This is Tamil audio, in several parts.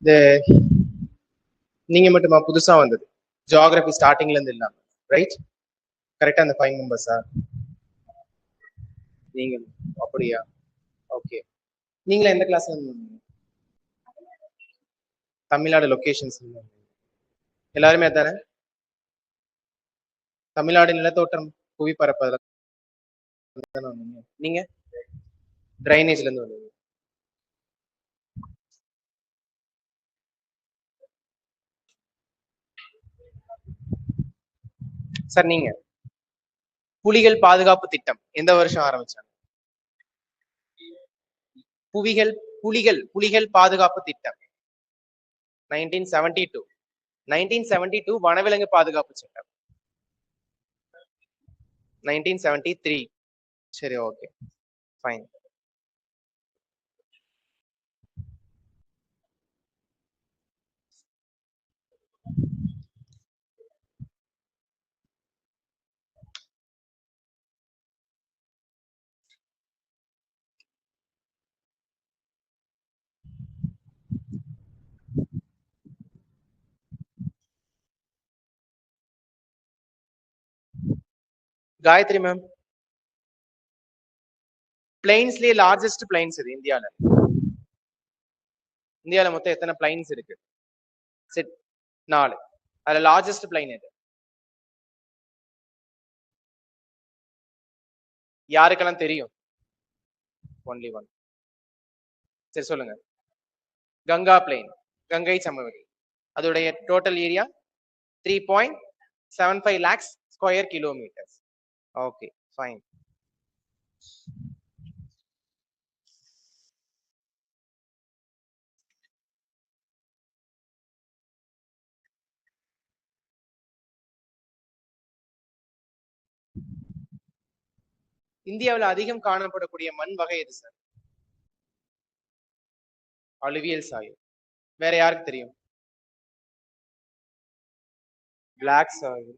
இந்த நீங்க மட்டுமா புதுசா வந்தது ஜியோகிராபி ஸ்டார்டிங்ல இருந்து இல்லாம, ரைட்? கரெக்டா அந்த 5 மெம்பர்ஸா? நீங்க அப்படியா? ஓகே. நீங்களா எந்த கிளாஸ்ல இருந்து வந்தீங்க? தமிழ்நாடு லொகேஷன்ஸ் எல்லாருமே அதானே? தமிழ்நாடு நிலத்தோற்றம் புவிப்பரப்பு நீங்க டிரைனேஜ்ல இருந்து வந்தீங்க. சார் நீங்க புலிகள் பாதுகாப்பு திட்டம் எந்த வருஷம் ஆரம்பிச்சாங்க? புலிகள் பாதுகாப்பு திட்டம் 1972. 1972 வனவிலங்கு பாதுகாப்பு சட்டம் 1973. சரி, ஓகே, ஃபைன். காயத்ரி மேம், பிளைன்ஸ்லயே லார்ஜஸ்ட் பிளைன்ஸ் இது இந்தியால. இந்தியால மொத்தம் எத்தனை பிளைன்ஸ் இருக்கு? செட் 4. அதுல லார்ஜஸ்ட் பிளைன் எது? யாருக்கெல்லாம் தெரியும்? Only one. சரி சொல்லுங்க. கங்கா பிளைன், கங்கை சமவெளி. அதோடைய total area 3.75 lakhs square kilometres. Okay, fine. இந்தியாவில் அதிகம் காணப்படக்கூடிய மண் வகை எது சார்? Alluvial soil. வேற யாருக்கு தெரியும்? Black soil.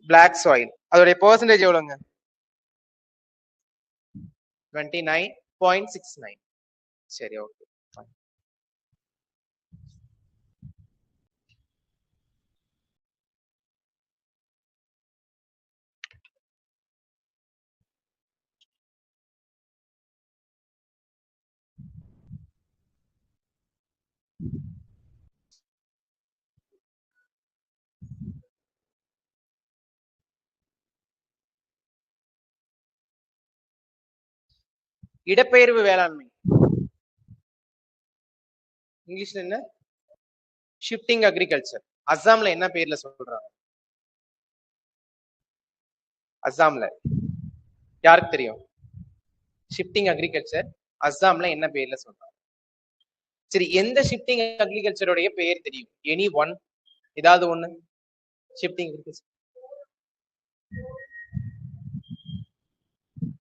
பிளாக் சாயில் அதோடைய பெர்சன்டேஜ் எவ்வளவுங்க? 29.69. சரி, ஓகே. இடப்பெயர்வு வேளாண்மை இங்கிலீஷ்ல என்ன? Shifting agriculture. அஸ்ஸாம்ல என்ன பேர்ல சொல்றாங்க? அஸ்ஸாம்ல யாருக்கு தெரியும்? ஷிஃப்டிங் அக்ரிகல்ச்சர் அஸ்ஸாம்ல என்ன பேர்ல சொல்றாங்க? சரி, எந்த ஷிஃப்டிங் அக்ரிகல்ச்சருடைய பெயர் தெரியும்? எனி ஒன், ஏதாவது ஒண்ணு. ஷிஃப்டிங் அக்ரிகல்ச்சர்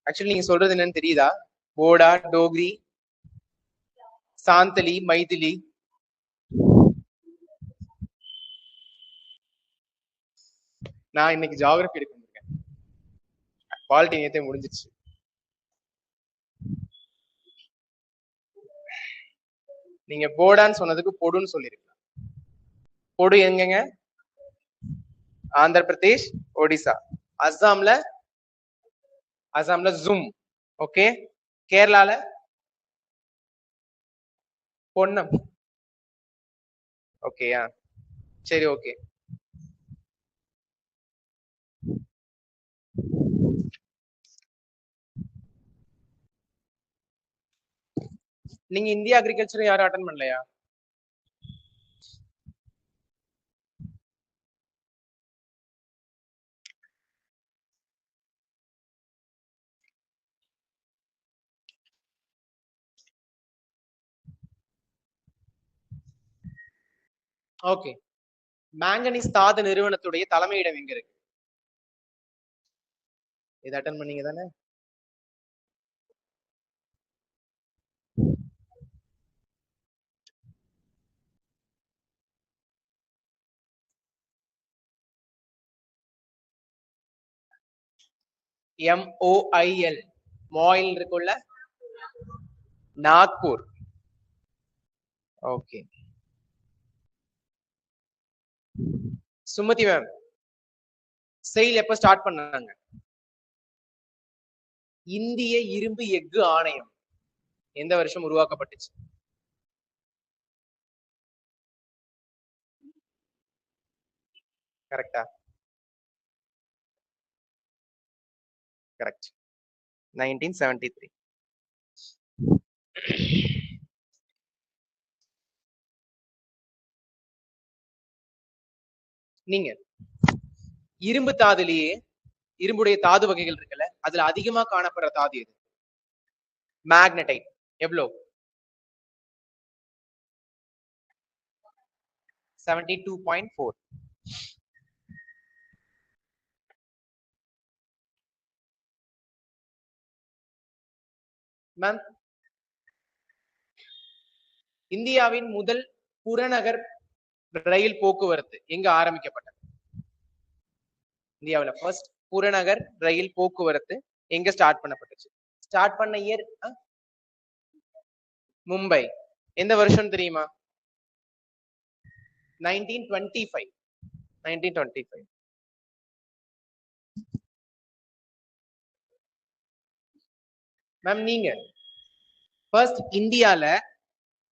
ஆக்சுவலி நீங்க சொல்றது என்னன்னு தெரியுதா? போடா, டோக்ரி, சாந்தலி, மைதிலி. நான் இன்னைக்கு ஜியோகிராபி எடுக்க வந்திருக்கேன். குவாலிட்டி நேத்தே முடிஞ்சிச்சு. நீங்க போடான்னு சொன்னதுக்கு பொடுன்னு சொல்லிருக்கலாம். பொடு எங்கங்க? ஆந்திர பிரதேஷ், ஒடிசா. அஸ்ஸாம்ல ஜூம். ஓகே. கேரளால பொன்னம். ஓகேயா? சரி, ஓகே. நீங்க இந்தியா அக்ரிகல்ச்சர் யாரும் அட்டன் பண்ணலையா? ஓகே. மேங்கனீஸ் தாது நிறுவனத்துடைய தலைமையிடம் எங்க இருக்கு? இது அட்டன் பண்ணீங்க தானே? MOIL, மோயில் இருக்குல்ல, நாக்பூர். ஓகே. சுமதி மேம், செயல் எப்ப ஸ்டார்ட் பண்ணாங்க? இந்திய இரும்பு எஃகு ஆணையம் எந்த வருஷம் உருவாக்கப்பட்டுச்சு? கரெக்டா? கரெக்ட். 1973. நீங்க இரும்பு தாதுலயே இரும்புடைய தாது வகைகள் இருக்குல்ல, அதுல அதிகமா காணப்படுற தாது எது? மேக்னடைட். எவ்வளவு? 72.4. மேம், இந்தியாவின் முதல் புறநகர் ரயில் போக்குவரத்து எங்க ஆரம்பிக்கப்பட்டது? இந்தியாவுல ஃபர்ஸ்ட் புறநகர் ரயில் போக்குவரத்து எங்க ஸ்டார்ட் பண்ணப்பட்டுச்சு? ஸ்டார்ட் பண்ண இயர் மும்பை. எந்த வருஷம் தெரியுமா? 1925. 1925. மேம், நீங்க ஃபர்ஸ்ட் இந்தியால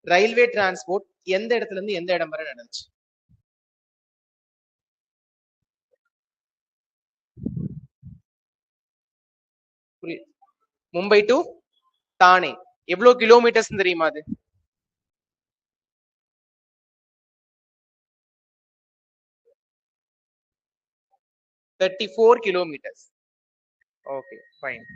ரயில்வே டிரான்ஸ்போர்ட் எந்த இடத்துல இருந்து எந்த இடம் வரை நடந்துச்சு? மும்பை டு தானே. எவ்வளவு கிலோமீட்டர்ஸ் தெரியுமா அது? 34 கிலோமீட்டர்ஸ். Okay, fine.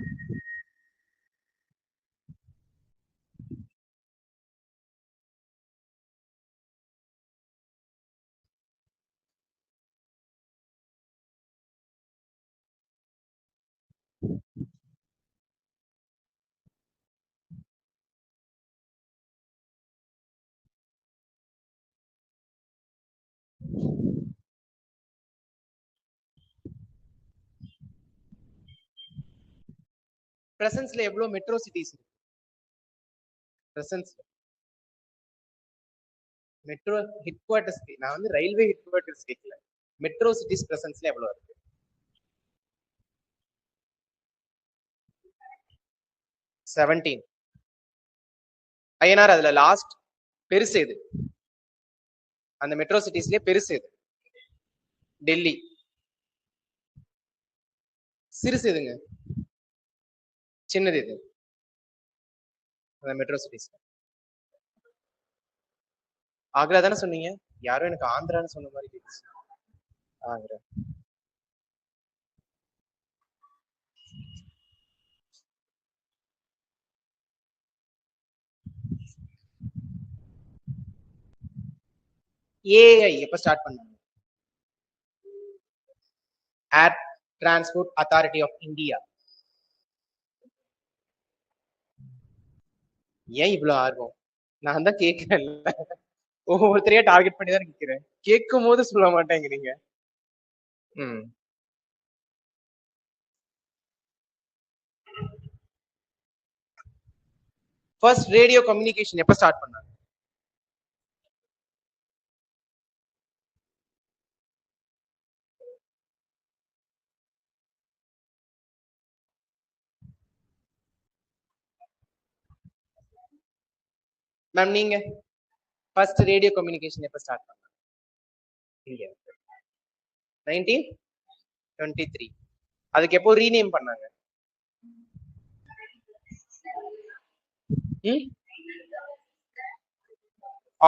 பிரசன்ஸ்ல எவ்வளவு மெட்ரோ சிட்டிஸ் இருக்கு? பிரசன்ஸ் மெட்ரோ ஹெட் குவார்டர்ஸ், நான் வந்து ரயில்வே ஹெட் குவார்டர்ஸ் கேட்கல. மெட்ரோ சிட்டிஸ் பிரசன்ஸ்ல எவ்வளவு இருக்கு? 17. ஐயனார், அதுல லாஸ்ட் பெருசு எது? அந்த மெட்ரோ சிட்டிஸ்லயே பெருசு எது? டெல்லி. சிறுசு எதுங்க? சின்னது எது அந்த மெட்ரோ சிட்டிஸ்? ஆக்ரா தானே சொன்னீங்க? யாரும் எனக்கு ஆந்திரான்னு சொன்ன மாதிரி கேட்டுச்சு. ஆக்ரா. ஏஐ எப்ப ஸ்டார்ட் பண்ணாங்க? ஏர் டிரான்ஸ்போர்ட் அத்தாரிட்டி ஆஃப் இந்தியா. ஏன் இவ்வளவு ஆர்வம்? நான் தான் கேட்கிறேன், ஒவ்வொருத்தரையா டார்கெட் பண்ணி தான் கேட்கிறேன். கேட்கும் போது சொல்ல மாட்டேங்கிறீங்க. ஃபர்ஸ்ட் ரேடியோ கம்யூனிகேஷன் எப்ப ஸ்டார்ட் பண்ணாங்க? மேம், நீங்க ஃபர்ஸ்ட் ரேடியோ கம்யூனிகேஷன் எப்ப ஸ்டார்ட் பண்ணாங்க? இந்தியா 1923. அதுக்கு எப்போ ரீநேம் பண்ணாங்க?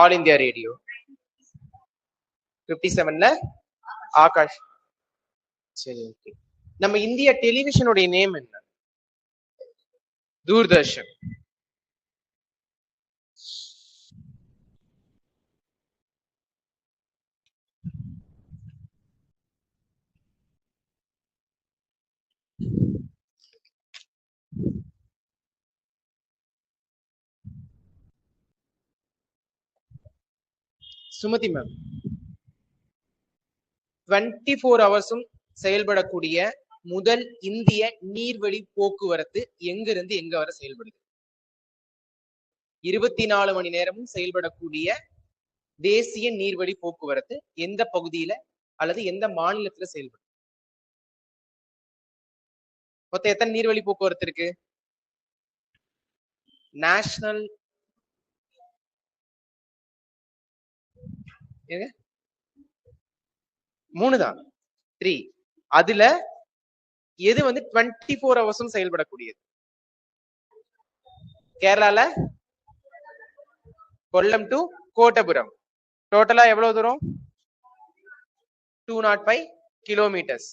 All India Radio. 57ல ஆகாஷ். சரி, ஓகே. நம்ம இந்தியா டெலிவிஷனுடைய நேம் என்ன? தூர்தர்ஷன். சுமதி மேம், 24 ஹவர்ஸும் செயல்படக்கூடிய முதல் இந்திய நீர்வழி போக்குவரத்து எங்க இருந்து எங்க வரை செயல்படுது? 24 மணி நேரமும் செயல்படக்கூடிய தேசிய நீர்வழி போக்குவரத்து எந்த பகுதியில அல்லது எந்த மாநிலத்துல செயல்படும்? மொத்தம் எத்தனை நீர்வழி போக்குவரத்து இருக்கு? நேஷனல் 3 தான், 3. அதுல எது வந்து 24 ஹவர்ஸும் செயல்படக்கூடியது? கேரளால கொல்லம் டு கோட்டபுரம் டோட்டலா எவ்வளவு தூரம்? 205 kilometres.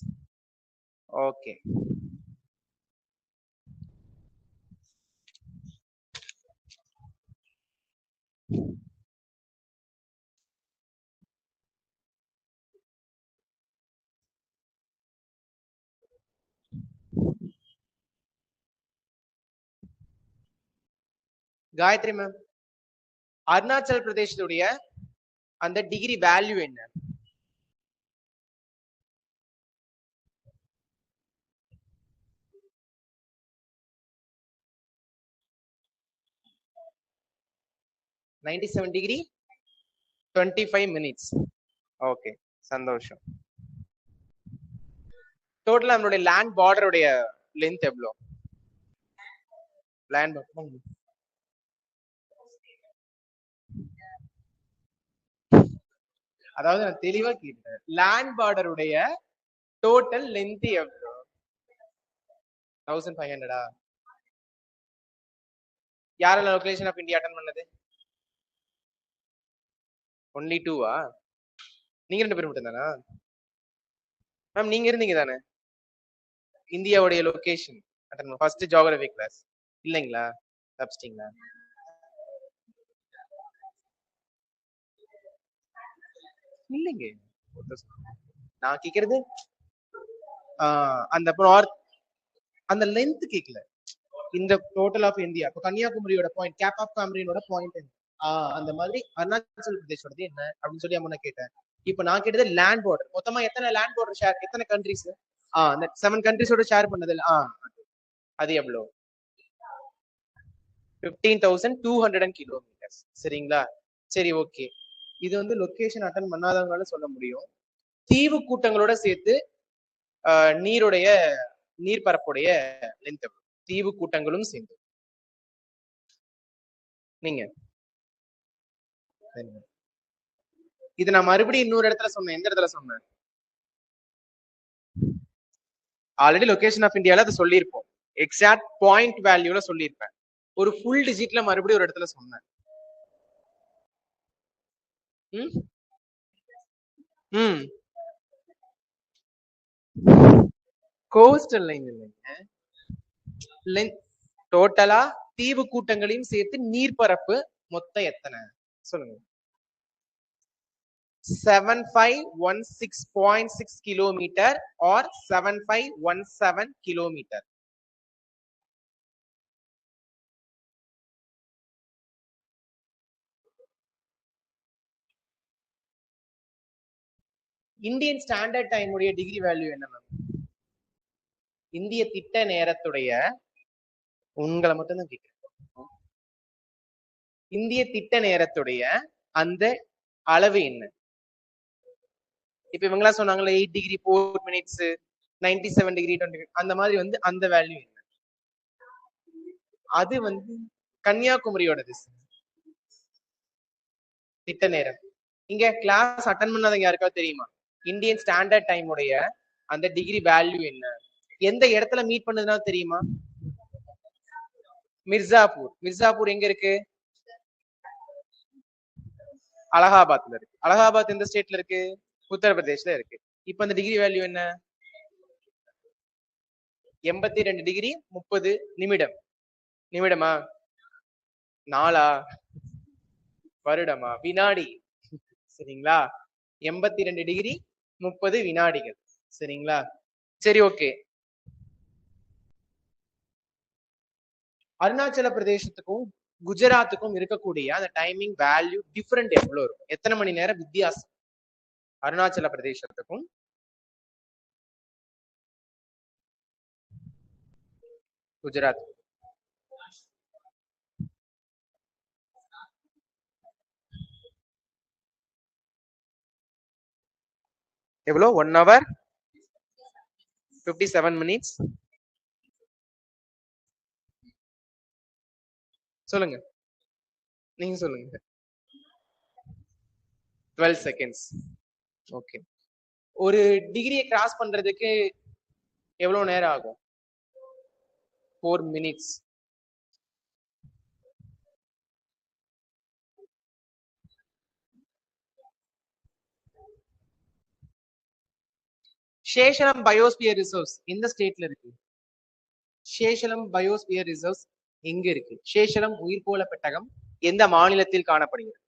Okay, Gayathri ma'am, Arunachal பிரதேசத்துடைய அந்த டிகிரி வேல்யூ என்ன? -97 25 மினிட்ஸ். ஓகே, சந்தோஷம். டோட்டலா நம்மளுடைய லேண்ட் பார்டருடைய லென்த் எவ்வளோ? லேண்ட் அதாவது நான் தெளிவா கேட்டேன், லேண்ட் பார்டருடைய டோட்டல் லென்த் எவ்வளோ? 1500. யாரெல்லாம் லொகேஷன் ஆஃப் இந்தியா அட்டன் பண்ணது? ஒன்லி 2-ஆ? நீங்க 2 பேரும் மட்டும் தானா மேம்? நீங்க இருந்தீங்க தானே இந்தியாவுடைய location attend first geography class? இல்லைங்களா? தப்பிச்சிட்டீங்களா? இல்லைங்க, நான் கேக்குறது அந்த அந்த லென்த் கேட்கல, இந்த டோட்டல் ஆஃப் இந்தியா. இப்போ கன்னியாகுமரியோட பாயிண்ட், கேப் ஆஃப் காமரியோட பாயிண்ட் அந்த மாதிரி அருணாச்சல் பிரதேஷோடது என்ன அப்படின்னு சொல்லி அம்மா கேட்டேன். இப்போ நான் கேட்டது லேண்ட் பார்டர், மொத்தமா எத்தனை லேண்ட் பார்டர் ஷேர், எத்தனை கண்ட்ரிஸ்? அந்த 7 கண்ட்ரிஸோட ஷேர் பண்ணது அது எவ்வளோ? 15,200 கிலோமீட்டர்ஸ். சரிங்களா? சரி, ஓகே. இது வந்து லொகேஷன் அட்டன் பண்ணாதவங்களால சொல்ல முடியும். தீவு கூட்டங்களோட சேர்த்து நீருடைய நீர்பரப்புடைய லென்த் எவ்வளவு? தீவு கூட்டங்களும் சேர்ந்து. நீங்க இது நான் மறுபடியும் இன்னொரு இடத்துல சொன்னேன். எந்த இடத்துல சொன்னேன்? ஆல்ரெடி லொகேஷன் ஆஃப் இந்தியால அதை சொல்லியிருப்போம், எக்ஸாக்ட் பாயிண்ட் வேல்யூல சொல்லியிருப்பேன். ஒரு ஃபுல் டிஜிட்ல மறுபடியும் ஒரு இடத்துல சொன்னேன். கோஸ்டல் லைன் இல்லைங்க, டோட்டலா தீவு கூட்டங்களையும் சேர்த்து நீர்பரப்பு மொத்தம் எத்தனை சொல்லுங்க? 7516.6 kilometre or 7517 kilometre. Indian standard time உடைய டிகிரி வேல்யூ என்ன மேம்? இந்திய திட்ட நேரத்துடைய, உங்களை மட்டும் தான் கேட்கிறேன், இந்திய திட்ட நேரத்துடைய அந்த அளவு என்ன? இப்ப இவங்களா சொன்னாங்களே 8 டிகிரி 4 மினிட்ஸ், 97 டிகிரி 20, அந்த மாதிரி வந்து அந்த வேல்யூ என்ன? அது வந்து கன்னியாகுமரியோடது திட்ட நேரம். இங்க கிளாஸ் அட்டன் பண்ணாதவங்க யாருக்காவது தெரியுமா இந்தியன் ஸ்டாண்டர்ட் டைம் உடைய அந்த டிகிரி வேல்யூ என்ன? எந்த இடத்துல மீட் பண்ணதுன்னா தெரியுமா? மிர்சாப்பூர். மிர்சாப்பூர் எங்க இருக்கு? அலகாபாத்ல இருக்கு. அலகாபாத் எந்த ஸ்டேட்ல இருக்கு? உத்தரப்பிரதேஷ்ல இருக்கு. இப்ப அந்த டிகிரி வேல்யூ என்ன? 82 டிகிரி 30 நிமிடம். நிமிடமா? நாளா? வருடமா? வினாடி. சரிங்களா? 82 டிகிரி 30 வினாடிகள். சரிங்களா? சரி, ஓகே. அருணாச்சல பிரதேசத்துக்கும் குஜராத்துக்கும் இருக்கக்கூடிய அந்த டைமிங் வேல்யூ டிஃபரெண்ட் எவ்வளவு இருக்கும்? எத்தனை மணி நேரம் வித்தியாசம் அருணாச்சல பிரதேசத்துக்கும் குஜராத்? எவ்வளோ 1 hour 57 minutes. சொல்லுங்க, நீங்க சொல்லுங்க. 12 seconds. ஓகே. ஒரு டிகிரியை கிராஸ் பண்றதுக்கு எவ்வளவு நேரம் ஆகும்? 4 minutes. சேஷலம் பயோஸ்பியர் ரிசர்வ்ஸ் எந்த ஸ்டேட்ல இருக்கு? சேஷலம் பயோஸ்பியர் ரிசர்வ்ஸ் எங்க இருக்கு? சேஷலம் உயிர்கோள பெட்டகம் எந்த மாநிலத்தில் காணப்படுகிறது?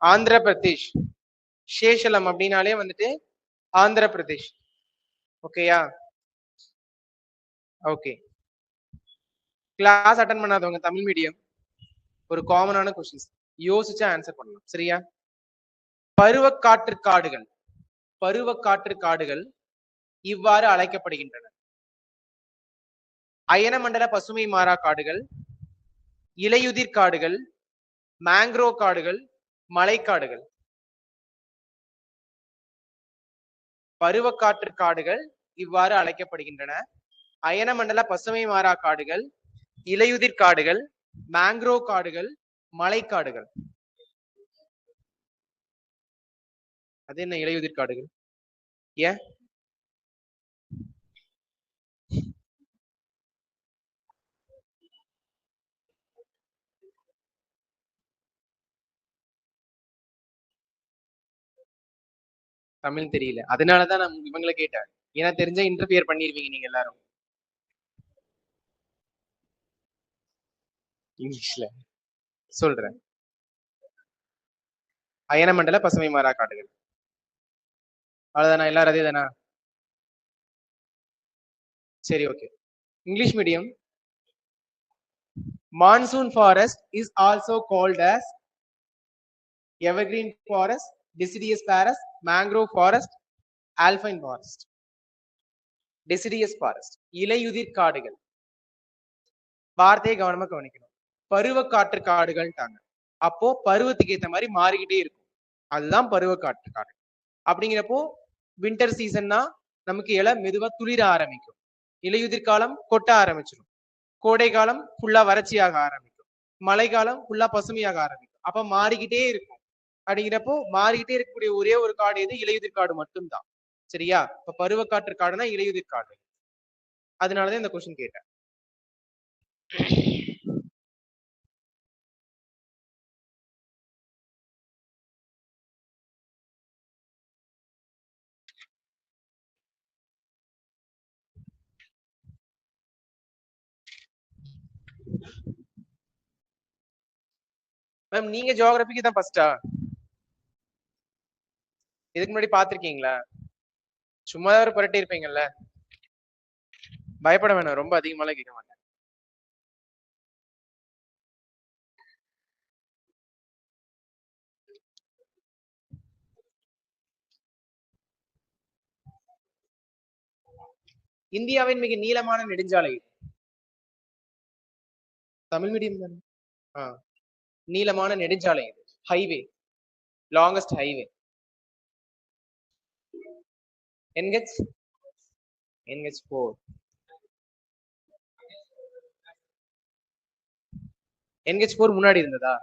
ஆந்திர பிரதேஷ். சேஷலம் அப்படின்னாலே வந்துட்டு ஆந்திர பிரதேஷ். ஓகேயா? ஓகே. கிளாஸ் அட்டன் பண்ணாதவங்க தமிழ் மீடியம் ஒரு காமனான கொஸ்டின்ஸ் யோசிச்சு ஆன்சர் பண்ணலாம். சரியா? பருவக்காற்று காடுகள், பருவக்காற்று காடுகள் இவ்வாறு அழைக்கப்படுகின்றன: அயனமண்டல பசுமை மாறா காடுகள், இலையுதிர் காடுகள், மேங்க்ரோவ் காடுகள், மலைக்காடுகள். பருவக்காற்று காடுகள் இவ்வாறு அழைக்கப்படுகின்றன: அயனமண்டல பசுமை மாறா காடுகள், இலையுதிர் காடுகள், மேங்க்ரோவ் காடுகள், மலைக்காடுகள். அது என்ன இலையுதிர் காடுகள்? ஏன்? தமிழ் தெரியல, அதனாலதான் நான் இவங்களை கேட்டேன். ஏன்னா தெரிஞ்ச இன்டர்ஃபியர் பண்ணிருவீங்க நீங்க எல்லாரும். இங்கிலீஷ்ல சொல்றேன். அயனமண்டல பசுமை மாறா காடுகள். அவ்வளவுதானா? எல்லாரும் அதே தானா? சரி, okay. English medium. Monsoon forest is also called as evergreen forest, deciduous forest, mangrove forest, alpine forest. deciduous forest இலையுதிர் காடுகள். வார்த்தையை கவனமா கவனிக்கணும். பருவ காற்று காடுகள் தாங்க. அப்போ பருவத்துக்கு ஏத்த மாதிரி மாறிக்கிட்டே இருக்கும். அதுதான் பருவ காற்று காடு. அப்படிங்கிறப்போ வின்டர் சீசன்னா நமக்கு இலை மெதுவா துளிர ஆரம்பிக்கும், இலையுதிர் காலம் கொட்ட ஆரம்பிச்சிடும், கோடை காலம் ஃபுல்லா வறட்சியாக ஆரம்பிக்கும், மழை காலம் ஃபுல்லா பசுமையாக ஆரம்பிக்கும். அப்ப மாறிக்கிட்டே இருக்கும். அப்படிங்கிறப்போ மாறிக்கிட்டே இருக்கக்கூடிய ஒரே ஒரு காடு எது? இலையுதிர் காடு மட்டும்தான். சரியா? இப்ப பருவ காற்று காடுனா இலையுதிர் காடு. அதனாலதான் இந்த கொஸ்டின் கேட்டேன். மேம், நீங்க ஜியோகிராபிக்கு தான் ஃபர்ஸ்டா? இதுக்கு முன்னாடி பாத்திருக்கீங்களா? சும்மா ஒரு புரட்டி இருப்பீங்கல்ல. பயப்பட வேணாம், ரொம்ப அதிகமாலாம் கேட்க மாட்டேன். இந்தியாவின் மிக நீளமான நெடுஞ்சாலை. தமிழ் மீடியம் தானே? நீளமான நெடுஞ்சாலை இது. Highway, longest highway. NH 4. NH 4 முன்னாடி இருந்ததா?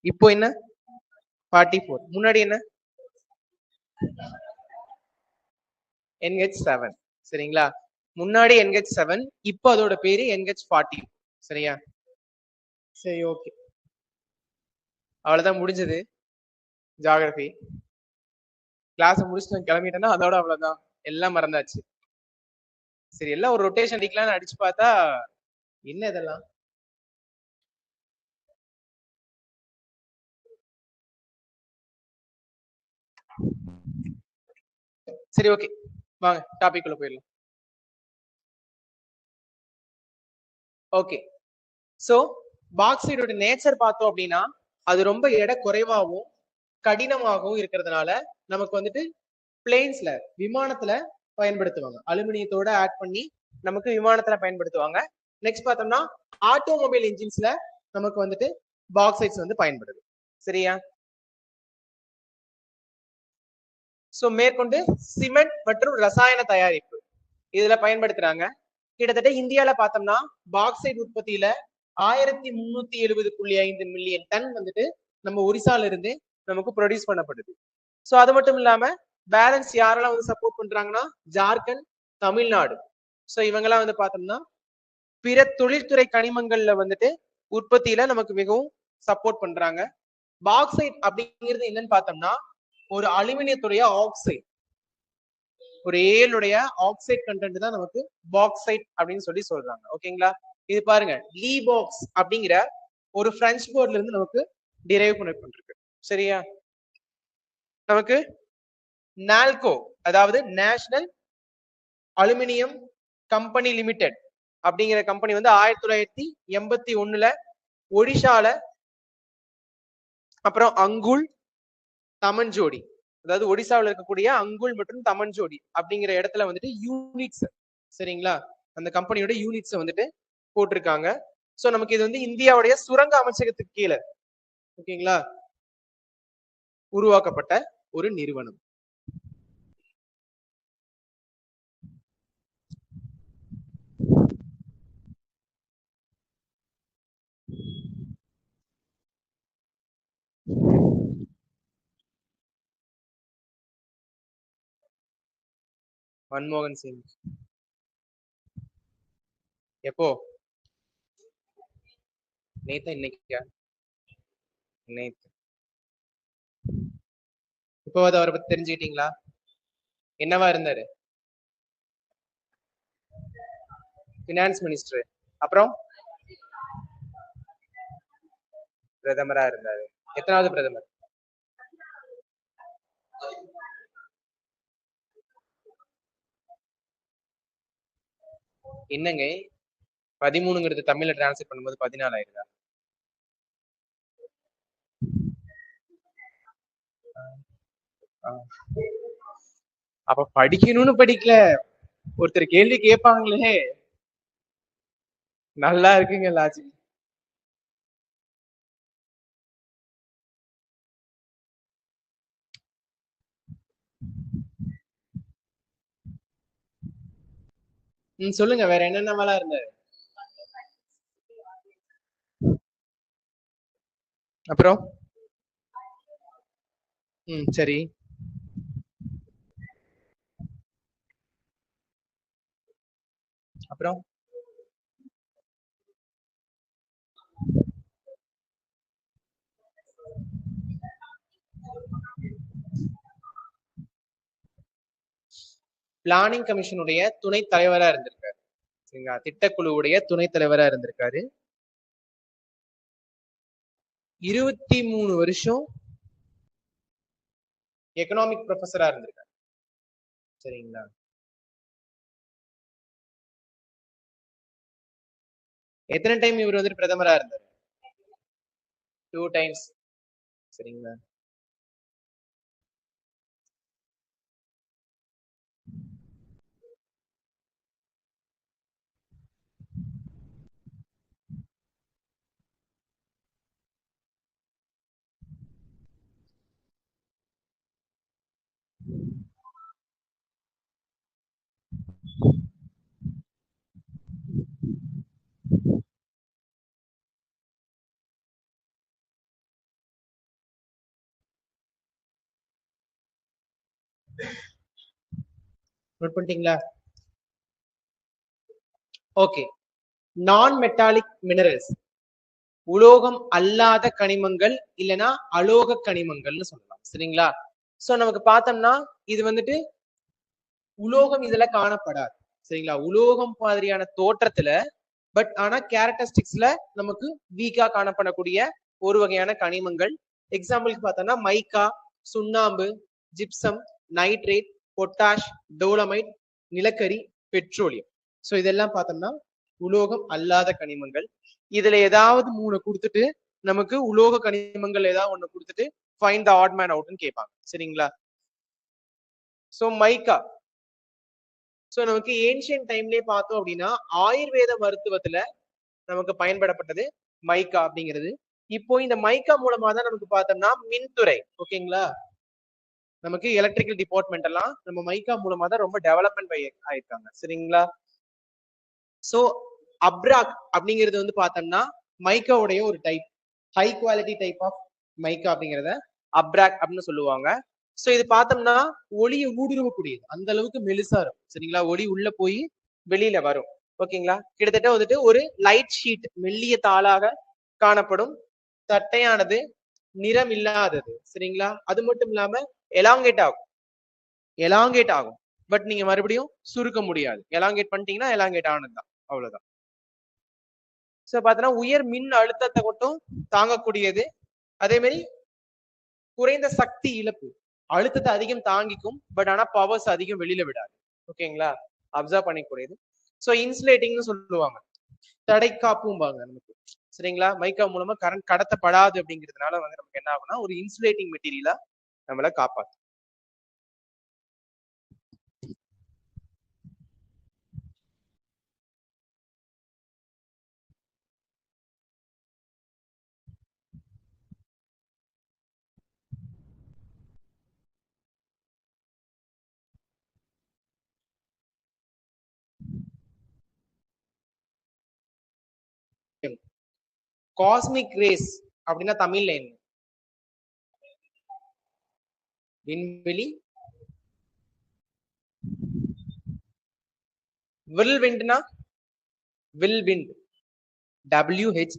இப்போ என்ன? 44. முன்னாடி என்ன? NH 7. சரிங்களா? முன்னாடி NH 7, இப்போ அதோட பேரு NH 40. சரியா? சரி, ஓகே. அவ்வளவுதான், முடிஞ்சது ஜியோகிராபி. கிளாஸ் முடிச்சுட்டு கிளம்பிட்டேன்னா அதோட அவ்வளவுதான், எல்லாம் மறந்தாச்சு. சரி, எல்லாம் ஒரு ரொட்டேஷன் அடிக்கலாம்னு அடிச்சு பார்த்தா என்ன இதெல்லாம்? சரி, ஓகே, வாங்க டாபிக் உள்ள போயிடலாம். ஓகே, சோ பாக்சைடோட நேச்சர் பார்த்தோம் அப்படின்னா அது ரொம்ப எடை குறைவாகவும் கடினமாகவும் இருக்கிறதுனால நமக்கு வந்துட்டு பிளேன்ஸ்ல விமானத்துல பயன்படுத்துவாங்க. அலுமினியத்தோட ஆட் பண்ணி நமக்கு விமானத்துல பயன்படுத்துவாங்க. நெக்ஸ்ட் பார்த்தோம்னா ஆட்டோமொபைல் இன்ஜின்ஸ்ல நமக்கு வந்துட்டு பாக்சைட்ஸ் வந்து பயன்படுது. சரியா? சோ மேற்கொண்டு சிமெண்ட் மற்றும் ரசாயன தயாரிப்பு இதுல பயன்படுத்துறாங்க. கிட்டத்தட்ட இந்தியால பார்த்தோம்னா பாக்சைட் உற்பத்தியில 1370.5 மில்லியன் டன் வந்துட்டு நம்ம ஒரிசால இருந்து நமக்கு ப்ரொடியூஸ் பண்ணப்படுது. சோ அது மட்டும் இல்லாம பேலன்ஸ் யாரெல்லாம் வந்து சப்போர்ட் பண்றாங்கன்னா ஜார்க்கண்ட், தமிழ்நாடு. சோ இவங்கெல்லாம் வந்து பார்த்தோம்னா பிற தொழில்துறை கனிமங்கள்ல வந்துட்டு உற்பத்தியில நமக்கு மிகவும் சப்போர்ட் பண்றாங்க. பாக்சைட் அப்படிங்கிறது என்னன்னு பார்த்தோம்னா ஒரு அலுமினியத்துடைய ஆக்சைடு, ஒரு ஏழுடைய ஆக்சைடு கண்டென்ட் தான் நமக்கு பாக்சைட் அப்படின்னு சொல்லி சொல்றாங்க. ஓகேங்களா? இது பாருங்க, லீ பாக்ஸ் அப்படிங்கிற ஒரு பிரெஞ்சு வேர்ட்ல இருந்து நமக்கு டிரைவ் பண்ணிருக்கு. சரியா? நமக்கு நால்கோ அதாவது நேஷனல் அலுமினியம் கம்பெனி லிமிடெட் அப்படிங்கிற கம்பெனி வந்து 1981 ஒடிஷால, அப்புறம் அங்குல், தமன்ஜோடி, அதாவது ஒடிசாவில் இருக்கக்கூடிய அங்குல் மற்றும் தமன்ஜோடி அப்படிங்கிற இடத்துல வந்துட்டு யூனிட்ஸ், சரிங்களா, அந்த கம்பெனியோட யூனிட்ஸ் வந்துட்டு போட்டிருக்காங்க. சோ நமக்கு இது வந்து இந்தியாவுடைய சுரங்க அமைச்சகத்துக்கு கீழே, ஓகேங்களா, உருவாக்கப்பட்ட ஒரு நிறுவனம். மன்மோகன் சிங் எப்போ? நேத்தா இன்னைக்கா? நேத்து. இப்போ அவரை பத்தி தெரிஞ்சுக்கிட்டீங்களா? என்னவா இருந்தாரு? Finance minister. அப்புறம் பிரதமரா இருந்தாரு. எத்தனாவது பிரதமர்? என்னங்க 13ங்கிறது தமிழ்ல டிரான்ஸ்லேட் பண்ணும்போது 14 ஆயிருதா? அப்ப படிக்கணும்னு படிக்கல, ஒருத்தர் கேள்வி கேட்பாங்களே. நல்லா இருக்குங்க லாஜிக். சொல்லுங்க, வேற என்னென்னவெல்லாம் இருந்தாரு? அப்புறம் சரி. அப்புறம் பிளானிங் கமிஷனுடைய துணை தலைவரா இருந்திருக்காரு. சரிங்களா? திட்டக்குழுவுடைய துணை தலைவரா இருந்திருக்காரு. 23 வருஷம் எக்கனாமிக் ப்ரொஃபஸரா இருந்திருக்காரு. சரிங்களா? எத்தனை டைம் இவர் வந்துட்டு பிரதமரா இருந்தார்? 2 டைம்ஸ். சரிங்களா? நோட் பண்ணிட்டீங்களா? ஓகே. நான் மெட்டாலிக் மினரல்ஸ், உலோகம் அல்லாத கனிமங்கள் இல்லைன்னா அலோக கனிமங்கள்னு சொல்லலாம். சரிங்களா? சோ நமக்கு பார்த்தோம்னா இது வந்துட்டு உலோகம் இதுல காணப்படாது. சரிங்களா? உலோகம் மாதிரியான தோற்றத்துல, பட் ஆனா கேரக்டரிஸ்டிக்ஸ்ல நமக்கு வீக்கா காணப்படக்கூடிய ஒரு வகையான கனிமங்கள். எக்ஸாம்பிளுக்கு பார்த்தோம்னா மைக்கா, சுண்ணாம்பு, ஜிப்சம், நைட்ரேட், பொட்டாஷ், டோலமைட், நிலக்கரி, பெட்ரோலியம். ஸோ இதெல்லாம் பார்த்தோம்னா உலோகம் அல்லாத கனிமங்கள். இதுல ஏதாவது 3 கொடுத்துட்டு நமக்கு உலோக கனிமங்கள் ஏதாவது ஒண்ணு கொடுத்துட்டு ஃபைண்ட் த ஆட் மேன் அவுட்னு கேட்பாங்க. சரிங்களா? ஸோ மைக்கா. ஸோ நமக்கு ஏன்ஷியன் டைம்லயே பார்த்தோம் அப்படின்னா ஆயுர்வேத மருத்துவத்துல நமக்கு பயன்படப்பட்டது மைக்கா அப்படிங்கிறது. இப்போ இந்த மைக்கா மூலமா தான் நமக்கு பார்த்தோம்னா மின்துறை, ஓகேங்களா, நமக்கு எலக்ட்ரிக்கல் டிபார்ட்மெண்ட் எல்லாம் நம்ம மைக்கா மூலமா தான் ரொம்ப டெவலப்மெண்ட் ஆயிருக்காங்க. சரிங்களா? சோ அப்ராக் அப்படிங்கிறது வந்து பார்த்தோம்னா மைக்காவுடைய ஒரு type, high quality type of mica அப்படிங்கிறத அப்ராக் அப்படின்னு சொல்லுவாங்க. சோ இது பார்த்தோம்னா ஒளியை ஊடுருவக்கூடியது, அந்த அளவுக்கு மெலிசா இருக்கும். சரிங்களா? ஒளி உள்ள போய் வெளியில வரும். ஓகேங்களா? கிட்டத்தட்ட வந்துட்டு ஒரு லைட் ஷீட், மெல்லிய தாளாக காணப்படும், தட்டையானது, நிறம் இல்லாதது. சரிங்களா? அது மட்டும் இல்லாம எலாங்கேட் ஆகும், எலாங்கேட் ஆகும். பட் நீங்க மறுபடியும் சுருக்க முடியாது. எலாங்கேட் பண்ணிட்டீங்கன்னா எலாங்கேட் ஆனதுதான், அவ்வளவுதான். சோ பாத்தீங்கன்னா உயர் மின் அழுத்தத்தை மட்டும் தாங்கக்கூடியது. அதே மாதிரி குறைந்த சக்தி இழப்பு, அழுத்தத்தை அதிகம் தாங்கிக்கும், பட் ஆனா பவர்ஸ் அதிகம் வெளியில விடாது. ஓகேங்களா? அப்சர்வ் பண்ணிக்கூடியது. சோ இன்சுலேட்டிங்னு சொல்லுவாங்க, தடை காப்பும்பாங்க நமக்கு. சரிங்களா? மைக்கா மூலமா கரண்ட் கடத்தப்படாது அப்படிங்கிறதுனால வந்து நமக்கு என்ன ஆகும்னா ஒரு இன்சுலேட்டிங் மெட்டீரியலா நம்மள காப்பாற்றும். காஸ்மிக் ரேஸ் அப்படின்னா தமிழ்ல என்ன? விண்வெளி. வில் விண்ட்னா வில் விண்ட், WHIRLVS,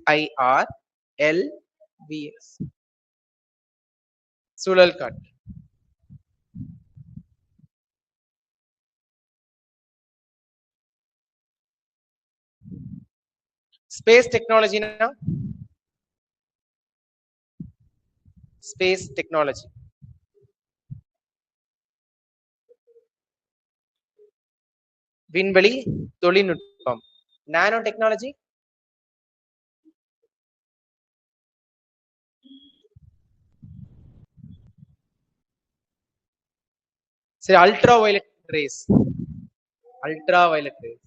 சுழல் காற்று. ஸ்பேஸ் டெக்னாலஜினா ஸ்பேஸ் டெக்னாலஜி, விண்வெளி தொழில்நுட்பம். நானோ டெக்னாலஜி, சரி, ultra violet race, ultra violet race.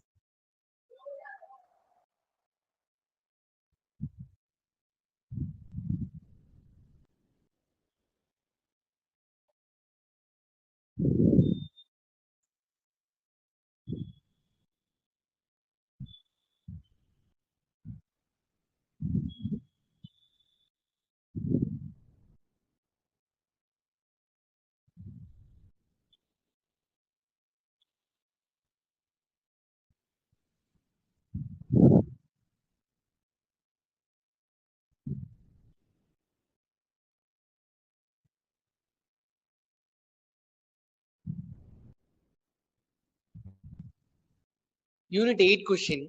Unit 8 question.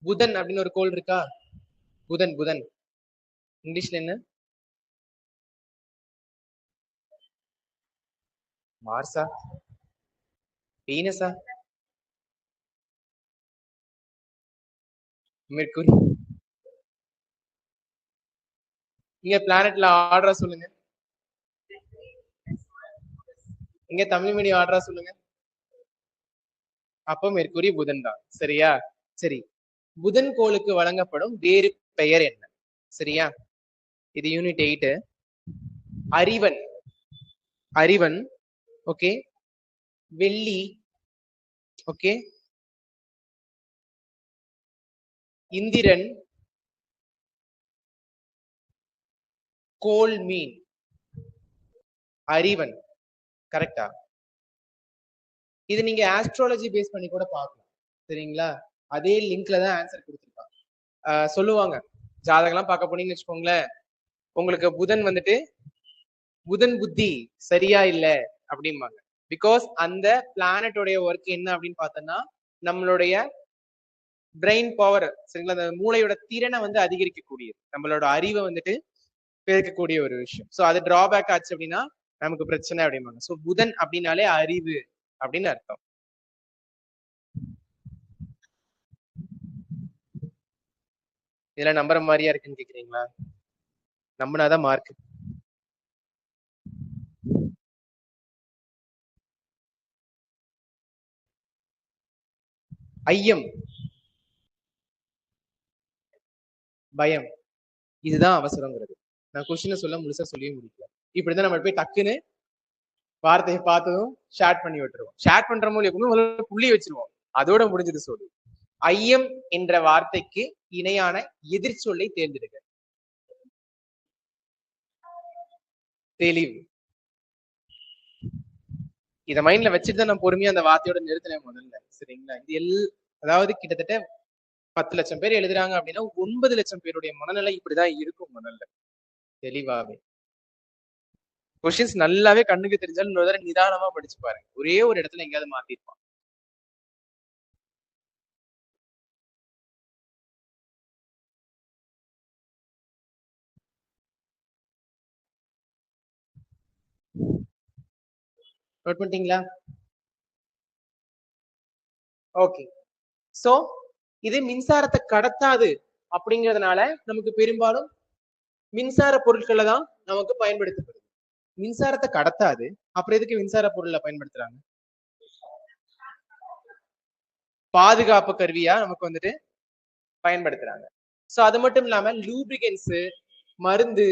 புதன் அப்படின்னு ஒரு கோள் இருக்கா? புதன், புதன் இங்கிலீஷ்ல என்ன? மார்ஸா, வீனஸா, மெர்க்குரி? இங்க பிளானட்ல ஆர்டரா சொல்லுங்க. இங்க தமிழ் மீடியம் ஆர்டரா சொல்லுங்க. அப்போ மெர்க்குரி புதன் தான். சரியா? சரி, புதன் கோளுக்கு வழங்கப்படும் வேறு பெயர் என்ன? சரியா? இது யூனிட் 8. அறிவன், அறிவன், ஓகே, வெள்ளி, ஓகே, இந்திரன், கோல் மீன், அறிவன். கரெக்டா? இது நீங்க ஆஸ்ட்ராலஜி பேஸ் பண்ணி கூட பார்க்கலாம். சரிங்களா? அதே லிங்க்ல தான் ஆன்சர் கொடுத்துருக்காங்க. சொல்லுவாங்க, ஜாதகம்லாம் பார்க்க போனீங்கன்னு வச்சுக்கோங்களேன், உங்களுக்கு புதன் வந்துட்டு புதன் புத்தி சரியா இல்ல அப்படிம்பாங்க. பிகாஸ் அந்த பிளானட்டோடைய ஒர்க் என்ன அப்படின்னு பார்த்தோம்னா நம்மளுடைய பிரெயின் பவர், சரிங்களா, அந்த மூளையோட திறனை வந்து அதிகரிக்கக்கூடியது, நம்மளோட அறிவை வந்துட்டு பெருக்கக்கூடிய ஒரு விஷயம். ஸோ அது டிராபேக் ஆச்சு அப்படின்னா நமக்கு பிரச்சனை அப்படிம்பாங்க. சோ புதன் அப்படின்னாலே அறிவு அப்படின்னு அர்த்தம். இதெல்லாம் நம்புற மாதிரியா இருக்குன்னு கேக்குறீங்களா? நம்பினாதான் மார்க். ஐயம், பயம், இதுதான் அவசரங்கிறது. நான் கொஸ்டினை சொல்ல முழுசா சொல்லவே முடியல. இப்படிதான் நம்ம போய் டக்குன்னு வார்த்தையை பார்த்ததும் ஷேர் பண்ணி விட்டுருவோம். ஷேர் பண்ற மூலம் எப்பவுமே புள்ளி வச்சிருவோம், அதோட முடிஞ்சது சொல்லு. ஐயம் என்ற வார்த்தைக்கு இணையான எதிர் சொல்லை தேர்ந்தெடுக்க. தெளிவு. இத மைண்ட்ல வச்சுட்டு தான் நான் பொறுமையா அந்த வார்த்தையோட நிறுத்தினேன் முதல்ல. சரிங்களா? இது அதாவது கிட்டத்தட்ட 10 லட்சம் பேர் எழுதுறாங்க அப்படின்னா 9 லட்சம் பேருடைய மனநிலை இப்படிதான் இருக்கும் முதல்ல. தெளிவாவே கொஸ்டின்ஸ் நல்லாவே கண்ணுக்கு தெரிஞ்சாலும் இன்னொரு தடவை நிதானமா படிச்சு பாருங்க. ஒரே ஒரு இடத்துல எங்கேயாவது மாத்திருப்பான். நோட் பண்ணிட்டீங்களா? ஓகே. சோ இது மின்சாரத்தை கடத்தாது அப்படிங்கிறதுனால நமக்கு பெரும்பாலும் மின்சார பொருட்களை தான் நமக்கு பயன்படுத்தப்படுது. மின்சாரத்தை கடத்தாது, அப்புறம் எதுக்கு மின்சார பொருளை பயன்படுத்துறாங்க? பாதுகாப்பு கருவியா நமக்கு வந்துட்டு பயன்படுத்துறாங்க. சோ அது மட்டும் இல்லாம லூப்ரிகன்ஸ், மருந்து,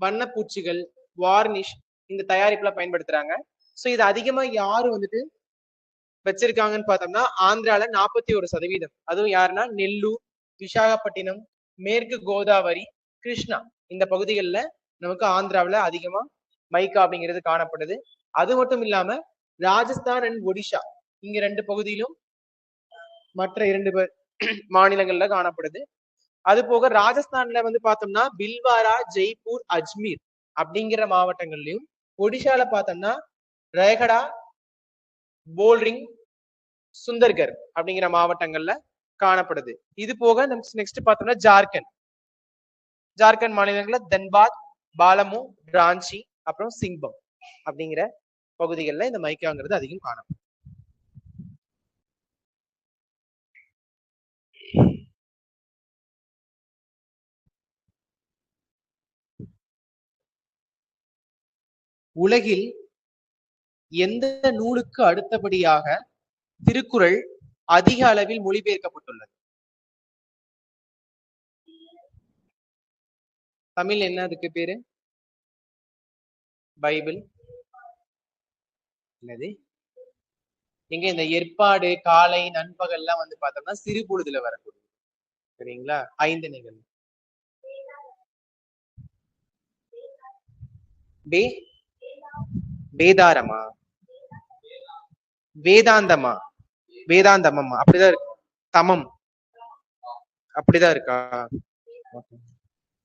வண்ணப்பூச்சிகள், வார்னிஷ் இந்த தயாரிப்புல பயன்படுத்துறாங்க. சோ இது அதிகமா யாரு வந்துட்டு வச்சிருக்காங்கன்னு பார்த்தோம்னா ஆந்திரால 41%. அதுவும் யாருன்னா நெல்லூர், விசாகப்பட்டினம், மேற்கு கோதாவரி, கிருஷ்ணா இந்த பகுதிகளில் நமக்கு ஆந்திராவில அதிகமா மைக்கா அப்படிங்கிறது காணப்படுது. அது மட்டும் இல்லாம ராஜஸ்தான் அண்ட் ஒடிஷா இங்க 2 பகுதியிலும் மற்ற 2 மாநிலங்கள்ல காணப்படுது. அது போக ராஜஸ்தான்ல வந்து பார்த்தோம்னா பில்வாரா, ஜெய்ப்பூர், அஜ்மீர் அப்படிங்கிற மாவட்டங்கள்லயும், ஒடிஷால பார்த்தோம்னா ரேகடா, போல்ரிங், சுந்தர்கர் அப்படிங்கிற மாவட்டங்கள்ல காணப்படுது. இது போக நெக்ஸ்ட் பார்த்தோம்னா ஜார்க்கண்ட் மாநிலங்கள்ல தன்பாத், பாலமு, ராஞ்சி, அப்புறம் சிங்பம் அப்படிங்கிற பகுதிகளில் இந்த மைக்காங்கிறது அதிகம் காணப்படும். உலகில் எந்த நூலுக்கு அடுத்தபடியாக திருக்குறள் அதிக அளவில் மொழிபெயர்க்கப்பட்டுள்ளது? தமிழ் என்ன அதுக்கு பேரு? பைபிள். என்னது? எங்க இந்த ஏற்பாடு, காலை, நண்பகல் எல்லாம் வந்து பார்த்தோம்னா சிறு பொழுதுல வரக்கூடிய, சரிங்களா? 5 நிகழ்வு. வேதாரமா, வேதாந்தமா, வேதாந்தமமா அப்படிதான் இருக்கு. தமம் அப்படிதான் இருக்கா?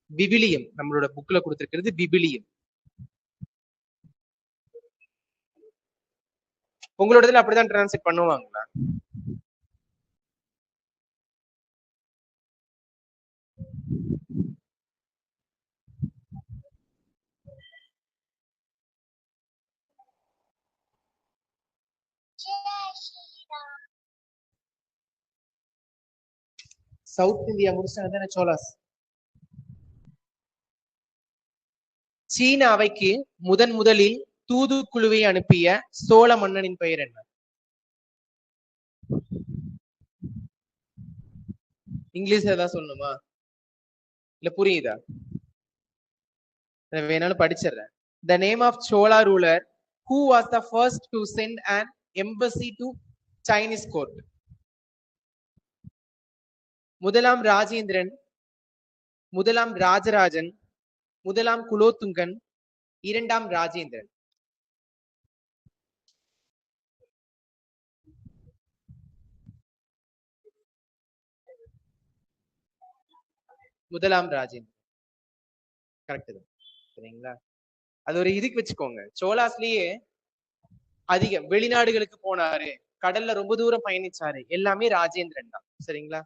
விவிலியம் நம்மளோட புக்ல கொடுத்திருக்கிறது விவிலியம். உங்களோட இதுல அப்படிதான் டிரான்ஸ்லேட் பண்ணுவாங்களா? சவுத் இந்தியா முடிச்சாங்க சோலாஸ். சீன அவைக்கு முதலில் தூதுக்குழுவை அனுப்பிய சோழ மன்னனின் பெயர் என்ன? இங்கிலீஷ்ல தான் சொல்லணுமா இல்ல புரியுதா? வேணாலும் படிச்சிடுறேன். The name of Chola ruler who was the first to send an embassy to Chinese court. முதலாம் ராஜேந்திரன், முதலாம் ராஜராஜன், முதலாம் குலோத்துங்கன், இரண்டாம் ராஜேந்திரன். முதலாம் ராஜேந்திரன் கரெக்ட் தான். சரிங்களா? அது ஒரு இதுக்கு வச்சுக்கோங்க. சோலாஸ்லயே அதிக வெளிநாடுகளுக்கு போனாரு, கடல்ல ரொம்ப தூரம் பயணிச்சாரு, எல்லாமே ராஜேந்திரன் தான். சரிங்களா?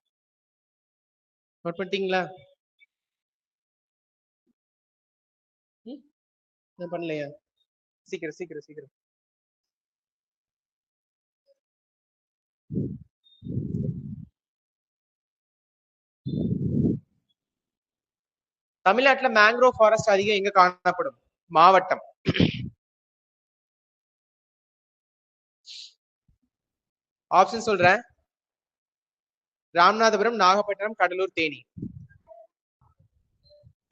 நோட் பண்ணிட்டீங்களா? பண்ணலையா? சீக்கிரம் சீக்கிரம் சீக்கிரம். தமிழ்நாட்டுல மேங்க்ரோவ் ஃபாரஸ்ட் அதிகம் எங்க காணப்படும்? மாவட்டம். ஆப்ஷன் சொல்றேன். ராமநாதபுரம், நாகப்பட்டினம், கடலூர், தேனி.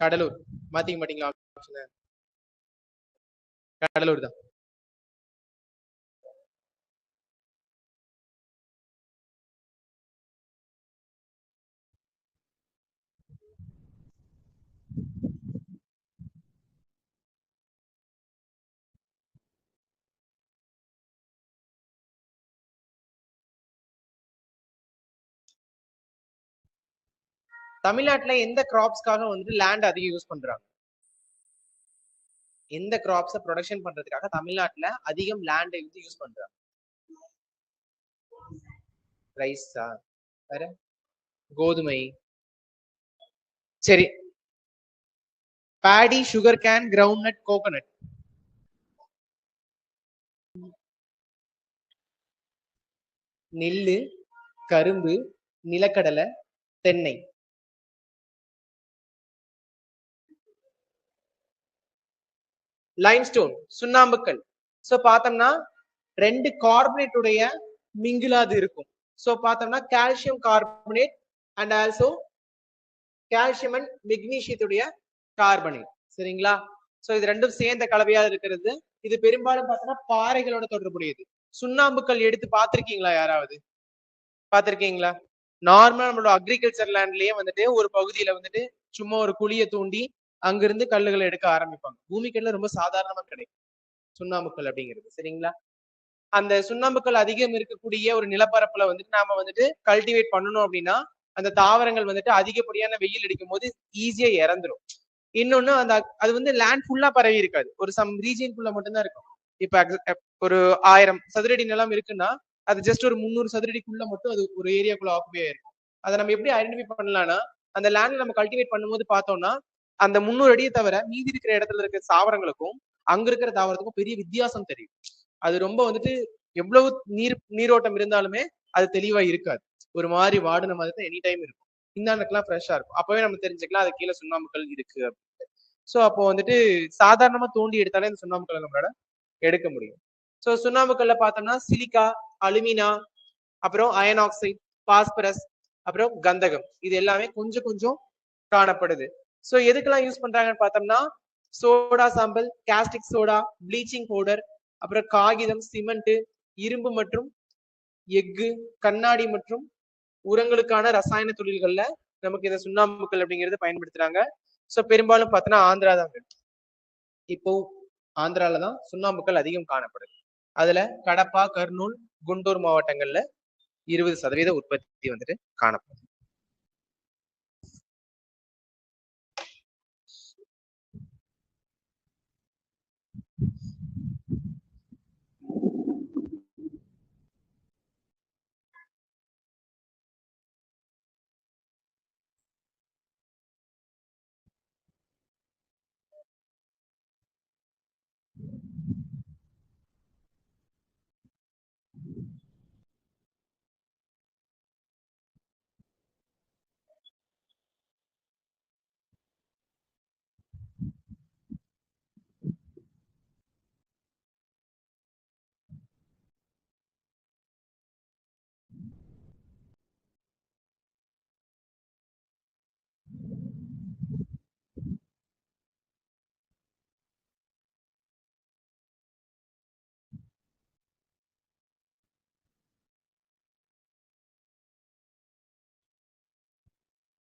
கடலூர். மாத்திக்க மாட்டீங்களா? கடலூர் தான். தமிழ்நாட்டுல எந்த கிராப்ஸ்க்காக வந்துட்டு லேண்ட் அதிகம் யூஸ் பண்றாங்க? எந்த கிராப்ஸை ப்ரொடக்ஷன் பண்றதுக்காக தமிழ்நாட்டுல அதிகம் லேண்ட் யூஸ் பண்றாங்க? ரைஸா? வேற? கோதுமை. சரி. Bedi, sugar cane, ground nut, coconut. நெல்லு, கரும்பு, நிலக்கடலை, தென்னை. லைம்ஸ்டோன், சுண்ணாம்புக்கல். சோ பார்த்தோம்னா 2 கார்பனேட் உடைய மிங்கிலாது இருக்கும். சோ பார்த்தோம்னா calcium carbonate and also calcium and மெக்னீசியத்துடைய கார்பனேட். சரிங்களா? சோ இது ரெண்டும் சேர்ந்த கலவையா இருக்கிறது. இது பெரும்பாலும் பார்த்தோம்னா பாறைகளோட தொடர்புடையது. சுண்ணாம்புக்கல் எடுத்து பார்த்திருக்கீங்களா? யாராவது பார்த்திருக்கீங்களா? நார்மலா நம்மளோட அக்ரிகல்ச்சர் லேண்ட்லயே வந்துட்டு ஒரு பகுதியில வந்துட்டு சும்மா ஒரு குழியை தூண்டி அங்கிருந்து கல்லுகளை எடுக்க ஆரம்பிப்பாங்க. பூமிக்கல்ல ரொம்ப சாதாரணமா கிடைக்கும் சுண்ணாம்புக்கல் அப்படிங்கிறது. சரிங்களா? அந்த சுண்ணாம்புக்கல் அதிகம் இருக்கக்கூடிய ஒரு நிலப்பரப்புல வந்துட்டு நாம வந்துட்டு கல்டிவேட் பண்ணணும் அப்படின்னா அந்த தாவரங்கள் வந்துட்டு அதிகப்படியான வெயில் அடிக்கும் போது ஈஸியா இறந்துரும். இன்னொன்னு அந்த அது வந்து லேண்ட் ஃபுல்லா பரவி இருக்காது, ஒரு சம் ரீஜியனுக்குள்ள மட்டும்தான் இருக்கும். இப்ப ஒரு 1000 சதுரடி நிலம் இருக்குன்னா அது ஜஸ்ட் ஒரு 300 சதுரடிக்குள்ள மட்டும் அது ஒரு ஏரியாக்குள்ள ஆக்குபை ஆயிருக்கும். அதை நம்ம எப்படி ஐடென்டிஃபை பண்ணலாம்னா அந்த லேண்ட்ல நம்ம கல்டிவேட் பண்ணும்போது பார்த்தோம்னா அந்த 300 அடியை தவிர மீதி இருக்கிற இடத்துல இருக்கிற தாவரங்களுக்கும் அங்க இருக்கிற தாவரத்துக்கும் பெரிய வித்தியாசம் தெரியும். அது ரொம்ப வந்துட்டு எவ்வளவு நீரோட்டம் இருந்தாலுமே அது தெளிவா இருக்காது, ஒரு மாதிரி வாடின மாதிரி தான் எனி டைம் இருக்கும். இந்தாண்டுக்கெல்லாம் ஃப்ரெஷ்ஷா இருக்கும். அப்பவே நம்ம தெரிஞ்சுக்கலாம் அது கீழே சுண்ணாம்புக்கல் இருக்கு அப்படின்னு. ஸோ அப்போ வந்துட்டு சாதாரணமா தோண்டி எடுத்தாலே இந்த சுண்ணாம்புக்கல்லை நம்மளால எடுக்க முடியும். ஸோ சுண்ணாம்புக்கல்ல பார்த்தோம்னா சிலிக்கா, அலுமினா, அப்புறம் அயன் ஆக்சைடு, பாஸ்பரஸ், அப்புறம் கந்தகம், இது எல்லாமே கொஞ்சம் கொஞ்சம் காணப்படுது. ஸோ எதுக்கெல்லாம் யூஸ் பண்றாங்கன்னு பார்த்தோம்னா சோடா சாம்பல், காஸ்டிக் சோடா, ப்ளீச்சிங் பவுடர், அப்புறம் காகிதம், சிமெண்ட், இரும்பு மற்றும் எஃகு, கண்ணாடி மற்றும் உரங்களுக்கான ரசாயன தொழில்கள்ல நமக்கு இந்த சுண்ணாம்புக்கல் அப்படிங்கிறது பயன்படுத்துறாங்க. ஸோ பெரும்பாலும் பார்த்தோன்னா ஆந்திரா தான். இப்போ ஆந்திரால தான் சுண்ணாம்புக்கல் அதிகம் காணப்படுது. அதுல கடப்பா, கர்னூல், குண்டூர் மாவட்டங்கள்ல 20% உற்பத்தி வந்துட்டு காணப்படுது.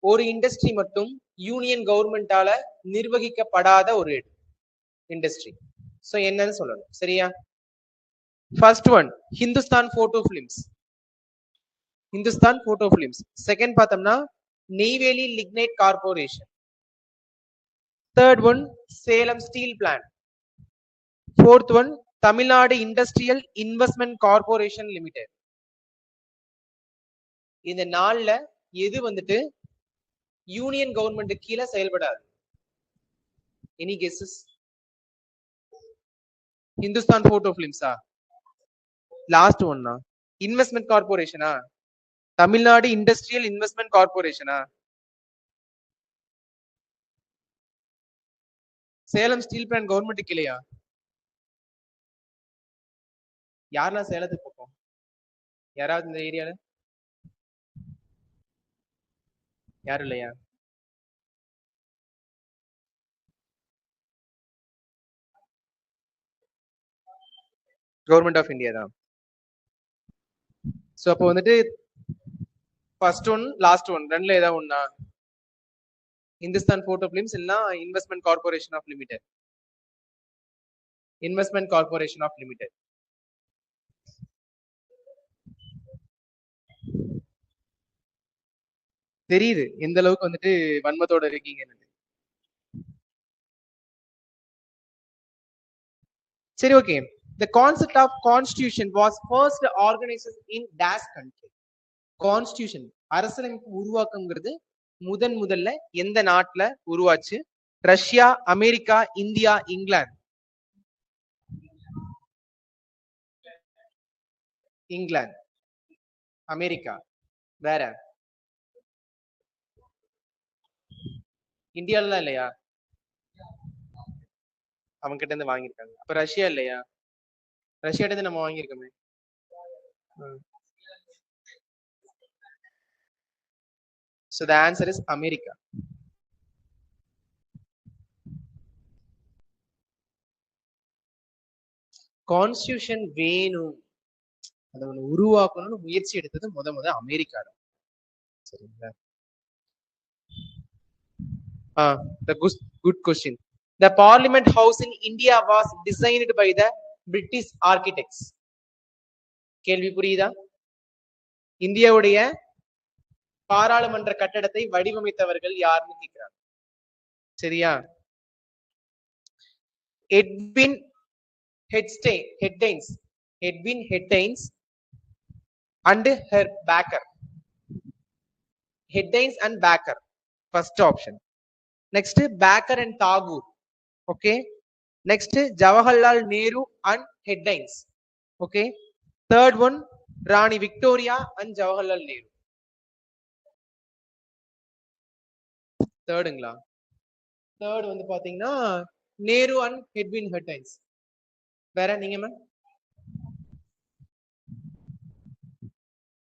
ஒரு இண்டஸ்ட்ரி மட்டும் யூனியன் கவர்மெண்டால நிர்வகிக்கப்படாத ஒரு இண்டஸ்ட்ரி. சோ என்னன்னு சொல்லணும். சரியா? First one Hindustan Photo Films. Hindustan Photo Films. Second பார்த்தோம்னா Neyveli Lignite Corporation. Third one Salem Steel Plant. Fourth one Tamil Nadu Industrial Investment Corporation Limited. இந்த நாள்ல எது வந்துட்டு யூனியன் கவர்மெண்ட் கீழே செயல்படாது? Any guesses? Hindustan Photo Films last one investment corporation Tamil Nadu Industrial Investment Corporation Salem Steel Plant government இல்லையா? யாரெல்லாம் சேலத்துக்கு போகும்? யாராவது இந்த ஏரியால யாரும் இல்லையா? கவர்மெண்ட் ஆஃப் இந்தியா தான். ஸோ அப்போ வந்துட்டு ஃபர்ஸ்ட் ஒன் லாஸ்ட் ஒன் ரெண்டுல ஏதாவது ஒண்ணா? இந்துஸ்தான் போட்டோ பிலிம்ஸ் இல்லைன்னா investment corporation of limited. Investment corporation of limited. தெரியுது எந்த அளவுக்கு வந்துட்டு வன்மத்தோட இருக்கீங்கன்னு. சரி, okay. The concept of constitution was first organized in dash country. Constitution அரசியலமைப்பு உருவாக்கம்ங்கிறது முதல்ல எந்த நாட்டுல உருவாச்சு? Russia, America, India, England. England, America. வேற இந்தியாலாம் இல்லையா? அவங்க கிட்ட இருந்து வாங்கியிருக்காங்க. அப்ப ரஷ்யா இல்லையா? ரஷ்யா கிட்ட நம்ம வாங்கியிருக்கோமே. So the answer is America. Constitution வேணும், அதை உருவாக்கணும்னு முயற்சி எடுத்தது முத அமெரிக்கா தான். சரிங்களா? The good question. The Parliament House in India was designed by the British architects. கேள்வி புரியுதா? இந்தியாவுடைய பாராளுமன்ற கட்டடத்தை வடிவமைத்தவர்கள் யாருன்னு கேட்கிறாங்க. சரியா? Edwin Lutyens and her backer. Headines and backer, first option. Next, Backer and Tagore. Okay. Next, Jawaharlal Nehru and Headines. Okay. Third one, Rani Victoria and Jawaharlal Nehru. Third வந்து பாத்தீங்கன்னா நேரு and Edwin Headines. வேற நீங்க ma'am?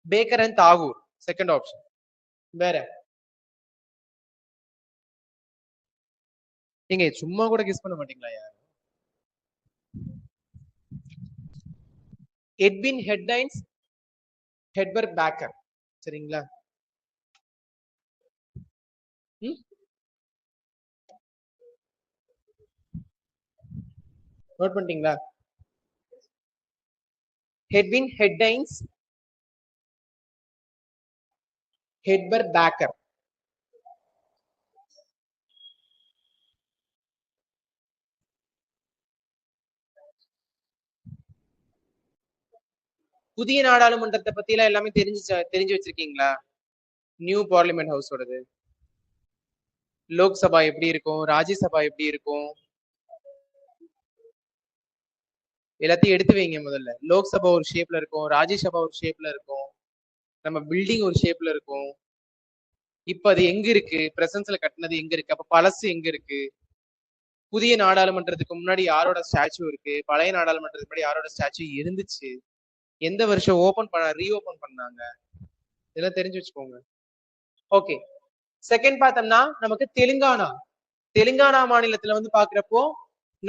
Baker and Tagore, second option. வேற நீங்க சும்மா கூட கெஸ் பண்ண மாட்டீங்களா யார்? Edwin Lutyens, Herbert Baker. சரிங்களா? நோட் பண்ணிட்டீங்களா? Edwin Lutyens, Herbert Baker. புதிய நாடாளுமன்றத்தை பத்தி எல்லாம் எல்லாமே தெரிஞ்சு வச்சிருக்கீங்களா? நியூ பார்லிமெண்ட் ஹவுஸோடது, லோக்சபா எப்படி இருக்கும், ராஜ்யசபா எப்படி இருக்கும், எல்லாத்தையும் எடுத்து வைங்க முதல்ல. லோக்சபா ஒரு ஷேப்ல இருக்கும், ராஜ்யசபா ஒரு ஷேப்ல இருக்கும், நம்ம பில்டிங் ஒரு ஷேப்ல இருக்கும். இப்ப அது எங்க இருக்கு? பிரசன்ஸ்ல கட்டினது எங்க இருக்கு? அப்ப பழசு எங்க இருக்கு? புதிய நாடாளுமன்றத்துக்கு முன்னாடி யாரோட ஸ்டாச்சு இருக்கு? பழைய நாடாளுமன்றத்துக்கு முன்னாடி யாரோட ஸ்டாச்சு இருந்துச்சு? எந்த வருஷம் ரீஓபன் பண்ணாங்க? இதெல்லாம் தெரிஞ்சு வச்சுக்கோங்க. ஓகே. செகண்ட் பார்த்தோம்னா நமக்கு தெலுங்கானா மாநிலத்துல வந்து பாக்குறப்போ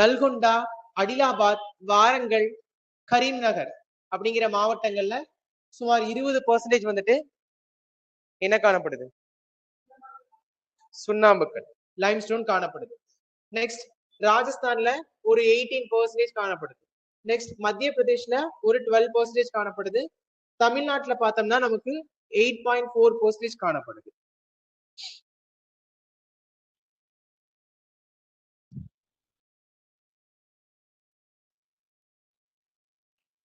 நல்கொண்டா, அடிலாபாத், வாரங்கல், கரீம்நகர் அப்படிங்கிற மாவட்டங்கள்ல சுமார் 20% வந்துட்டு என்ன காணப்படுது? சுண்ணாம்புக்கல், லைம்ஸ்டோன் காணப்படுது. நெக்ஸ்ட் ராஜஸ்தான்ல ஒரு 18% காணப்படுது. நெக்ஸ்ட் மத்திய பிரதேஷ்ல ஒரு 12% காணப்படுது. தமிழ்நாட்டுல பார்த்தோம்னா நமக்கு 8.4% காணப்படுது.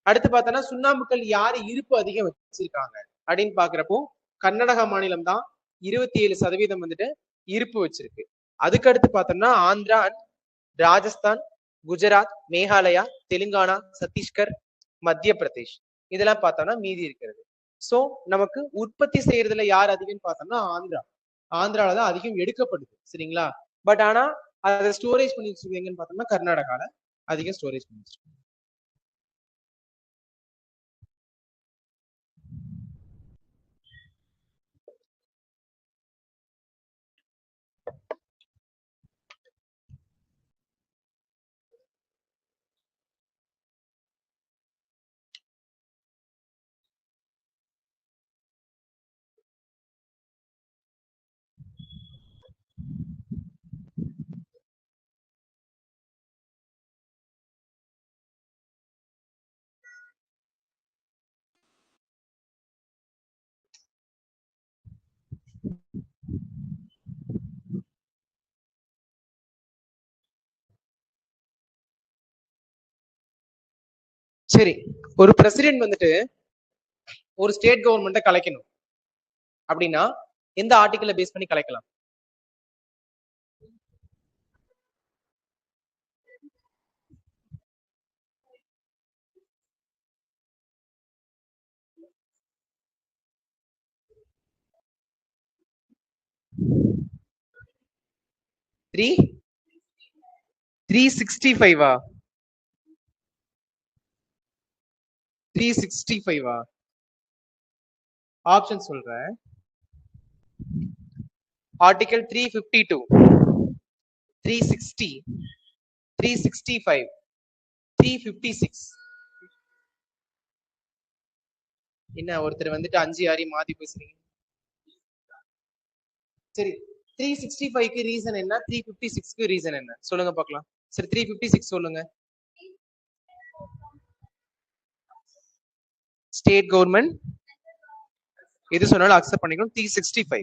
அடுத்து பார்த்தோம்னா சுண்ணாம்புக்கல் யாரு இருப்பு அதிகம் வச்சிருக்காங்க அப்படின்னு பாக்குறப்போ கர்நாடகா மாநிலம் தான் 27% வந்துட்டு இருப்பு வச்சிருக்கு. அதுக்கு அடுத்து பார்த்தோம்னா ஆந்திரா, ராஜஸ்தான், குஜராத், மேகாலயா, தெலுங்கானா, சத்தீஸ்கர், மத்திய பிரதேஷ். இதெல்லாம் பார்த்தோம்னா மீதி இருக்கிறது. சோ நமக்கு உற்பத்தி செய்யறதுல யார் அதிகம்னு பார்த்தோம்னா ஆந்திரா. ஆந்திரால தான் அதிகம் எடுக்கப்படுது. சரிங்களா? பட் ஆனா அதை ஸ்டோரேஜ் பண்ணி வச்சிருக்கீங்கன்னு பார்த்தோம்னா கர்நாடகால அதிகம் ஸ்டோரேஜ் பண்ணி வச்சிருக்காங்க. சரி, ஒரு பிரசிடென்ட் வந்துட்டு ஒரு ஸ்டேட் கவர்மெண்ட்டை கலைக்கணும் அப்படின்னா எந்த ஆர்டிகிளை பேஸ் பண்ணி கலைக்கலாம்? த்ரீ 365 365 ஆப்ஷன் சொல்றேன். ஆர்டிகல் 352, 360, 365, 356. என்ன ஒருத்தர் வந்துட்டு 5 மாத்தி பேசுறீங்க? சரி, 365க்கு ரீசன் என்ன, 356க்கு ரீசன் என்ன சொல்லுங்க பார்க்கலாம். சரி 356 சொல்லுங்க. ஸ்டேட் கவர்மெண்ட் எது சொன்னாலும் அக்செப்ட் பண்ணிக்கணும். 365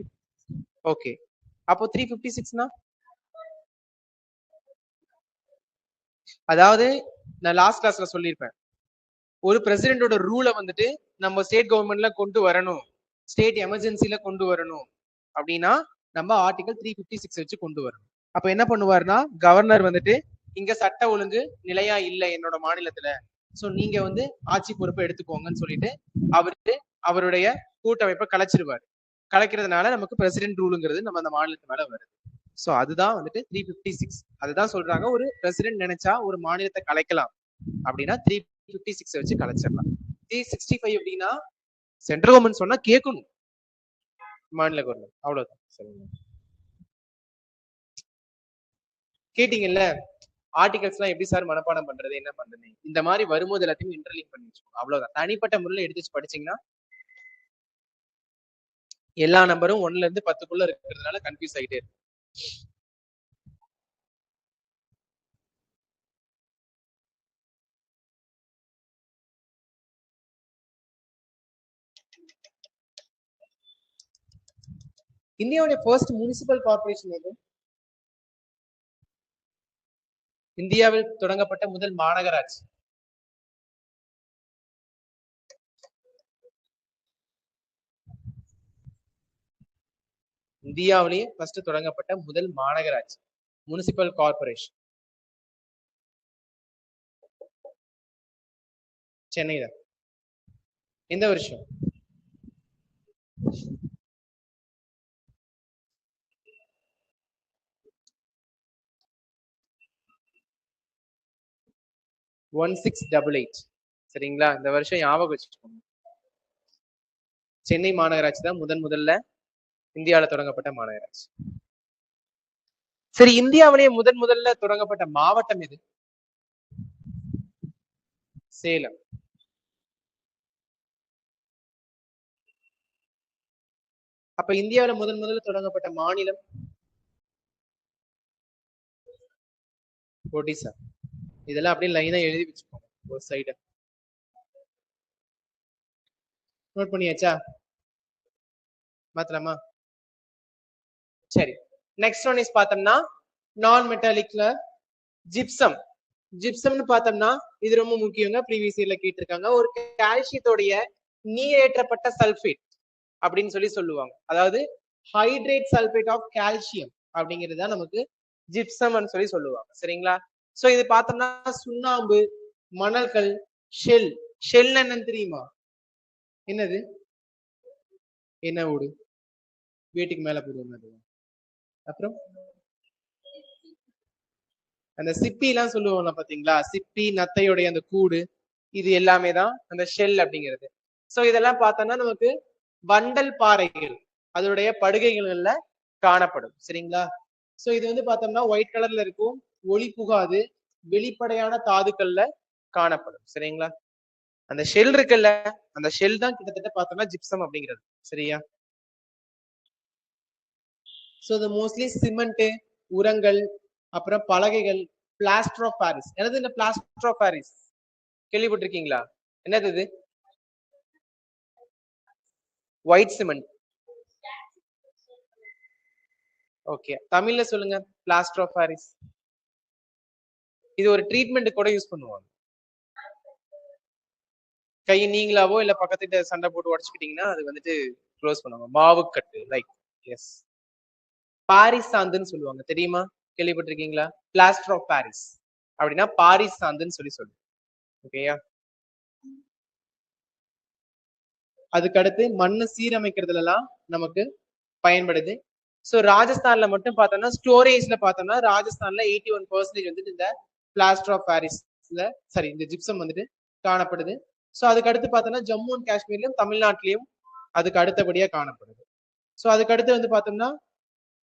ஓகே. அப்போ 356னா அதாவது நான் லாஸ்ட் கிளாஸ்ல சொல்லியிருப்பேன், ஒரு பிரசிடென்டோட ரூலை வந்துட்டு நம்ம ஸ்டேட் கவர்மெண்ட்ல கொண்டு வரணும், ஸ்டேட் எமர்ஜென்சில கொண்டு வரணும் அப்படின்னா நம்ம ஆர்டிகல் 356 வச்சு கொண்டு வரணும். அப்ப என்ன பண்ணுவாருன்னா கவர்னர் வந்துட்டு இங்க சட்ட ஒழுங்கு நிலையா இல்லை என்னோட மாநிலத்துல, சோ நீங்க வந்து ஆட்சி பொறுப்பை எடுத்துக்கோங்கன்னு சொல்லிட்டு அவருக்கு அவருடைய கூட்டமைப்பை கலைச்சிருவாரு. கலைக்கிறதுனால நமக்கு பிரசிடென்ட் ரூலுங்கிறது நம்ம அந்த மாநிலத்து மேல வருது. சோ அதுதான் வந்துட்டு 356. அதுதான் சொல்றாங்க, ஒரு பிரசிடென்ட் நினைச்சா ஒரு மாநிலத்தை கலைக்கலாம் அப்படின்னா 356 வச்சு கலைச்சிடலாம். 365 அப்படின்னா சென்ட்ரல் கவர்மெண்ட் சொன்னா கேட்கணும் மாநில கவர்மெண்ட், அவ்வளவுதான். சொல்லுங்க. கேட்டீங்கல்ல ஆர்டிகல்ஸ் எல்லாம் எப்படி சார் மனப்பாடம் பண்றது, என்ன பண்றது, இந்த மாதிரி வரும்போது எல்லாத்தையும் இன்டர்லிங்க் பண்ணி வச்சுக்கோங்க, அவ்வளவுதான். தனிப்பட்ட முறையில் எடுத்து வச்சு படிச்சீங்கன்னா எல்லா நம்பரும் 1ல இருந்து 10க்குள்ள இருக்கிறதுனால கன்ஃபியூஸ் ஆகிட்டே இருக்கு. இந்தியாவுடைய ஃபர்ஸ்ட் முனிசிபல் கார்பரேஷன் எது? இந்தியாவில் தொடங்கப்பட்ட முதல் மாநகராட்சி? இந்தியாவிலேயே ஃபர்ஸ்ட் தொடங்கப்பட்ட முதல் மாநகராட்சி முனிசிபல் கார்பரேஷன் சென்னை தான். எந்த வருஷம்? ஒன் 1688. சரிங்களா? இந்த வருஷம் ஞாபகம் வச்சுக்கோங்க. சென்னை மாநகராட்சி தான் முதல்ல இந்தியாவில தொடங்கப்பட்ட மாநகராட்சி. சரி, இந்தியாவிலேயே முதல்ல தொடங்கப்பட்ட மாவட்டம் எது? சேலம். அப்ப இந்தியாவில முதல்ல தொடங்கப்பட்ட மாநிலம்? ஒடிசா. இதெல்லாம் அப்படியே லைனா எழுதி வச்சுக்கோங்க ஒரு சைடு. நோட் பண்ணியாச்சா? மாத்தலாமா? சரி, நெக்ஸ்ட் ஒன் இஸ் பார்த்தோம்னா நான் மெட்டாலிக்ல ஜிப்சம். ஜிப்சம்னு பார்த்தோம்னா இது ரொம்ப முக்கியங்க, ப்ரீவியஸ் இயர்ல கேட்டிருக்காங்க. ஒரு கால்சியத்தோடைய நீரேற்றப்பட்ட சல்பேட் அப்படின்னு சொல்லுவாங்க. அதாவது ஹைட்ரேட் சல்பேட் ஆஃப் கால்சியம் அப்படிங்கிறது தான் நமக்கு ஜிப்சம் சொல்லுவாங்க. சரிங்களா? சோ இது பார்த்தோம்னா சுண்ணாம்பு, மணல்கள், ஷெல். ஷெல் என்னன்னு தெரியுமா? என்னது? என்ன ஓடு வீட்டுக்கு மேல போடுவாங்க. அப்புறம் அந்த சிப்பி எல்லாம் சொல்லுவோம்ல பாத்தீங்களா, சிப்பி நத்தையுடைய அந்த கூடு, இது எல்லாமே தான் அந்த ஷெல் அப்படிங்கிறது. சோ இதெல்லாம் பார்த்தோம்னா நமக்கு வண்டல் பாறைகள் அதோடைய படுகைகள்ல காணப்படும். சரிங்களா? சோ இது வந்து பார்த்தோம்னா ஒயிட் கலர்ல இருக்கும், ஒளி புகாது, வெளிப்படையான தாதுக்கள்ல காணப்படும். சரிங்களா? அந்த ஷெல் இருக்குல்ல, அந்த ஷெல் தான் கிட்டத்தட்ட பார்த்தோம்னா ஜிப்சம் அப்படிங்கிறது. சரியா? சோ இது மோஸ்ட்லி சிமெண்ட், உரங்கள், அப்புறம் பலகைகள், பிளாஸ்டர் ஆஃப் பாரிஸ். என்னது இந்த பிளாஸ்டர் ஆஃப் பாரிஸ்? கேள்விப்பட்டிருக்கீங்களா? என்னது இது? White cement. ஓகே, தமிழ்ல சொல்லுங்க. Plaster of Paris. இது ஒரு ட்ரீட்மெண்ட் கூட யூஸ் பண்ணுவாங்க. கை நீங்களாவோ இல்ல பக்கத்துல சண்டை போட்டு உடச்சுக்கிட்டீங்கன்னா அது வந்துட்டு க்ளோஸ் பண்ணுவாங்க. மாவு கட்டு லைக். எஸ். பாரிஸ் சாந்துன்னு சொல்லுவாங்க, தெரியுமா? கேள்விப்பட்டிருக்கீங்களா? பிளாஸ்டர் ஆஃப் பாரிஸ் அப்படின்னா பாரிஸ் சாந்துன்னு சொல்லி சொல்லுங்க. ஓகேயா? அதுக்கு அடுத்து மண்ணு சீரமைக்கிறதுல எல்லாம் நமக்கு பயன்படுது. சோ ராஜஸ்தான்ல மட்டும் பார்த்தோம்னா ஸ்டோரேஜ்ல பார்த்தோம்னா ராஜஸ்தான்ல 81% வந்துட்டு இந்த பிளாஸ்டர் ஆஃப் பாரிஸ்ல சாரி இந்த ஜிப்சம் வந்துட்டு காணப்படுது. சோ அதுக்கு அடுத்து பார்த்தோம்னா ஜம்மு அண்ட் காஷ்மீர்லயும் தமிழ்நாட்டிலையும் அதுக்கு அடுத்தபடியா காணப்படுது. சோ அதுக்கு அடுத்து வந்து பார்த்தோம்னா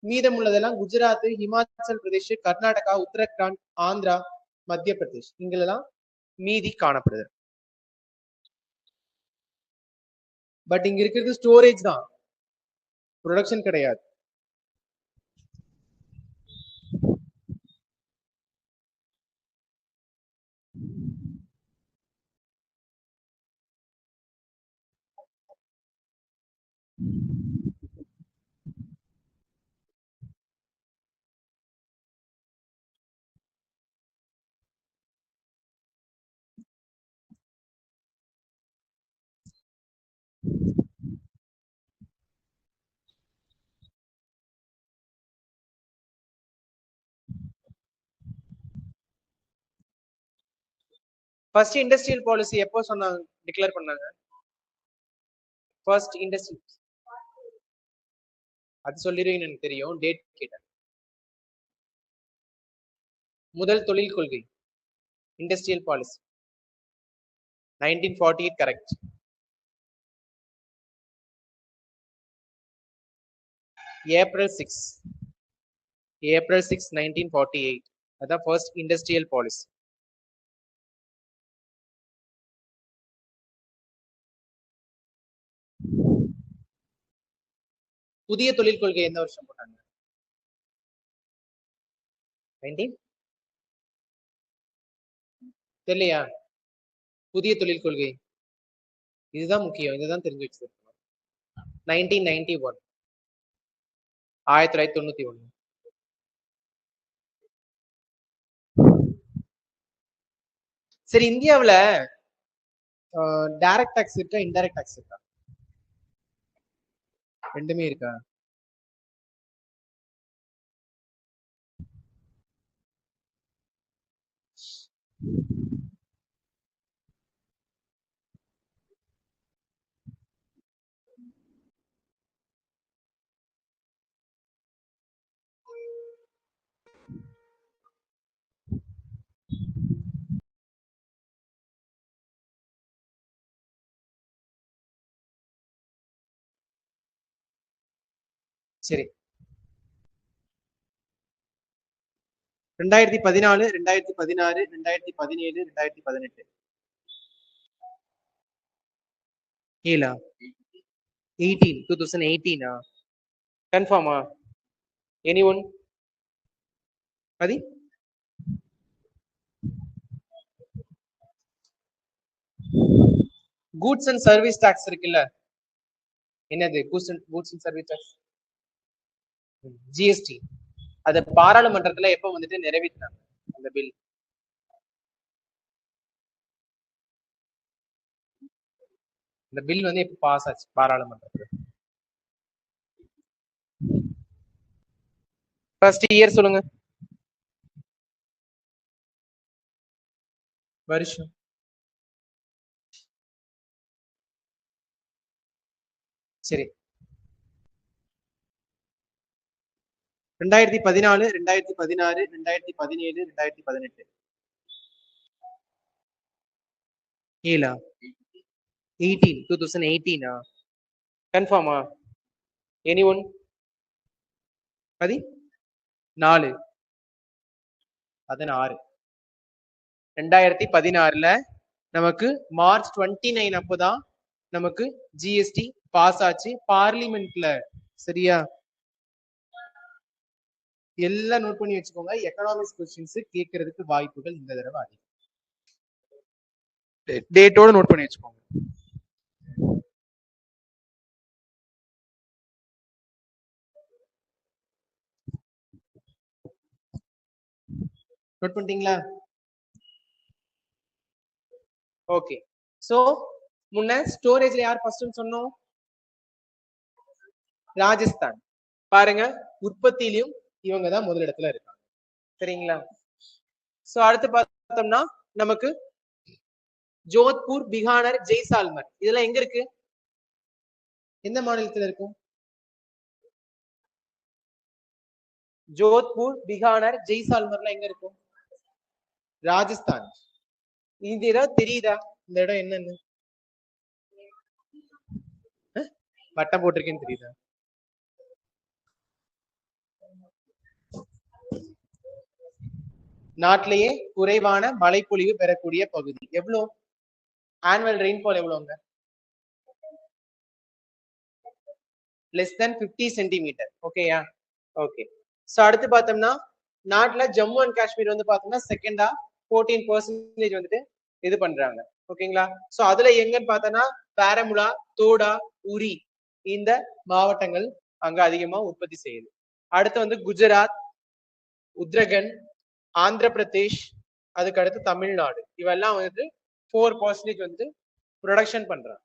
மீதம் உள்ளதெல்லாம் குஜராத், ஹிமாச்சல் பிரதேஷ், கர்நாடகா, உத்தரகாண்ட், ஆந்திரா, மத்திய பிரதேஷ் இங்கெல்லாம் மீதி காணப்படுது. பட் இங்க இருக்கிறது ஸ்டோரேஜ் தான், ப்ரொடக்ஷன் கிடையாது. ஃபர்ஸ்ட் இண்டஸ்ட்ரியல் பாலிசி எப்போ சொன்னாங்க, டிக்ளேர் பண்ணாங்க? ஃபர்ஸ்ட் இண்டஸ்ட்ரி அது சொல்லிடுவீங்க எனக்கு தெரியும், டேட் கேட்டேன். முதல் தொழில் கொள்கை இண்டஸ்ட்ரியல் பாலிசி 1948 கரெக்ட். ஏப்ரல் 6 1948 அதான் ஃபர்ஸ்ட் இண்டஸ்ட்ரியல் பாலிசி. புதிய தொழில் கொள்கை எந்த வருஷம் போட்டாங்க? 19 தெரியலையா? புதிய தொழில் கொள்கை இதுதான் முக்கியம், இதுதான் தெரிஞ்சு வச்சிருக்கணும். 1991 1991. சரி, இந்தியாவுல டைரக்ட் டாக்ஸ் இருக்கா, இன்டைரக்ட் டாக்ஸ் இருக்கா? ரெண்டுமே இருக்கா? சரி, 2014, 2016, 2017, 2018. 2018 கன்ஃபார்மா? Any one? அது கூட்ஸ் அண்ட் சர்வீஸ் டாக்ஸ் இருக்குல்ல, என்னது goods and service tax? GST. அது பாராளுமன்றத்துல எப்ப வந்துட்டு நிறைவேற்றினாங்க அந்த பில்? இந்த பில் வந்து எப்ப பாஸ் ஆச்சு பாராளுமன்றத்துல? ஃபர்ஸ்ட் இயர் சொல்லுங்க. வருஷம் சரி 2014 2016 2017 2018 ஏழா 2018 கன்ஃபார்மா எனி ஒன் 14 16 2016 நமக்கு மார்ச் 29 அப்போதான் நமக்கு ஜிஎஸ்டி பாஸ் ஆச்சு பார்லிமெண்ட்ல. சரியா? எல்லாம் நோட் பண்ணி வச்சுக்கோங்க. எக்கனாமிக்ஸ் கொஸ்டின்ஸ் கேட்கறதுக்கு வாய்ப்புகள் இந்த தடவை அதிகம். டேட்டோட நோட் பண்ணி வச்சுக்கோங்க. நோட் பண்ணிட்டீங்களா? ஓகே. சோ முன்ன ஸ்டோரேஜ்ல யார் ஃபர்ஸ்ட்னு சொன்னோம்? ராஜஸ்தான். பாருங்க உற்பத்தியிலும் இவங்க தான் முதலிடத்துல இருக்காங்க. சரிங்களா? சோ அடுத்து பார்த்தோம்னா நமக்கு ஜோத்பூர், பிகானர், ஜெய்சால்மர் இதெல்லாம் எங்க இருக்கு? எந்த மாநிலத்துல இருக்கும்? ஜோத்பூர், பிகானர், ஜெய்சால்மர்லாம் எங்க இருக்கும்? ராஜஸ்தான். இந்த இடம் தெரியுதா? இந்த இடம் என்னன்னு வட்டம் போட்டிருக்கேன்னு தெரியுதா? நாட்டிலேயே குறைவான மழைப்பொழிவு பெறக்கூடிய பகுதி. எவ்வளவு ஆனுவல் ரெயின்ஃபால் எவ்வளவுங்க? Less than 50 centimetre. ஓகேயா? ஓகே. சோ அடுத்து பார்த்தோம்னா நாட்டுல ஜம்மு அண்ட் காஷ்மீர் வந்து பார்த்தோம்னா செகண்டா 14% வந்துட்டு இது பண்றாங்க. ஓகேங்களா? சோ அதுல எங்கன்னு பார்த்தோம்னா பாரமுலா, தோடா, உரி இந்த மாவட்டங்கள் அங்க அதிகமா உற்பத்தி செய்யுது. அடுத்து வந்து குஜராத், உத்தரகண்ட், ஆந்திர பிரதேஷ், அதுக்கு அடுத்து தமிழ்நாடு இவெல்லாம் வந்து 4% வந்து ப்ரொடக்ஷன் பண்றாங்க.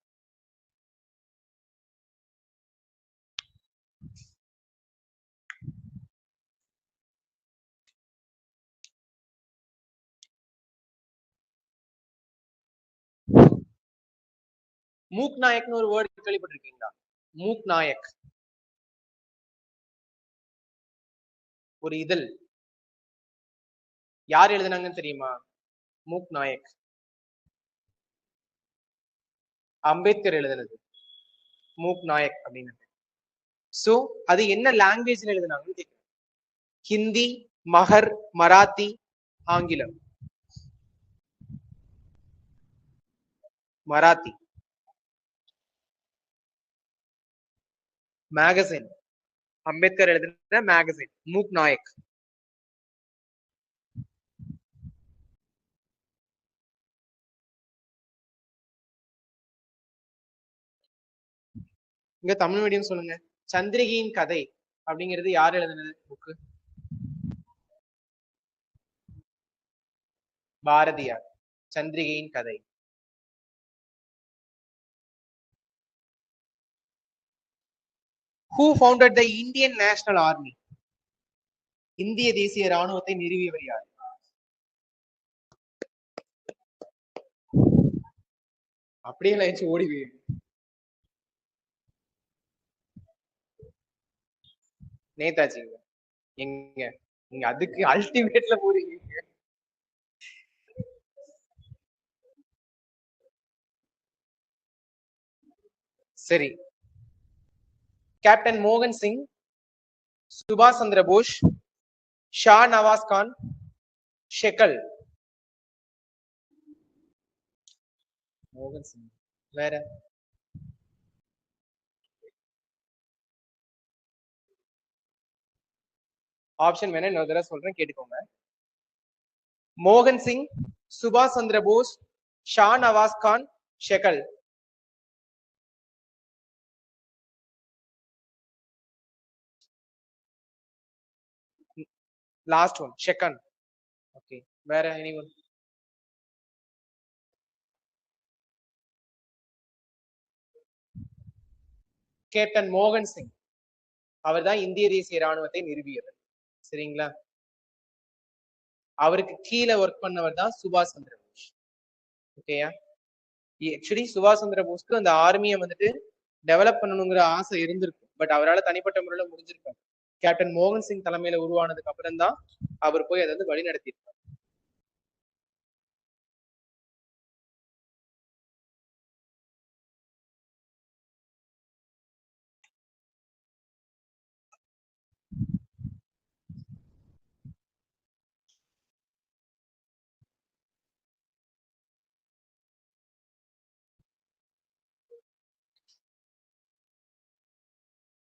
மூக் நாயக்னு ஒரு வேர்டு கேள்விப்பட்டிருக்கீங்களா? மூக் நாயக் ஒரு இதழ் யார் எழுதுனாங்கன்னு தெரியுமா? மூக் நாயக் அம்பேத்கர் எழுதுனது மூக் நாயக் அப்படின்னு. சோ அது என்ன லாங்குவேஜ்ல எழுதுனாங்கன்னு கேட்கிறேன். ஹிந்தி, மகர், மராத்தி, ஆங்கிலம். மராத்தி. மேகசின் அம்பேத்கர் எழுதின மேகசின் மூக் நாயக். இங்க தமிழ் மீடியம் சொல்லுங்க. சந்திரிகையின் கதை அப்படிங்கிறது யார் எழுதுனது புக்கு? பாரதியார். சந்திரிகையின் கதை. Who founded the Indian National Army? இந்திய தேசிய ராணுவத்தை நிறுவியவர் யார்? அப்படியே நினைச்சு ஓடி நேதாஜி. எங்க நீங்க அதுக்கு அல்டிமேட்ல போறீங்க. சரி. கேப்டன் மோகன் சிங், சுபாஷ் சந்திர போஸ், ஷா நவாஸ் கான், ஷெக்கல். மோகன் சிங். வேற ஆப்ஷன் வேணா இன்னொரு தடவை சொல்றேன் கேட்டுக்கோங்க. மோகன் சிங், சுபாஷ் Chandra Bose, Shah Nawaz Khan, shekel. Last one ஷெக்கன். Okay. வேற எனிவன்? கேப்டன் மோகன் சிங் அவர் தான் இந்திய தேசிய ராணுவத்தை நிறுவியவர். சரிங்களா? அவருக்கு கீழே ஒர்க் பண்ணவர் தான் சுபாஷ் சந்திர போஸ். ஓகேயா? ஆக்சுவலி சுபாஷ் சந்திர போஸ்க்கு அந்த ஆர்மியை வந்துட்டு டெவலப் பண்ணணுங்கிற ஆசை இருந்திருக்கும். பட் அவரால் தனிப்பட்ட முறையில முடிஞ்சிருக்காரு. கேப்டன் மோகன் சிங் தலைமையில உருவானதுக்கு அப்புறம் தான் அவர் போய் அதை வந்து வழி நடத்தியிருக்காரு.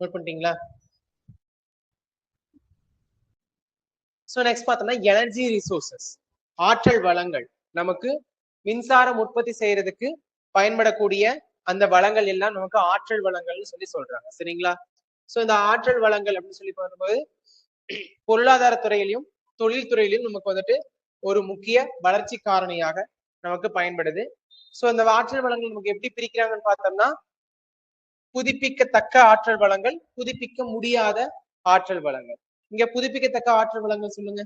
நோட் பண்ணிட்டீங்களா? சோ நெக்ஸ்ட் பார்த்தோம்னா எனர்ஜி ரிசோர்சஸ், ஆற்றல் வளங்கள். நமக்கு மின்சாரம் உற்பத்தி செய்யறதுக்கு பயன்படக்கூடிய அந்த வளங்கள் எல்லாம் நமக்கு ஆற்றல் வளங்கள்னு சொல்லி சொல்றாங்க. சரிங்களா? சோ இந்த ஆற்றல் வளங்கள் அப்படின்னு சொல்லி பார்க்கும்போது பொருளாதார துறையிலையும் தொழில் துறையிலையும் நமக்கு வந்துட்டு ஒரு முக்கிய வளர்ச்சி காரணியாக நமக்கு பயன்படுது. சோ இந்த ஆற்றல் வளங்கள் நமக்கு எப்படி பிரிக்கிறாங்கன்னு பார்த்தோம்னா, புதுப்பிக்கத்தக்க ஆற்றல் வளங்கள், புதுப்பிக்க முடியாத ஆற்றல் வளங்கள். இங்க புதுப்பிக்கத்தக்க ஆற்றல் வளங்கள் சொல்லுங்க.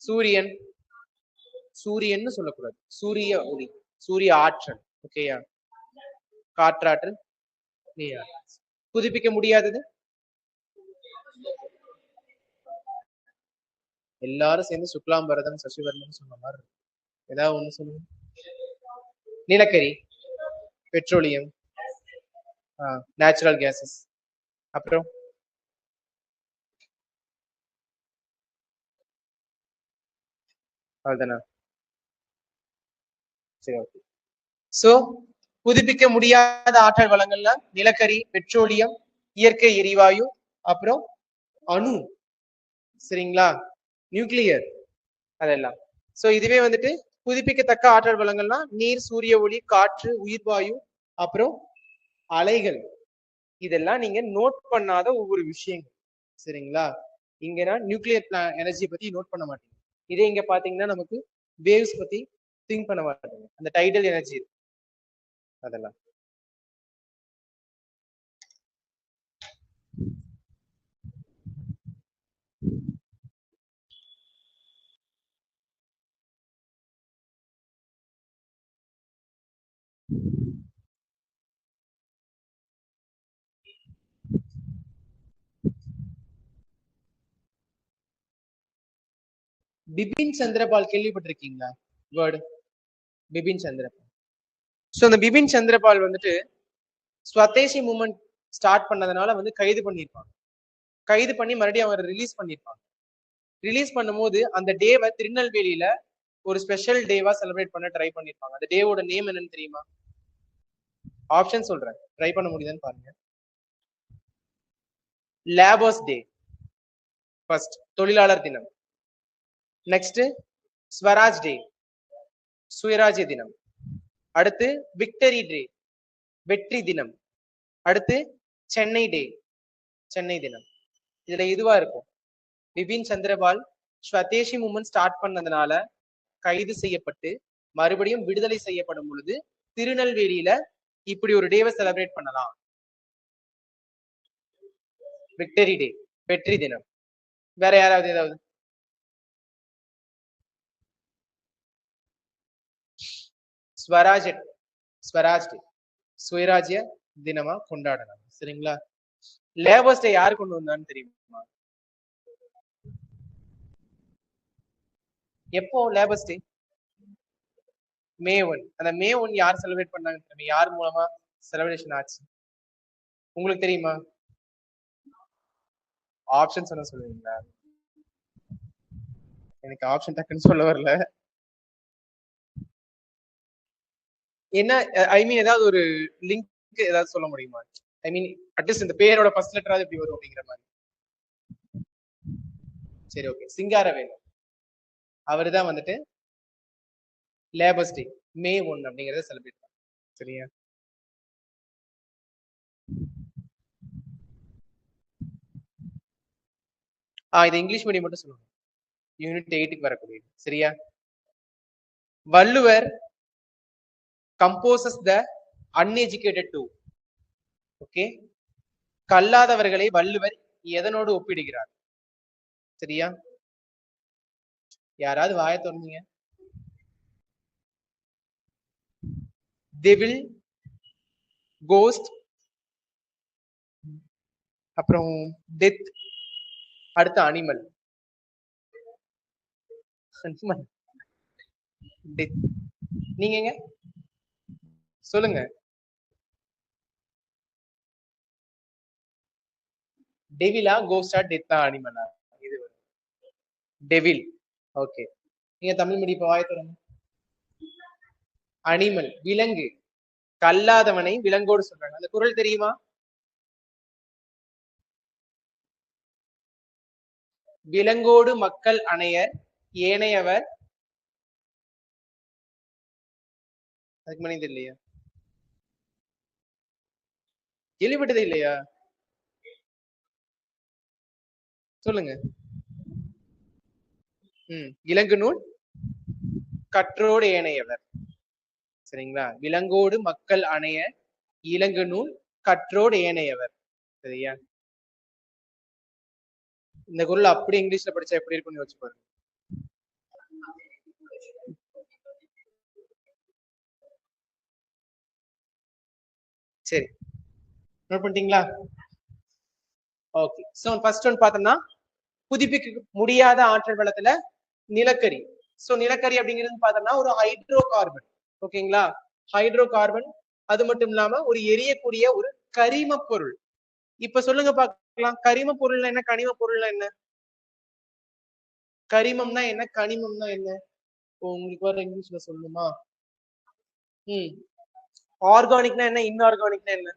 சூரியன், சூரியன்னு சொல்லக்கூடாது, சூரிய ஒளி, சூரிய ஆற்றல். ஓகேயா? காற்றாற்றல், நீர். புதுப்பிக்க முடியாதது எல்லாரும் சேர்ந்து சுக்லாம் பரதம் சசிவர்ணன் சொன்ன மாதிரி இருக்கு. ஏதாவது ஒண்ணு சொல்லுங்க. நிலக்கரி, பெட்ரோலியம், நேச்சுரல் கேசஸ். அப்புறம் அதுதானா? சரி, ஓகே. சோ புதுப்பிக்க முடியாத ஆற்றல் வளங்கள்ல நிலக்கரி, பெட்ரோலியம், இயற்கை எரிவாயு, அப்புறம் அணு. சரிங்களா? நியூக்ளியர், அதெல்லாம். சோ இதுவே வந்துட்டு புதுப்பிக்கத்தக்க ஆற்றல் வளங்கள்னா நீர், சூரிய ஒளி, காற்று, உயிர்வாயு, அப்புறம் அலைகள். இதெல்லாம் நீங்க நோட் பண்ணாத ஒவ்வொரு விஷயங்கள். சரிங்களா? இங்க நான் நியூக்ளியர் எனர்ஜி பத்தி நோட் பண்ண மாட்டேங்க. இதே இங்க பாத்தீங்கன்னா நமக்கு வேவ்ஸ் பத்தி திங்க் பண்ண மாட்டாங்க. அந்த டைடல் எனர்ஜி அதெல்லாம். பிபின் சந்திரபால் கேள்விப்பட்டிருக்கீங்களா? வேர்டு பிபின் சந்திரபால். சோ அந்த பிபின் சந்திரபால் வந்துட்டு ஸ்வதேசி மூவ்மெண்ட் ஸ்டார்ட் பண்ணதுனால வந்து கைது பண்ணிருப்பாங்க. கைது பண்ணி மறுபடியும் அவர் ரிலீஸ் பண்ணிருப்பாங்க. ரிலீஸ் பண்ணும்போது அந்த டேவை திருநெல்வேலியில ஒரு ஸ்பெஷல் டேவா செலிப்ரேட் பண்ண ட்ரை பண்ணிருப்பாங்க. அந்த டேவோட நேம் என்னன்னு தெரியுமா? ஆப்ஷன் சொல்றேன், ட்ரை பண்ண முடியுதுன்னு பாருங்க. லேபர்ஸ் டே, ஃபர்ஸ்ட் தொழிலாளர் தினம். நெக்ஸ்ட் ஸ்வராஜ் டே, சுயராஜ்ய தினம். அடுத்து விக்டரி டே, வெற்றி தினம். அடுத்து சென்னை டே, சென்னை தினம். இதுல இதுவா இருக்கும். பிபின் சந்திரபால் ஸ்வதேசி மூவ்மெண்ட் ஸ்டார்ட் பண்ணதுனால கைது செய்யப்பட்டு மறுபடியும் விடுதலை செய்யப்படும் பொழுது திருநெல்வேலியில இப்படி ஒரு டேவை செலிப்ரேட் பண்ணலாம். விக்டரி டே, வெற்றி தினம். வேற யாராவது ஏதாவது? ஸ்வராஜ், ஸ்வராஜ் டே, சுயராஜ்ய தினமா கொண்டாடலாம். சரிங்களா? லேபர்ஸ் டே யாரு கொண்டு வந்தான்னு தெரியுமா? எப்போ லேபர்ஸ் டே? மே 1. அந்த மே 1 யார் செலிப்ரேட் பண்ணாங்க தெரியுமா? யார் மூலமா செலிப்ரேஷன் ஆச்சு உங்களுக்கு தெரியுமா? ஆப்ஷன் சொன்ன சொல்லுவீங்களா? எனக்கு ஆப்ஷன் டக்குன்னு சொல்ல வரல. என்ன ஐ மீன் ஏதாவது ஒரு லிங்க் ஏதாவது சொல்ல முடியுமா? ஐ மீன் அட்லீஸ்ட் இந்த பேரோட ஃபர்ஸ்ட் லெட்டராவது எப்படி வரும் அப்படிங்கிற மாதிரி. சரி, ஓகே. சிங்காரவேலு அவரு தான் வந்துட்டு லேபர்ஸ் டே மே 1 அப்படிங்கறத செலிப்ரேட் பண்ணாங்க. சரியா? இது இங்கிலீஷ் மீடியம் மட்டும் சொல்லுங்க. யூனிட் 8க்கு வரக்கூடியது. சரியா? வள்ளுவர் கம்போசஸ் த அன்எஜுகேட்டட் டூ. ஓகே, கல்லாதவர்களை வள்ளுவர் எதனோடு ஒப்பிடுகிறார்? சரியா? யாராவது வாய திறந்தீங்க? டெவில், கோஸ்ட், அப்புறம் டெத், அடுத்த அனிமல். டெத். நீங்க சொல்லுங்க. டெவிலா, கோஸ்டா, டெத்தா, அனிமலா? இது டெவில். ஓகே. நீங்க தமிழ் மீடியம் இப்ப வாயத்துறங்க. அனிமல், விலங்கு. கல்லாதவனை விலங்கோடு சொல்றாங்க. அந்த குறள் தெரியுமா? விலங்கோடு மக்கள் அணையர் ஏனையவர். அதுக்கு மணி இல்லையா? கேள்விப்பட்டதே இல்லையா? சொல்லுங்க. இலங்கு நூல் கற்றோடு ஏனையவர். சரிங்களா? விலங்கோடு மக்கள் அணைய இலங்கு நூல் கற்றோடு ஏனையவர். சரியா? இந்த குரல் அப்படி இங்கிலீஷ்ல படிச்சா எப்படி இருக்கும்னு யோசிச்சு பாருங்க. சரி, நோட் பண்ணிட்டீங்களா? ஓகே. சோ ஃபர்ஸ்ட் ஒன் பார்த்தோம்னா புதுப்பிக்க முடியாத ஆற்றல் வளத்துல நிலக்கரி. சோ நிலக்கரி அப்படிங்கிறது பார்த்தோம்னா ஒரு ஹைட்ரோ கார்பன். ஓகேங்களா? Hydro carbon. அது மட்டும் இல்லாம ஒரு எரியக்கூடிய ஒரு கரிம பொருள். இப்ப சொல்லுங்க பார்க்கலாம், கரிம பொருள்னா என்ன, கனிம பொருள்னா என்ன? கரிமம்னா என்ன, கனிமம்னா என்ன? உங்களுக்கு வர இங்கிலீஷ்ல சொல்லணுமா? ஆர்கானிக்னா என்ன, இன்ஆர்கானிக்னா என்ன?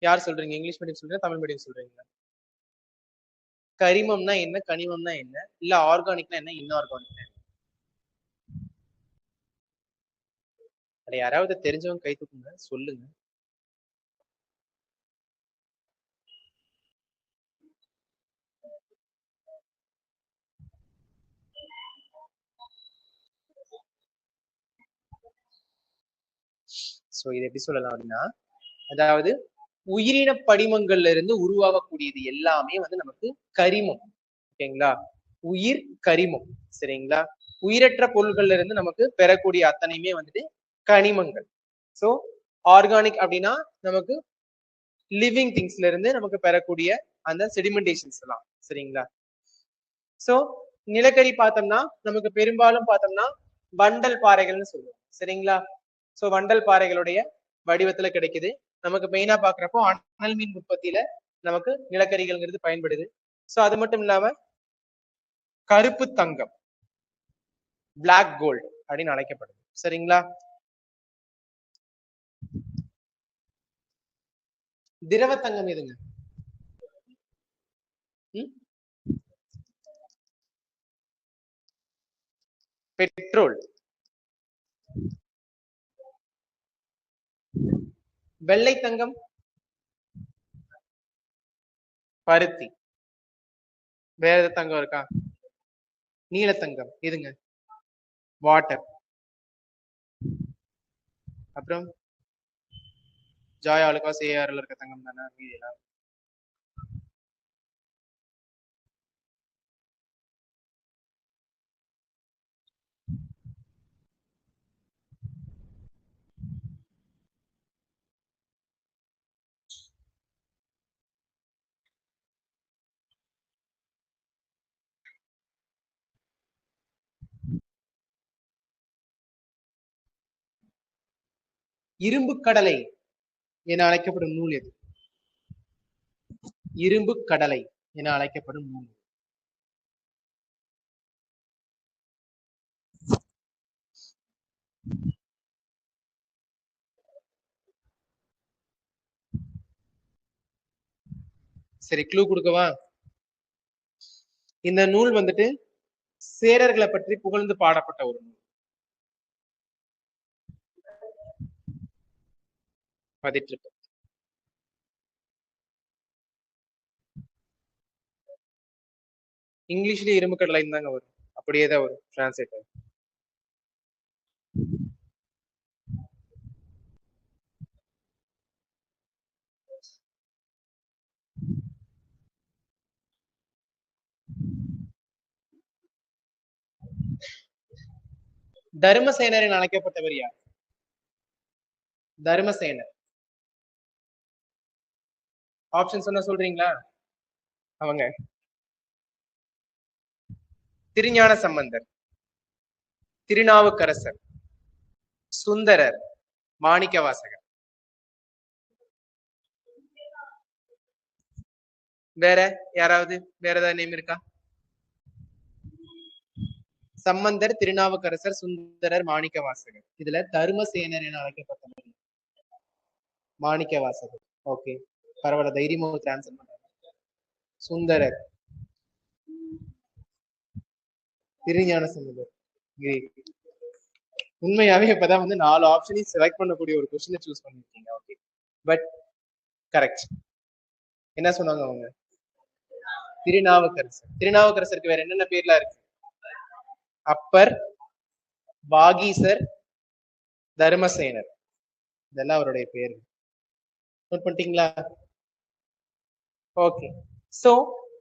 யார் சொல்றீங்க? இங்கிலீஷ் மீடியம் சொல்றீங்க, தமிழ் மீடியம் சொல்றீங்க? கரிமம்னா என்ன, கனிமம்னா என்ன, இல்ல ஆர்கானிக்னா என்ன, இன்ஆர்கானிக்னா என்ன? யாராவது தெரிஞ்சவங்க கை தூக்குங்க, சொல்லுங்க. சோ இது எப்படி சொல்லலாம் அப்படின்னா, அதாவது உயிரின படிமங்கள்ல இருந்து உருவாகக்கூடியது எல்லாமே வந்து நமக்கு கரிமம். ஓகேங்களா? உயிர் கரிமம். சரிங்களா? உயிரற்ற பொருள்கள்ல இருந்து நமக்கு பெறக்கூடிய அத்தனையுமே வந்துட்டு கனிமங்கள். சோ ஆர்கானிக் அப்படின்னா நமக்கு லிவிங் திங்ஸ்ல இருந்து நமக்கு பெறக்கூடிய அந்த செடிமெண்டேஷன்ஸ் எல்லாம். சரிங்களா? சோ நிலக்கரி பார்த்தோம்னா நமக்கு பெரும்பாலும் பார்த்தோம்னா வண்டல் பாறைகள்னு சொல்லுவோம். சரிங்களா? சோ வண்டல் பாறைகளுடைய வடிவத்துல கிடைக்குது. நமக்கு மெயினா பாக்குறப்போ அனல் மீன் உற்பத்தியில நமக்கு நிலக்கரிகள்ங்கிறது பயன்படுது. சோ அது மட்டும் இல்லாம கருப்பு தங்கம், பிளாக் கோல்டு அப்படின்னு அழைக்கப்படுது. சரிங்களா? திரவ தங்கம் எதுங்க? பெட்ரோல். வெள்ளை தங்கம், பருத்தி. வேற எது தங்கம் இருக்கா? நீலத்தங்கம் எதுங்க? வாட்டர். அப்புறம் ஜாய் ஆலுகாஸ் ஏஆர்ல இருக்க தங்கம் தானே மீதியெல்லாம்? இரும்பு கடலை என அழைக்கப்படும் நூல் எது? இரும்பு கடலை என அழைக்கப்படும் நூல். சரி, க்ளூ கொடுக்கவா? இந்த நூல் வந்துட்டு சேரர்களை பற்றி புகழ்ந்து பாடப்பட்ட ஒரு நூல். பதிற்று. இங்கிலீஷ்லயே இரும்பு கடலை தாங்க வரும், அப்படியே தான் வரும் டிரான்ஸ்லேட். தர்மசேனர் என அழைக்கப்பட்டவர் யார்? தர்மசேனர். ஆப்ஷன் சொன்னா சொல்றீங்களா? அவங்க திருஞான சம்பந்தர், திருநாவுக்கரசர், சுந்தரர், மாணிக்கவாசகர். வேற யாராவது வேற ஏதாவது நேம் இருக்கா? சம்பந்தர், திருநாவுக்கரசர், சுந்தரர், மாணிக்கவாசகர். இதுல தர்மசேனர் என அழைக்கப்பட்டவர் மாணிக்கவாசகர். ஓகே, பரவாயில்ல, தைரியமா ஆன்சர் பண்ண. சுந்தரர், திருஞான சம்பந்தர். உண்மையாவே இப்பதான் வந்து 4 ஆப்ஷனையும் செலக்ட் பண்ணக்கூடிய ஒரு கொஸ்டினை சூஸ் பண்ணிருக்கீங்க. Okay, but correct. என்ன சொன்னாங்க அவங்க? திருநாவுக்கரசர். திருநாவுக்கரசருக்கு வேற என்னென்ன பேர்லாம் இருக்கு? அப்பர், வாகீசர், தர்மசேனர். இதெல்லாம் அவருடைய பேர். நோட் பண்ணிட்டீங்களா? ஓகே, சோ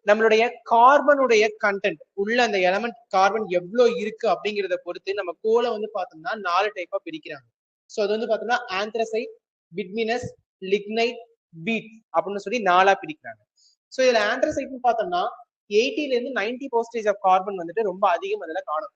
நம்மளுடைய கார்பனுடைய கண்டென்ட் உள்ள அந்த எலமெண்ட் கார்பன் எவ்வளவு இருக்கு அப்படிங்கிறத பொறுத்து நம்ம கோலை வந்து பார்த்தோம்னா 4 டைப்பா பிரிக்கிறாங்க. சோ அது வந்து பார்த்தோம்னா ஆந்த்ரசைட், பிட்மினஸ், லிக்னைட், பீட் அப்படின்னு சொல்லி 4ஆ பிரிக்கிறாங்க. சோ இதுல ஆந்த்ரசைட்னு பார்த்தோம்னா 80ல இருந்து 90% ஆஃப் கார்பன் வந்துட்டு ரொம்ப அதிகம் அதுல காணும்.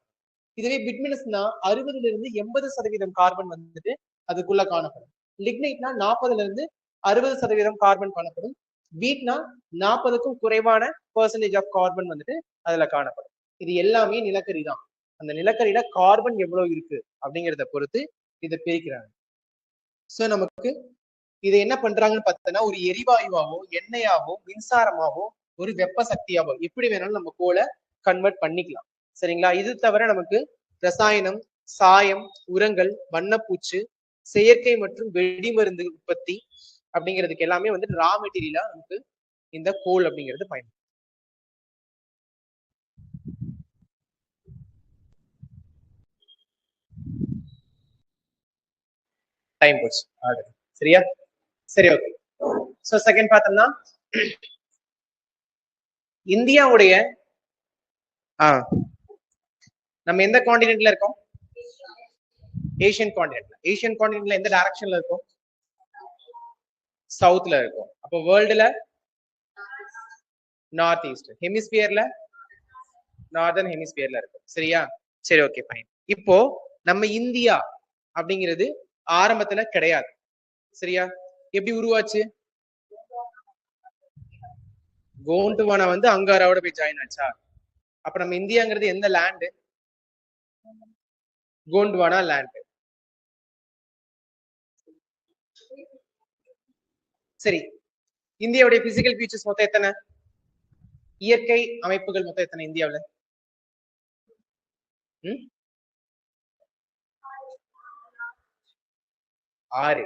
இதுவே பிட்மினஸ்னா 60ல இருந்து 80% கார்பன் வந்துட்டு அதுக்குள்ள காணப்படும். லிக்னைட்னா 40ல இருந்து 60% கார்பன் காணப்படும். பீட்னா 40க்கும் குறைவான பெர்சன்டேஜ் ஆஃப் கார்பன் வந்துட்டு அதுல காணப்படும். இது எல்லாமே நிலக்கரி தான். அந்த நிலக்கரியில கார்பன் எவ்வளவு இருக்கு அப்படிங்கிறத பொறுத்து இதை பிரிக்கிறாங்க. சோ நமக்கு இதை என்ன பண்றாங்கன்னு பார்த்தோம்னா ஒரு எரிவாயுவாவோ, எண்ணெயாவோ, மின்சாரமாவோ, ஒரு வெப்ப சக்தியாவோ எப்படி வேணாலும் நம்ம கோலை கன்வெர்ட் பண்ணிக்கலாம். சரிங்களா? இது தவிர நமக்கு ரசாயனம், சாயம், உரங்கள், வண்ணப்பூச்சு, செயற்கை மற்றும் வெடிமருந்து உற்பத்தி அப்படிங்கிறதுக்கு எல்லாமே வந்து ரா மெட்டீரியலா நமக்கு இந்த கோல் அப்படிங்கிறது பயன்படும். டைம் போச்சு. சரியா? சரி, ஓகே. சோ செகண்ட் பார்த்தோம்னா இந்தியாவுடைய நம்ம எந்த காண்டினென்ட்ல இருக்கோம்? ஏசியன் காண்டினென்ட்ல. ஏசியன் காண்டினென்ட்ல எந்த டைரக்ஷன்ல இருக்கும்? சவுத்ல இருக்கும். அப்போ வேர்ல்டுல நார்த் ஈஸ்ட். ஹெமிஸ்பியர்ல நார்தர்ன் ஹெமிஸ்பியர்ல இருக்கும். சரியா? சரி, ஓகே, ஃபைன். இப்போ நம்ம இந்தியா அப்படிங்கிறது ஆரம்பத்துல கிடையாது. சரியா? எப்படி உருவாச்சு? கோண்டுவானா வந்து அங்காராவோட போய் ஜாயின் ஆச்சா? அப்ப நம்ம இந்தியாங்கிறது எந்த லேண்டு? கோண்டுவானா லேண்ட். சரி, இந்தியாவுடைய பிசிக்கல் ஃபீச்சர்ஸ் மொத்தம் எத்தனை? இயற்கை அமைப்புகள் மொத்தம் எத்தனை இந்தியாவுல? 6.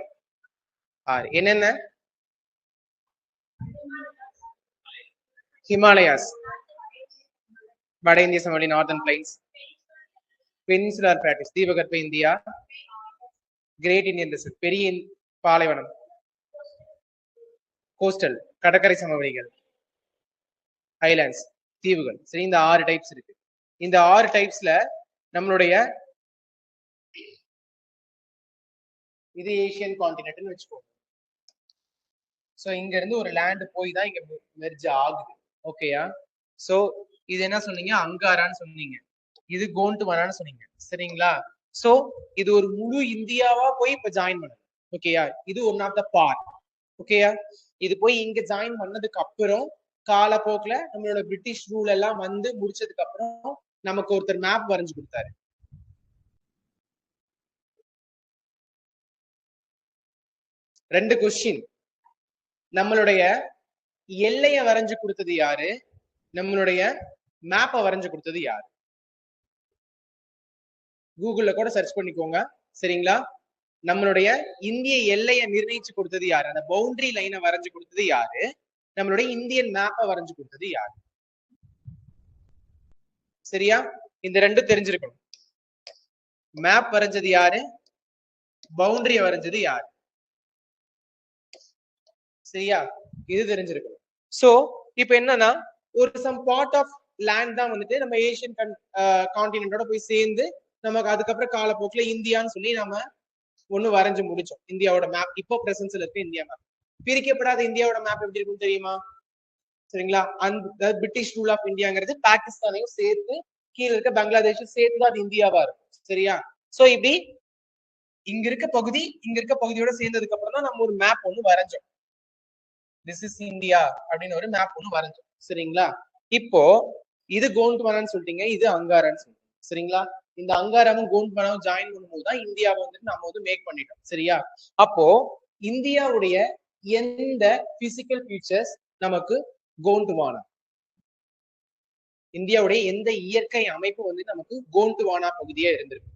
என்னென்ன? ஹிமாலயாஸ், வட இந்திய சமவெளி, நார்தர்ன் பிளைன்ஸ், பெனின்சுலர் பிளாட்டிஸ், தீபகற்ப இந்தியா, கிரேட் இந்தியன் டெசர்ட், பெரிய பாலைவனம், கோஸ்டல், கடற்கரை சமவெளிகள், ஐலாண்ட்ஸ், தீவுகள். சரி, இந்த 6 டைப்ஸ் இருக்கு. இந்த 6 டைப்ஸ்ல நம்மளுடைய இது ஏசியன் காண்டினென்ட்னு வச்சுக்கோங்க. சோ இங்க இருந்து ஒரு லேண்ட் போய் தான் இங்க மெர்ஜ் ஆகுது. ஓகேயா? சோ இது என்ன சொன்னீங்க? அங்காரான்னு சொன்னீங்க. இது கோண்டுவானான்னு சொன்னீங்க. சரிங்களா? சோ இது ஒரு முழு இந்தியாவா போய் இப்ப ஜாயின் பண்ணுது. ஓகேயா? இது ஒன் ஆஃப் த பார்ட். ஓகேயா? இது போய் இங்க ஜாயின் பண்ணதுக்கு அப்புறம் காலப்போக்குல நம்மளோட பிரிட்டிஷ் ரூல் எல்லாம் வந்து முடிச்சதுக்கு அப்புறம் நமக்கு ஒருத்தர் மேப் வரைஞ்சு கொடுத்தாரு. ரெண்டு கொஸ்டின். நம்மளுடைய எல்லைய வரைஞ்சு கொடுத்தது யாரு? நம்மளுடைய மேப்பை வரைஞ்சு கொடுத்தது யாரு? கூகுள்ல கூட சர்ச் பண்ணிக்கோங்க. சரிங்களா? நம்மளுடைய இந்திய எல்லையை நிர்ணயிச்சு கொடுத்தது யாரு? அந்த பவுண்டரி லைனை வரைஞ்சு கொடுத்தது யாரு? நம்மளுடைய இந்தியன் மேப்பை வரைஞ்சு கொடுத்தது யாரு? சரியா? இந்த ரெண்டும் தெரிஞ்சிருக்கணும். மேப் வரைஞ்சது யாரு? பவுண்டரிய வரைஞ்சது யாரு? சரியா? இது தெரிஞ்சிருக்கணும். சோ இப்ப என்னன்னா ஒரு சம் பார்ட் ஆஃப் லேண்ட் தான் வந்துட்டு நம்ம ஏசியன் காண்டினென்டோட போய் சேர்ந்து நமக்கு அதுக்கப்புறம் காலப்போக்கில் இந்தியான்னு சொல்லி நம்ம ஒண்ணு வரைஞ்சு முடிச்சோம். இந்தியாவோட மேப் இப்போ பிரசன்ஸ்ல இருக்கு இந்தியா மேப். பிரிக்கப்படாத இந்தியாவோட மேப் எப்படி இருக்கும் தெரியுமா? சரிங்களா? அந்த பிரிட்டிஷ் ரூல் ஆஃப் இந்தியாங்கிறது பாகிஸ்தானையும் சேர்த்து கீழே இருக்க பங்களாதேஷும் சேர்த்து தான் அது இந்தியாவா இருக்கும். சரியா? சோ இப்படி இங்க இருக்க பகுதி இங்க இருக்க பகுதியோட சேர்ந்ததுக்கு அப்புறம் தான் நம்ம ஒரு மேப் ஒண்ணு வரைஞ்சோம். திஸ் இஸ் இந்தியா அப்படின்னு ஒரு மேப் ஒண்ணு வரைஞ்சோம். சரிங்களா? இப்போ இது கோண்ட்வானான்னு சொல்லிட்டீங்க, இது அங்காரான்னு சொல்லிட்டீங்க. சரிங்களா? இந்த அங்காராவும் கோண்ட்வானாவும் ஜாயின் பண்ணும்போது தான் இந்தியாவை வந்துட்டு நம்ம வந்து மேக் பண்ணிட்டோம். சரியா? அப்போ இந்தியாவுடைய எந்த பிசிக்கல் ஃபீச்சர்ஸ் நமக்கு கோண்ட்வானா, இந்தியாவுடைய எந்த இயற்கை அமைப்பு வந்து நமக்கு கோண்ட்வானா பகுதியா இருந்திருக்கு?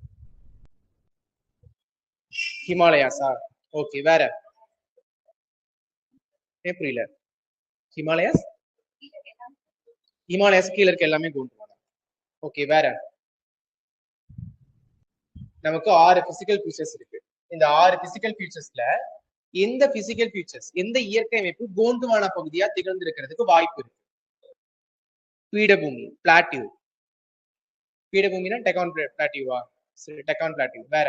ஹிமாலயாஸா? ஓகே, வேற? புரியல. ஹிமாலயாஸ், ஹிமாலயாஸ் கீழே இருக்க எல்லாமே கோண்ட்வானா. ஓகே, வேற? நமக்கு 6 பிசிக்கல் ஃபீச்சர்ஸ் இருக்கு. இந்த 6 பிசிக்கல் ஃபீச்சர்ஸ்ல எந்த பிசிக்கல் ஃபீச்சர்ஸ், எந்த இயற்கை அமைப்பு கோண்ட்வானா பகுதியா திகழ்ந்திருக்கிறதுக்கு வாய்ப்பு இருக்கு? பீடபூமி, பிளாட்டியூ. பீடபூமினா டெக்கான் பிளாட்டியூவா? சரி, டெக்கான் பிளாட்டியூ. வேற?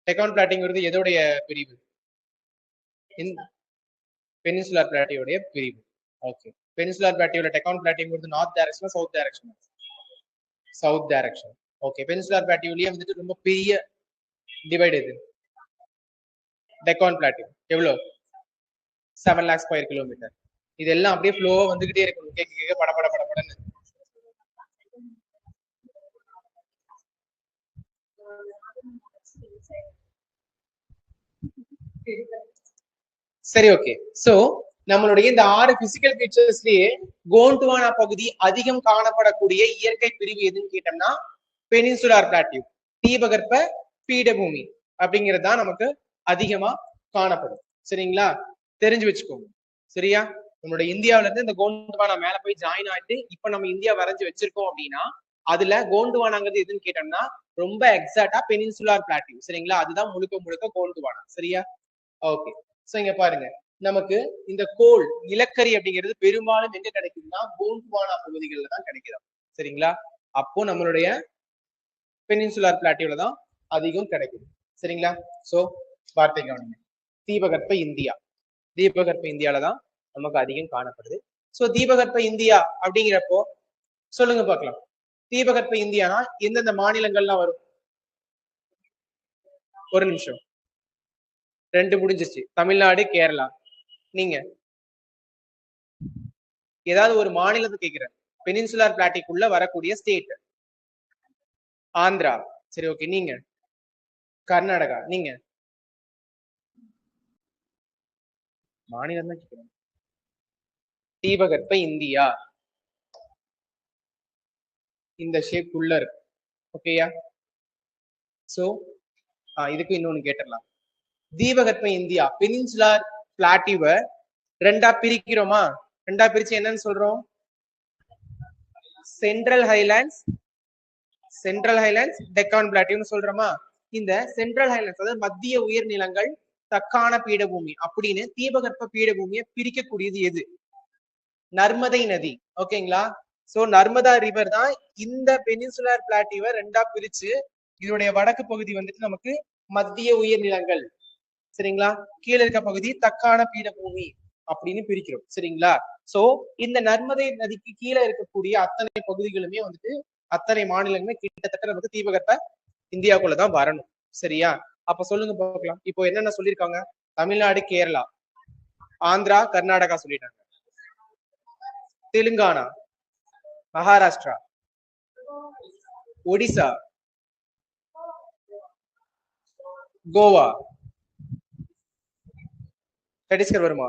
டெக்கான் பிளாட்டியூங்கிறது எதோடைய பிரிவு? பெனின்சுலர் பிளாட்டியோடைய பிரிவு. ஓகே, பெனின்சுலர் பிளாட்டியோட டெக்கான் பிளாட்டியூங்கிறது north direction, south direction? South direction. Okay, peninsular பிளாட்டியூலயே வந்துட்டு ரொம்ப பெரிய டிவைட் எது? டெக்கான் பிளாட்டியூ. எவ்வளவு? 7 lakhs ஸ்கொயர் கிலோமீட்டர். இதெல்லாம் அப்படியே ஃப்ளோவா வந்துகிட்டே இருக்கணும், கேட்க கேட்க படபட படபடன்னு. சரி, ஓகே. சோ நம்மளுடைய இந்த 6 பிசிக்கல் ஃபீச்சர்ஸ்லயே கோண்ட்வானா பகுதி அதிகம் காணப்படக்கூடிய இயற்கை பிரிவு எதுன்னு கேட்டோம்னா பெனின்சுலார் பிளாட்டியூ, தீபகற்ப பீடபூமி அப்படிங்கிறது தான் நமக்கு அதிகமா காணப்படும். சரிங்களா? தெரிஞ்சு வச்சுக்கோங்க. சரியா? நம்மளுடைய இந்தியாவில இருந்து இந்த கோண்ட்வானா மேல போய் ஜாயின் ஆயிட்டு இப்ப நம்ம இந்தியா வரைஞ்சு வச்சிருக்கோம் அப்படின்னா அதுல கோண்ட்வானாங்கிறது எதுன்னு கேட்டோம்னா ரொம்ப எக்ஸாக்டா பெனின்சுலார் பிளாட்டியூ. சரிங்களா? அதுதான் முழுக்க முழுக்க கோண்ட்வானா. சரியா? ஓகே. சோ இங்க பாருங்க, நமக்கு இந்த கோல் நிலக்கரி அப்படிங்கிறது பெரும்பாலும் எங்க கிடைக்குதுன்னா கோண்ட்வானா பகுதிகளில் தான் கிடைக்குது. சரிங்களா? அப்போ நம்மளுடைய பெனின்சுலார் பிளாட்டியூல தான் அதிகம் கிடைக்குது. சரிங்களா? சோ வார்த்தை கவனிங்க. தீபகற்ப இந்தியா, தீபகற்ப இந்தியால தான் நமக்கு அதிகம் காணப்படுது. சோ தீபகற்ப இந்தியா அப்படிங்கிறப்போ சொல்லுங்க பார்க்கலாம், தீபகற்ப இந்தியானா எந்தெந்த மாநிலங்கள்லாம் வரும்? ஒரு நிமிஷம், 2 முடிஞ்சிருச்சு. தமிழ்நாடு, கேரளா. நீங்க ஏதாவது ஒரு மாநிலத்தை கேட்கிறேன். பெனின்சுலார் பிளாட்டிக்குள்ள வரக்கூடிய ஸ்டேட் ஆந்திரா. சரி, ஓகே. நீங்க கர்நாடகா. நீங்க மாநிலம் தான் கேட்கிறேன். தீபகற்ப இந்தியா இந்த ஷேப் உள்ள இருக்கு. ஓகேயா? சோ இதுக்கு இன்னொன்னு கேட்டுடலாம். தீபகற்ப இந்தியா பெனின்சுலார் பிளாட்டியூவை 2ஆ பிரிக்கிறோமா? 2ஆ பிரிச்சு என்னன்னு சொல்றோம்? Central highlands, central highlands, Deccan பிளாட்டியூன்னு சொல்றோமா? இந்த சென்ட்ரல் ஹைலாண்ட்ஸ் அதாவது மத்திய உயர்நிலங்கள், தக்கான பீடபூமி அப்படின்னு தீபகற்ப பீடபூமியை பிரிக்கக்கூடியது எது? நர்மதை நதி. ஓகேங்களா? சோ நர்மதா ரிவர் தான் இந்த பெனின்சுலார் பிளாட்டியூவை 2ஆ பிரிச்சு இதனுடைய வடக்கு பகுதி வந்துட்டு நமக்கு மத்திய உயர்நிலங்கள், சரிங்களா, கீழே இருக்க பகுதி தக்கான பீடபூமி அப்படின்னு பிரிக்கிறோம். சரிங்களா? சோ இந்த நர்மதை நதிக்கு கீழே இருக்கக்கூடிய அத்தனை பகுதிகளுமே வந்துட்டு அத்தனை மாநிலங்களுமே கிட்டத்தட்ட நமக்கு தீபகற்ப இந்தியாவுக்குள்ளதான் வரணும். சரியா? அப்ப சொல்லுங்க பார்க்கலாம், இப்போ என்னென்ன சொல்லியிருக்காங்க? தமிழ்நாடு, கேரளா, ஆந்திரா, கர்நாடகா சொல்லிட்டாங்க. தெலுங்கானா, மகாராஷ்டிரா, ஒடிசா, கோவா, சத்தீஸ்கர் வருமா?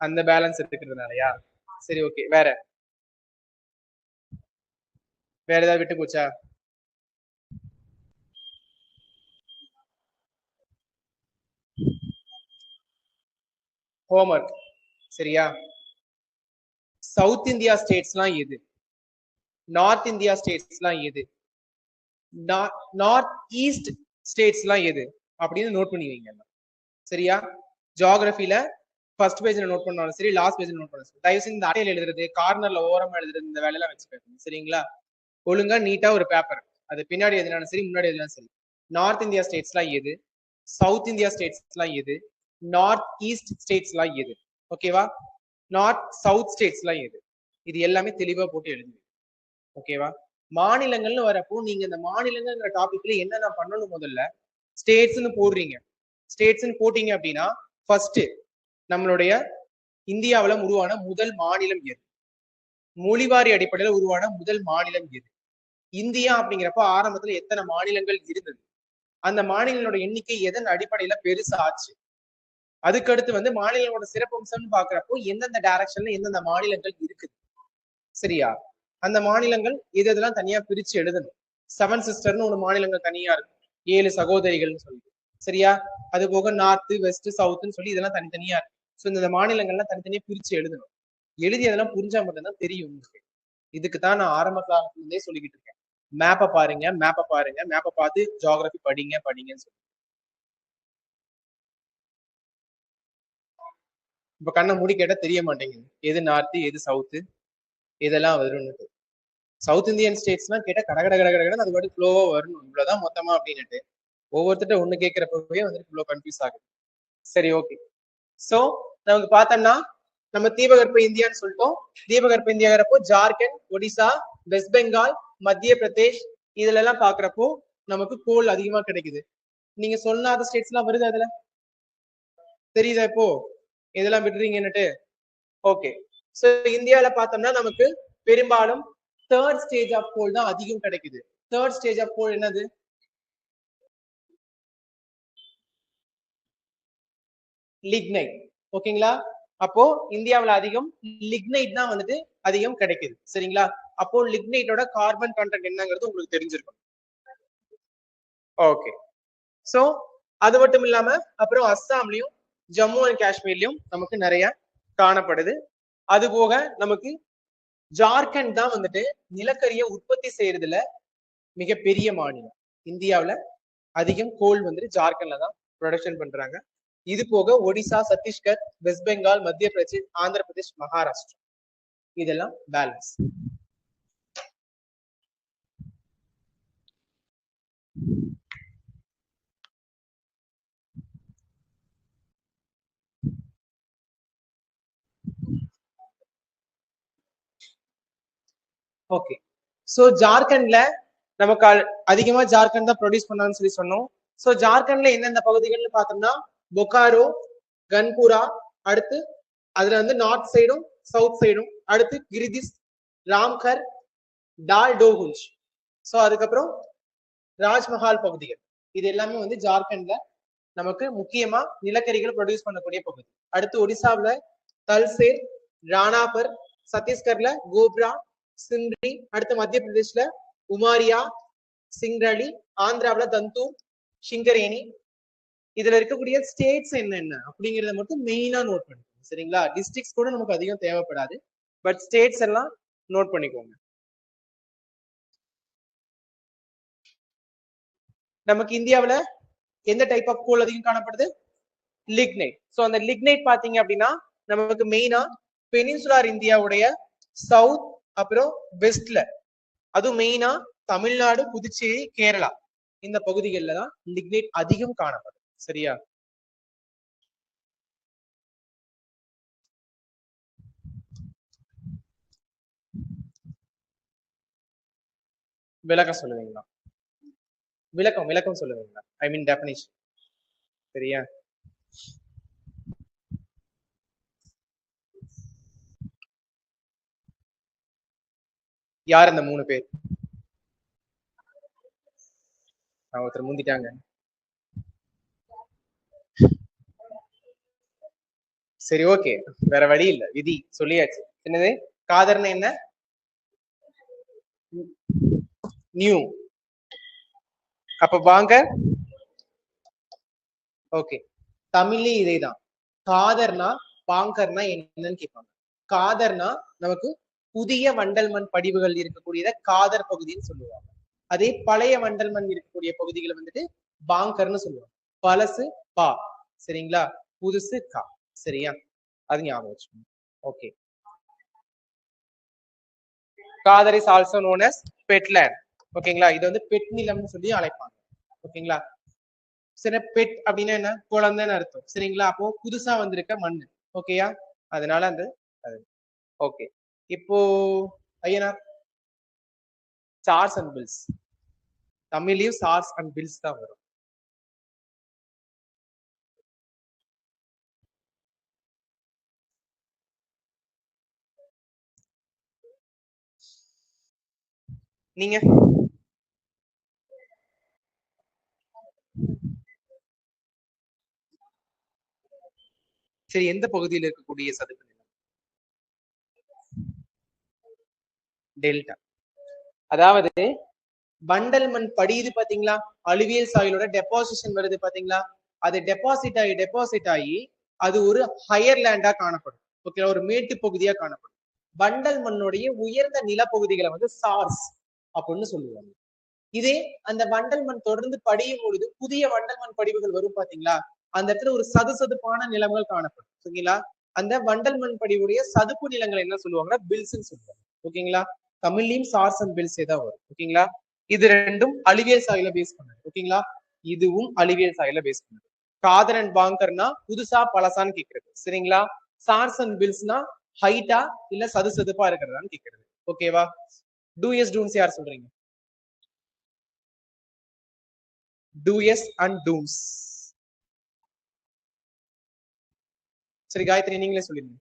அந்த பேலன்ஸ் இருக்கிறதுனாலயா? சரி, ஓகே. வேற வேற ஏதாவது விட்டு போச்சா? ஹோம்ஒர்க். சரியா? சவுத் இந்தியா ஸ்டேட்ஸ்லாம் எது? நார்த் இந்தியா ஸ்டேட்ஸ்லாம் எது? நார்த் ஈஸ்ட் ஸ்டேட்ஸ்லாம் எது அப்படின்னு நோட் பண்ணி வைங்க. சரியா? ஜியோகிராஃபில ஃபர்ஸ்ட் பேஜ்ல நோட் பண்ணாலும் சரி, லாஸ்ட் பேஜ்ல நோட் பண்ணாலும் சரி, தயவு செஞ்சு இந்த அட்டையில எழுதுறது, கார்னர்ல ஓரமா எழுதுறது, இந்த வேலையெல்லாம் வச்சுக்கோங்க. சரிங்களா? ஒழுங்கா நீட்டா ஒரு பேப்பர் அது பின்னாடி எதுனாலும் சரி முன்னாடி எதுனாலும் சரி. நார்த் இந்தியா ஸ்டேட்ஸ்லாம் எது, சவுத் இந்தியா ஸ்டேட்ஸ்லாம் எது, நார்த் ஈஸ்ட் ஸ்டேட்ஸ்லாம் எது, ஓகேவா? நார்த் சவுத் ஸ்டேட்ஸ்லாம் எது, இது எல்லாமே தெளிவா போட்டு எழுதுங்க, ஓகேவா? மாநிலங்கள்னு வரப்போ நீங்க இந்த மாநிலங்கள்ங்கிற டாபிக்ல என்னென்ன பண்ணணும், முதல்ல ஸ்டேட்ஸ்னு போடுறீங்க. ஸ்டேட்ஸ்னு போட்டீங்க அப்படின்னா ஃபர்ஸ்ட் நம்மளுடைய இந்தியாவில உருவான முதல் மாநிலம் எது, மொழிவாரி அடிப்படையில் உருவான முதல் மாநிலம் எது, இந்தியா அப்படிங்கிறப்ப ஆரம்பத்துல எத்தனை மாநிலங்கள் இருந்தது, அந்த மாநிலங்களோட எண்ணிக்கை எதன் அடிப்படையில பெருசா ஆச்சு, அதுக்கடுத்து வந்து மாநிலங்களோட சிறப்பம்சம்னு பாக்குறப்போ எந்தெந்த டைரக்ஷன்ல எந்தெந்த மாநிலங்கள் இருக்குது, சரியா? அந்த மாநிலங்கள் இதெல்லாம் தனியா பிரிச்சு எழுதணும். 7 சிஸ்டர்னு ஒரு மாநிலங்கள் தனியா இருக்கும், 7 சகோதரிகள்னு சொல்லி, சரியா? அது போக நார்த் வெஸ்ட் சவுத்னு சொல்லி இதெல்லாம் தனித்தனியா இருக்கு. ஸோ இந்த மாநிலங்கள்லாம் தனித்தனியா பிரிச்சு எழுதணும். எழுதி அதெல்லாம் புரிஞ்சா மட்டும்தான் தெரியும் உங்களுக்கு. இதுக்கு தான் நான் ஆரம்ப காலத்துல இருந்தே சொல்லிக்கிட்டு இருக்கேன், மேப்பை பாருங்க, மேப்பை பாருங்க, மேப்பை பார்த்து ஜியோகிராஃபி படிங்க படிங்கன்னு சொல்லி. இப்ப கண்ணை மூடி கேட்டா தெரிய மாட்டேங்குது எது நார்த்து எது சவுத்து இதெல்லாம் வரும்னு. சவுத் இந்தியன் ஸ்டேட்ஸ்லாம் கேட்டா கடகட கடகடன்னு அது பாட்டு ஃப்ளோவா வரணும், இவ்வளவுதான் மொத்தமா அப்படின்னுட்டு ஒவ்வொருத்திட்ட ஒண்ணு கேட்கிறப்பவே வந்துட்டு இவ்வளவு கன்ஃபியூஸ் ஆகுது. சரி, ஓகே. சோ நமக்கு பார்த்தோம்னா நம்ம தீபகற்ப இந்தியான்னு சொல்லிட்டோம். தீபகற்ப இந்தியாங்கிறப்போ ஜார்க்கண்ட், ஒடிசா, வெஸ்ட் பெங்கால், மத்திய பிரதேஷ் இதுல எல்லாம் பாக்குறப்போ நமக்கு கோல் அதிகமா கிடைக்குது. நீங்க சொல்லாத ஸ்டேட்ஸ் எல்லாம் வருது, அதுல தெரியுதா இப்போ இதெல்லாம் விடுறீங்கன்னுட்டு? ஓகே. சோ இந்தியாவில பார்த்தோம்னா நமக்கு பெரும்பாலும் தேர்ட் ஸ்டேஜ் ஆஃப் கோல் தான் அதிகம் கிடைக்குது. தேர்ட் ஸ்டேஜ் ஆஃப் கோல் என்னது? லிக்னைட், ஓகேங்களா? அப்போ இந்தியாவில் அதிகம் லிக்னைட் தான் வந்துட்டு அதிகம் கிடைக்குது, சரிங்களா? அப்போ லிக்னைட்டோட கார்பன் கண்டென்ட் என்னங்கிறது உங்களுக்கு தெரிஞ்சிருக்கும். ஓகே. சோ அது மட்டும் இல்லாம அப்புறம் அஸ்ஸாம்லயும் ஜம்மு அண்ட் காஷ்மீர்லயும் நமக்கு நிறைய காணப்படுது. அது போக நமக்கு ஜார்க்கண்ட் தான் வந்துட்டு நிலக்கரியை உற்பத்தி செய்யறதுல மிகப்பெரிய மாநிலம். இந்தியாவில அதிகம் கோல் வந்துட்டு ஜார்க்கண்ட்ல தான் ப்ரொடக்ஷன் பண்றாங்க. இது போக ஒடிசா, சத்தீஸ்கர், வெஸ்ட் பெங்கால், மத்திய பிரதேஷ், ஆந்திர பிரதேஷ், மகாராஷ்டிரா இதெல்லாம் பேலன்ஸ். ஓகே. சோ ஜார்க்கண்ட்ல நமக்கு அதிகமா ஜார்க்கண்ட் தான் ப்ரொடியூஸ் பண்ணான்னு சொல்லி சொன்னோம். சோ ஜார்க்கண்ட்ல எந்தெந்த பகுதிகள்னு பார்த்தோம்னா பொக்காரோ, கன்பூரா, அடுத்து அதுல வந்து நார்த் சைடும் சவுத் சைடும், அடுத்து கிரிதிஸ், ராம்கர், டால்டோகுஞ்ச், சோ அதுக்கப்புறம் ராஜ்மஹால் பகுதிகள், இது எல்லாமே வந்து ஜார்க்கண்ட்ல நமக்கு முக்கியமா நிலக்கரிகள் ப்ரொடியூஸ் பண்ணக்கூடிய பகுதி. அடுத்து ஒடிசாவில தல்சேர், ராணாபர், சத்தீஸ்கர்ல கோப்ரா, சிம்ரி, அடுத்து மத்திய பிரதேஷ்ல உமாரியா, சிங்ரலி, ஆந்திராவில தந்தூர், சிங்கரேனி. இதுல இருக்கக்கூடிய ஸ்டேட்ஸ் என்னென்ன அப்படிங்கறத மட்டும் மெயினா நோட் பண்ணிக்கோங்க, சரிங்களா? டிஸ்ட்ரிக்ட்ஸ் கூட நமக்கு அதிகம் தேவைப்படாது, பட் ஸ்டேட்ஸ் எல்லாம் நோட் பண்ணிக்கோங்க. நமக்கு இந்தியாவில எந்த டைப் ஆஃப் கோல் அதிகம் காணப்படுது? லிக்னைட். சோ அந்த லிக்னைட் பாத்தீங்க அப்படின்னா நமக்கு மெயினா பெனின்சுலார் இந்தியாவுடைய சவுத் அப்புறம் வெஸ்ட்ல, அதுவும் மெயினா தமிழ்நாடு, புதுச்சேரி, கேரளா இந்த பகுதிகளில் தான் லிக்னைட் அதிகம் காணப்படும், சரியா? விளக்கம் சொல்லுவீங்களா? விளக்கம் சொல்லுவீங்களா? ஐ மீன் டெஃபினிஷன், சரியா? யார் அந்த 3 பேர்? ஒருத்தர் முந்திட்டாங்க. சரி, ஓகே, வேற வழி இல்ல, விதி சொல்லியாச்சு. என்னது காதர்னு என்ன? நியூ. அப்ப வாங்க. ஓகே, தமிழ்லயும் இதேதான். காதர்னா பாங்கர்னா என்னன்னு கேட்பாங்க. காதர்னா நமக்கு புதிய வண்டல் மண் படிவுகள் இருக்கக்கூடியத காதர் பகுதின்னு சொல்லுவாங்க. அதே பழைய வண்டல் மண் இருக்கக்கூடிய பகுதிகளை வந்துட்டு பாங்கர்னு சொல்லுவாங்க. பழசு பா, சரிங்களா? புதுசு கா, சரியா? அது ஞாபகம் வச்சுக்கோங்க. Okay. Khadar is also known as bet land. ஓகேங்களா? இது வந்து பெட் நிலம்னு சொல்லி அழைப்பாங்க. ஓகேங்களா? சரி, பெட் அப்படின்னா என்ன? குழந்தைன்னு அர்த்தம். சரிங்களா? அப்போ புதுசா வந்திருக்க மண்ணு. ஓகேயா? அதனால அந்த ஓகே. இப்போ ஐயனார் சார்ஸ் அண்ட் பில்ஸ். தமிழ்லயும் சார்ஸ் அண்ட் பில்ஸ் தான் வரும். நீங்க சரி, எந்த பகுதியில் இருக்கக்கூடிய சதுப்பு நிலம்? டெல்டா. அதாவது வண்டல் மண் படியுது பாத்தீங்களா? அலுவியல் சாயிலோட டெபாசிஷன் வருது பாத்தீங்களா? அது டெபாசிட் ஆகி அது ஒரு ஹையர் லேண்டா காணப்படும். ஓகே, ஒரு மேட்டு பகுதியா காணப்படும். வண்டல் மண்ணுடைய உயர்ந்த நிலப்பகுதிகளை வந்து சார்ஸ் அப்படின்னு சொல்லுவாங்க. இதே அந்த வண்டல் மண் தொடர்ந்து படியும் பொழுது புதிய வண்டல் மண் படிவுகள் வரும் பாத்தீங்களா? அந்த இடத்துல ஒரு சதுசதுப்பான நிலங்கள் காணப்படும். ஓகேங்களா? அந்த வண்டல் மண் படிவுடைய சதுப்பு நிலங்கள் என்ன சொல்லுவாங்கன்னா பில்ஸ்ன்னு சொல்லுவாங்க. ஓகேங்களா? தமிழ்லயும் சார்ஸ் அண்ட் பில்ஸே தான் வரும். ஓகேங்களா? இது ரெண்டும் அலுவியல் சாயில பேஸ் பண்ணது. ஓகேங்களா? இதுவும் அலுவியல் சாயில பேஸ் பண்ணது. காதர் அண்ட் பாங்கர்னா புதுசா பழசான்னு கேக்குறது. சரிங்களா? சார்ஸ் அண்ட் பில்ஸ்னா ஹைட்டா இல்ல சதுசதுப்பா இருக்கிறதான்னு கேக்குறது. ஓகேவா? டூ எஸ் டூன்ஸ் யார் சொல்றீங்க? Do's and don'ts. சரி காயத்ரி, நீங்களே சொல்லிருங்க.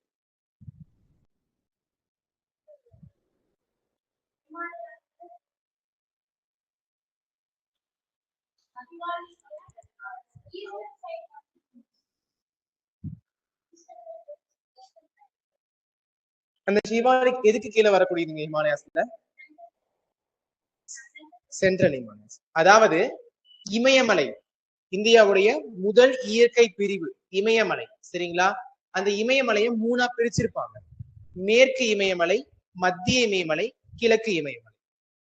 அந்த ஷிவாலிக் எதுக்கு கீழே வரக்கூடியதுங்க ஹிமாலயாஸ்ல? Central Himalayas. அதாவது இமயமலை இந்தியாவுடைய முதல் இயற்கை பிரிவு இமயமலை. சரிங்களா? அந்த இமயமலையை மூணா பிரிச்சிருப்பாங்க. மேற்கு இமயமலை, மத்திய இமயமலை, கிழக்கு இமயமலை.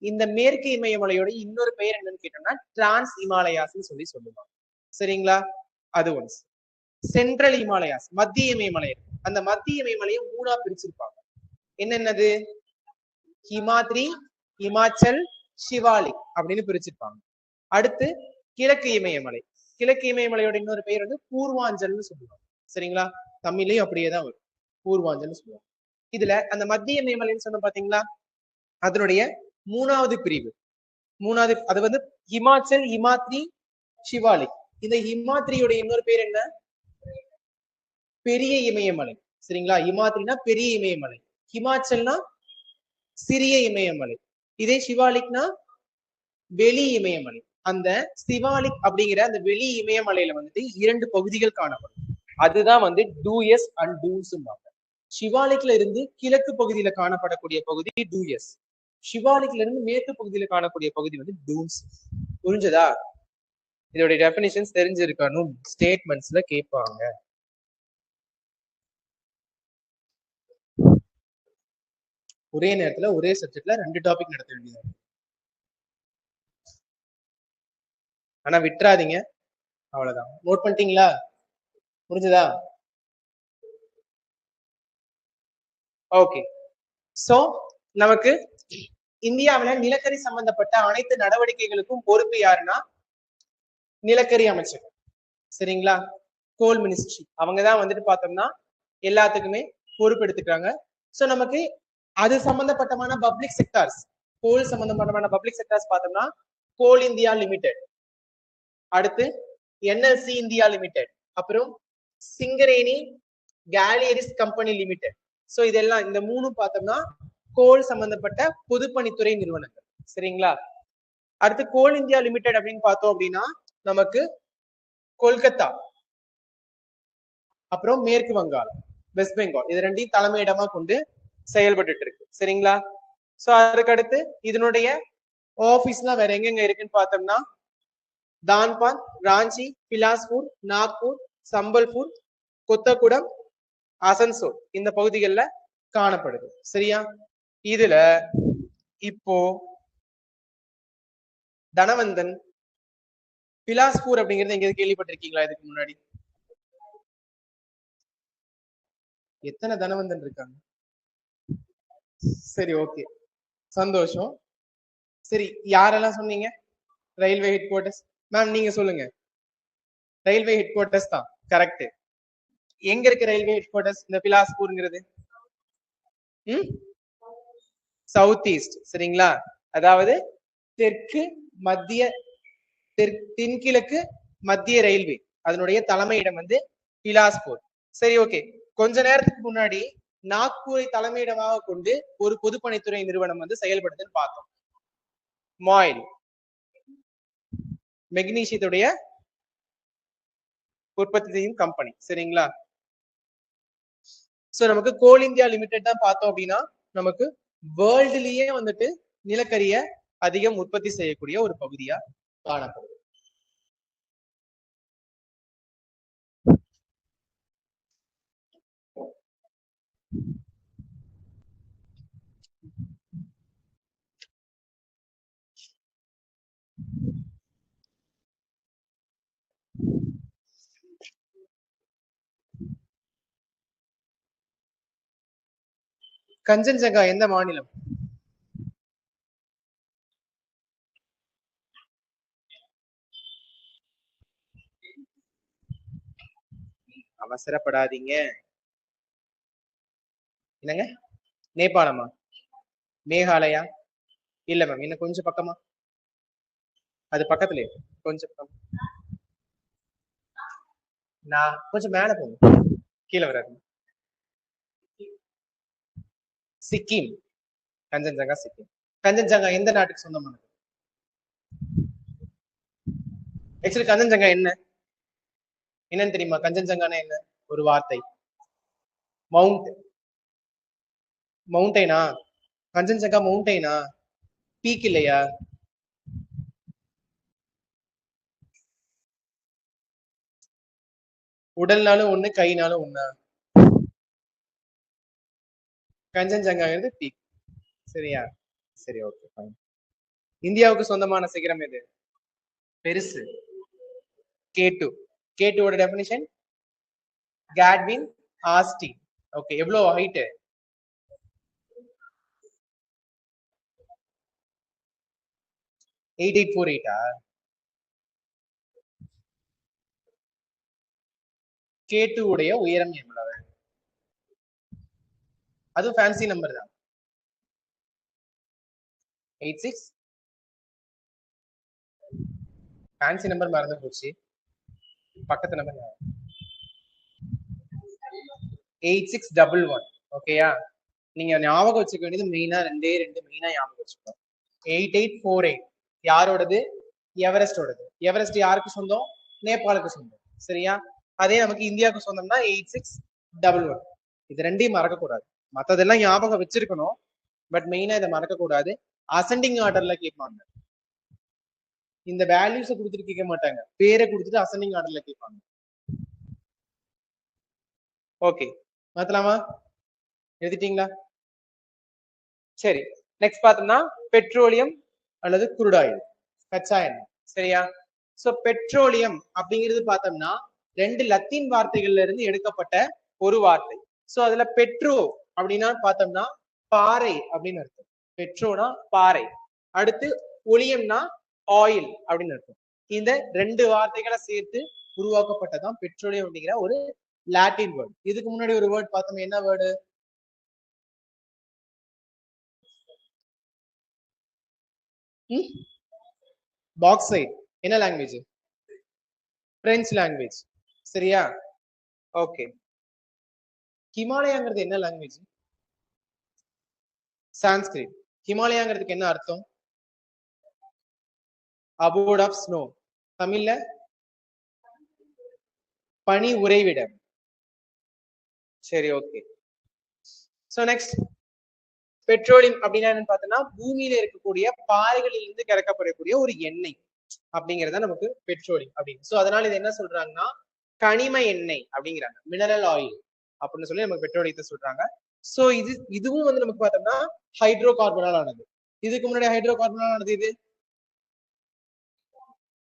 இந்த மேற்கு இமயமலையோட இன்னொரு பெயர் என்னன்னு கேட்டோம்னா டிரான்ஸ் இமாலயாஸ் சொல்லி சொல்லுவாங்க. சரிங்களா? அது ஒன்ஸ். சென்ட்ரல் இமாலயாஸ் மத்திய இமயமலை. அந்த மத்திய இமயமலையை மூணா பிரிச்சிருப்பாங்க. என்னென்னது? ஹிமாத்ரி, இமாச்சல், சிவாலிக் அப்படின்னு பிரிச்சிருப்பாங்க. அடுத்து கிழக்கு இமயமலை. கிழக்கு இமயமலையோட இன்னொரு பெயர் வந்து பூர்வாஞ்சல்னு சொல்லுவாங்க. சரிங்களா? தமிழ்லயும் அப்படியேதான் வரும், பூர்வாஞ்சல்னு சொல்லுவாங்க. இதுல அந்த மத்திய இமயமலைன்னு சொன்ன பாத்தீங்களா? அதனுடைய மூணாவது பிரிவு, மூணாவது அது வந்து ஹிமாச்சல், இமாத்ரி, சிவாலிக். இந்த ஹிமாத்ரியோட இன்னொரு பேர் என்ன? பெரிய இமயமலை. சரிங்களா? இமாத்ரினா பெரிய இமயமலை, ஹிமாச்சல்னா சிறிய இமயமலை, இதே சிவாலிக்னா வெளி இமயமலை. அந்த சிவாலிக் அப்படிங்கிற அந்த வெளி இமயமலையில வந்துட்டு இரண்டு பகுதிகள் காணப்படும். அதுதான் வந்து டூஎஸ் அண்ட் டூன்ஸ். சிவாலிக்ல இருந்து கிழக்கு பகுதியில காணப்படக்கூடிய பகுதி டூஎஸ், சிவாலிக்ல இருந்து மேற்கு பகுதியில காணக்கூடிய பகுதி வந்து டூன்ஸ். புரிஞ்சதா? இதோட டெபினிஷன்ஸ் தெரிஞ்சிருக்கணும், ஸ்டேட்மெண்ட்ஸ்ல கேட்பாங்க. ஒரே நேரத்துல ஒரே சப்ஜெக்ட்ல ரெண்டு டாபிக் நடத்த வேண்டியது. ஆனா விட்டுறாதீங்க, அவ்வளவுதான். நோட் பண்ணிட்டீங்களா? புரிஞ்சதா? ஓகே. சோ நமக்கு இந்தியாவில நிலக்கரி சம்பந்தப்பட்ட அனைத்து நடவடிக்கைகளுக்கும் பொறுப்பு யாருன்னா நிலக்கரி அமைச்சர். சரிங்களா? கோல் மினிஸ்ட்ரி. அவங்கதான் வந்துட்டு பார்த்தோம்னா எல்லாத்துக்குமே பொறுப்பு எடுத்துக்கிறாங்க. சோ நமக்கு அது சம்பந்தப்பட்டமான பப்ளிக் செக்டார்ஸ், கோல் சம்பந்தப்பட்டமான பப்ளிக் செக்டார்ஸ் பார்த்தோம்னா கோல் இந்தியா லிமிடெட், அடுத்து என்எல்சி இந்தியா லிமிடெட், அப்புறம் சிங்கரேணி கேலியரிஸ் கம்பெனி லிமிடெட். சோ இதெல்லாம் இந்த மூணு பார்த்தோம்னா கோல் சம்பந்தப்பட்ட பொதுப்பணித்துறை நிறுவனங்கள். சரிங்களா? அடுத்து கோல் இந்தியா லிமிடெட் அப்படின்னு பார்த்தோம் அப்படின்னா நமக்கு கொல்கத்தா, அப்புறம் மேற்கு வங்காளம், வெஸ்ட் பெங்கால், இது ரெண்டையும் தலைமையிடமா கொண்டு செயல்பட்டு இருக்கு. சரிங்களா? சோ அதுக்கு அடுத்து இதனுடைய ஆபீஸ்லாம் வேற எங்கெங்க இருக்குன்னு பார்த்தோம்னா தான்பாத், ராஞ்சி, பிலாஸ்பூர், நாக்பூர், சம்பல்பூர், கொத்தகுடம், அசன்சோல் இந்த பகுதிகளில் காணப்படுது. சரியா? இதுல இப்போ தனவந்தன், பிலாஸ்பூர் அப்படிங்கிறது எங்கேயாவது கேள்விப்பட்டிருக்கீங்களா இதுக்கு முன்னாடி? எத்தனை தனவந்தன் இருக்காங்க? சரி, ஓகே, சந்தோஷம். சரி, யாரெல்லாம் சொன்னீங்க ரயில்வே ஹெட் குவார்டர்ஸ்? மேம் நீங்க சொல்லுங்க. ரயில்வே ஹெட் குவார்டர்ஸ் தான் கரெக்ட். எங்க இருக்கு ரயில்வே ஹெட் குவார்டர்ஸ்? இந்த பிலாஸ்பூர்ங்கிறது சவுத் ஈஸ்ட். சரிங்களா? அதாவது தெற்கு மத்திய தென்கிழக்கு மத்திய ரயில்வே அதனுடைய தலைமையிடம் வந்து பிலாஸ்பூர். சரி, ஓகே. கொஞ்ச நேரத்துக்கு முன்னாடி நாக்பூரை தலைமையிடமாக கொண்டு ஒரு பொதுப்பணித்துறை நிறுவனம் வந்து செயல்படுதுன்னு பார்த்தோம். மாயில் மெக்னீசியத்துடைய உற்பத்தி செய்யும் கம்பெனி. சரிங்களா? சோ நமக்கு கோல் இந்தியா லிமிடெட் தான் பார்த்தோம் அப்படின்னா நமக்கு வேர்ல்டுலயே வந்துட்டு நிலக்கரிய அதிகம் உற்பத்தி செய்யக்கூடிய ஒரு பகுதியா காணப்படுது. கஞ்சன்ஜங்கா எந்த மாநிலம்? அவசரப்படாதீங்க. என்னங்க? நேபாளமா? மேகாலயா? இல்ல மேம், இன்னும் கொஞ்சம் பக்கமா. அது பக்கத்துலயே கொஞ்சம் நான் கொஞ்சம் மேல போங்க, கீழே வராது. சிக்கிம். கஞ்சன்ஜங்கா சிக்கிம். கஞ்சன்ஜங்கா எந்த நாட்டுக்கு சொந்தமானது? ஆக்சுவலி கஞ்சன்ஜங்கா என்னன்னு தெரியுமா? கஞ்சன்ஜங்கானா என்ன? ஒரு வார்த்தை. மவுண்டைனா? கஞ்சன்ஜங்கா மவுண்டைனா? பீக் இல்லையா? உடல்னாலும் ஒண்ணு, கைனாலும் ஒண்ணா? கஞ்சன்ஜங்காங்கிறது பீக். சரியா? சரி, ஓகே ஃபைன். இந்தியாவுக்கு சொந்தமான சிகரம் எது? பெருசு. K2. K2 ஓட டெஃபினிஷன் காட்வின் ஆஸ்டி. ஓகே, எவ்வளவு ஹைட்? 8848. K2 உடைய உயரம் எவ்வளவு? அது ஃபேன்சி நம்பர் தான். 86. ஃபேன்சி நம்பர் மறந்து போச்சு. பக்கத்து நம்பர் 8611. ஓகேயா? நீங்க ஞாபகம் வச்சுக்க வேண்டியது மெயினா ரெண்டு மெயினா ஞாபகம் வச்சுக்கணும். 8848 யாரோடது? எவரெஸ்டோடது. எவரெஸ்ட் யாருக்கு சொந்தம்? நேபாளுக்கு சொந்தம். சரியா? அதே நமக்கு இந்தியாவுக்கு சொந்தம்னா 8611. இது ரெண்டையும் மறக்க கூடாது. மத்ததெல்லாம் ஞாபகம் வச்சிருக்கணும், பட் மெயினா இதை மறக்க கூடாது. அசெண்டிங் ஆர்டர்ல கேட்பாங்க. இந்த வேல்யூஸை கொடுத்துட்டு கேட்க மாட்டாங்க, பேரை கொடுத்துட்டு அசெண்டிங் ஆர்டர்ல கேட்பாங்க. ஓகே, மாத்தலாமா? எழுதிட்டீங்களா? சரி, நெக்ஸ்ட் பார்த்தோம்னா பெட்ரோலியம் அல்லது குருடாயில், கச்சா எண்ணெய். சரியா? சோ பெட்ரோலியம் அப்படிங்கிறது பார்த்தோம்னா ரெண்டு லத்தீன் வார்த்தைகள்ல இருந்து எடுக்கப்பட்ட ஒரு வார்த்தை. சோ அதுல பெட்ரோ அப்படின்னா பார்த்தோம்னா பாறை அப்படின்னு அர்த்தம். பெட்ரோனா பாறை. அடுத்து ஒலியம்னா ஆயில் அப்படின்னு அர்த்தம். இந்த ரெண்டு வார்த்தைகளை சேர்த்து உருவாக்கப்பட்டதான் பெட்ரோலியம் அப்படிங்கிற ஒரு லாட்டின் வேர்டு. இதுக்கு முன்னாடி ஒரு வேர்டு பார்த்தோம், என்ன வேர்டு? பாக்சைட். என்ன லாங்குவேஜ்? French language. சரியா? ஓகே. ஹிமாலயாங்கிறது என்ன லாங்குவேஜ்? சான்ஸ்கிரிட். ஹிமாலயாங்கிறதுக்கு என்ன அர்த்தம்? Abode of snow. தமிழ்ல பனி உறைவிடம். சரி, ஓகே. சோ நெக்ஸ்ட் பெட்ரோலியம் அப்படின்னா என்னன்னு பார்த்தோம்னா பூமியில இருக்கக்கூடிய பாறைகளில் இருந்து கறக்கப்படக்கூடிய ஒரு எண்ணெய் அப்படிங்கறத நமக்கு பெட்ரோலியம் அப்படின்னு. சோ அதனால இது என்ன சொல்றாங்கன்னா கனிம எண்ணெய் அப்படிங்கிறாங்க, மினரல் ஆயில் அப்படின்னு சொல்லி நமக்கு பெட்ரோலியத்தை சொல்றாங்க. சோ இதுவும் வந்து நமக்கு பார்த்தோம்னா ஹைட்ரோ கார்பனால் ஆனது. இதுக்கு முன்னாடி ஹைட்ரோ கார்பனால் ஆனது இது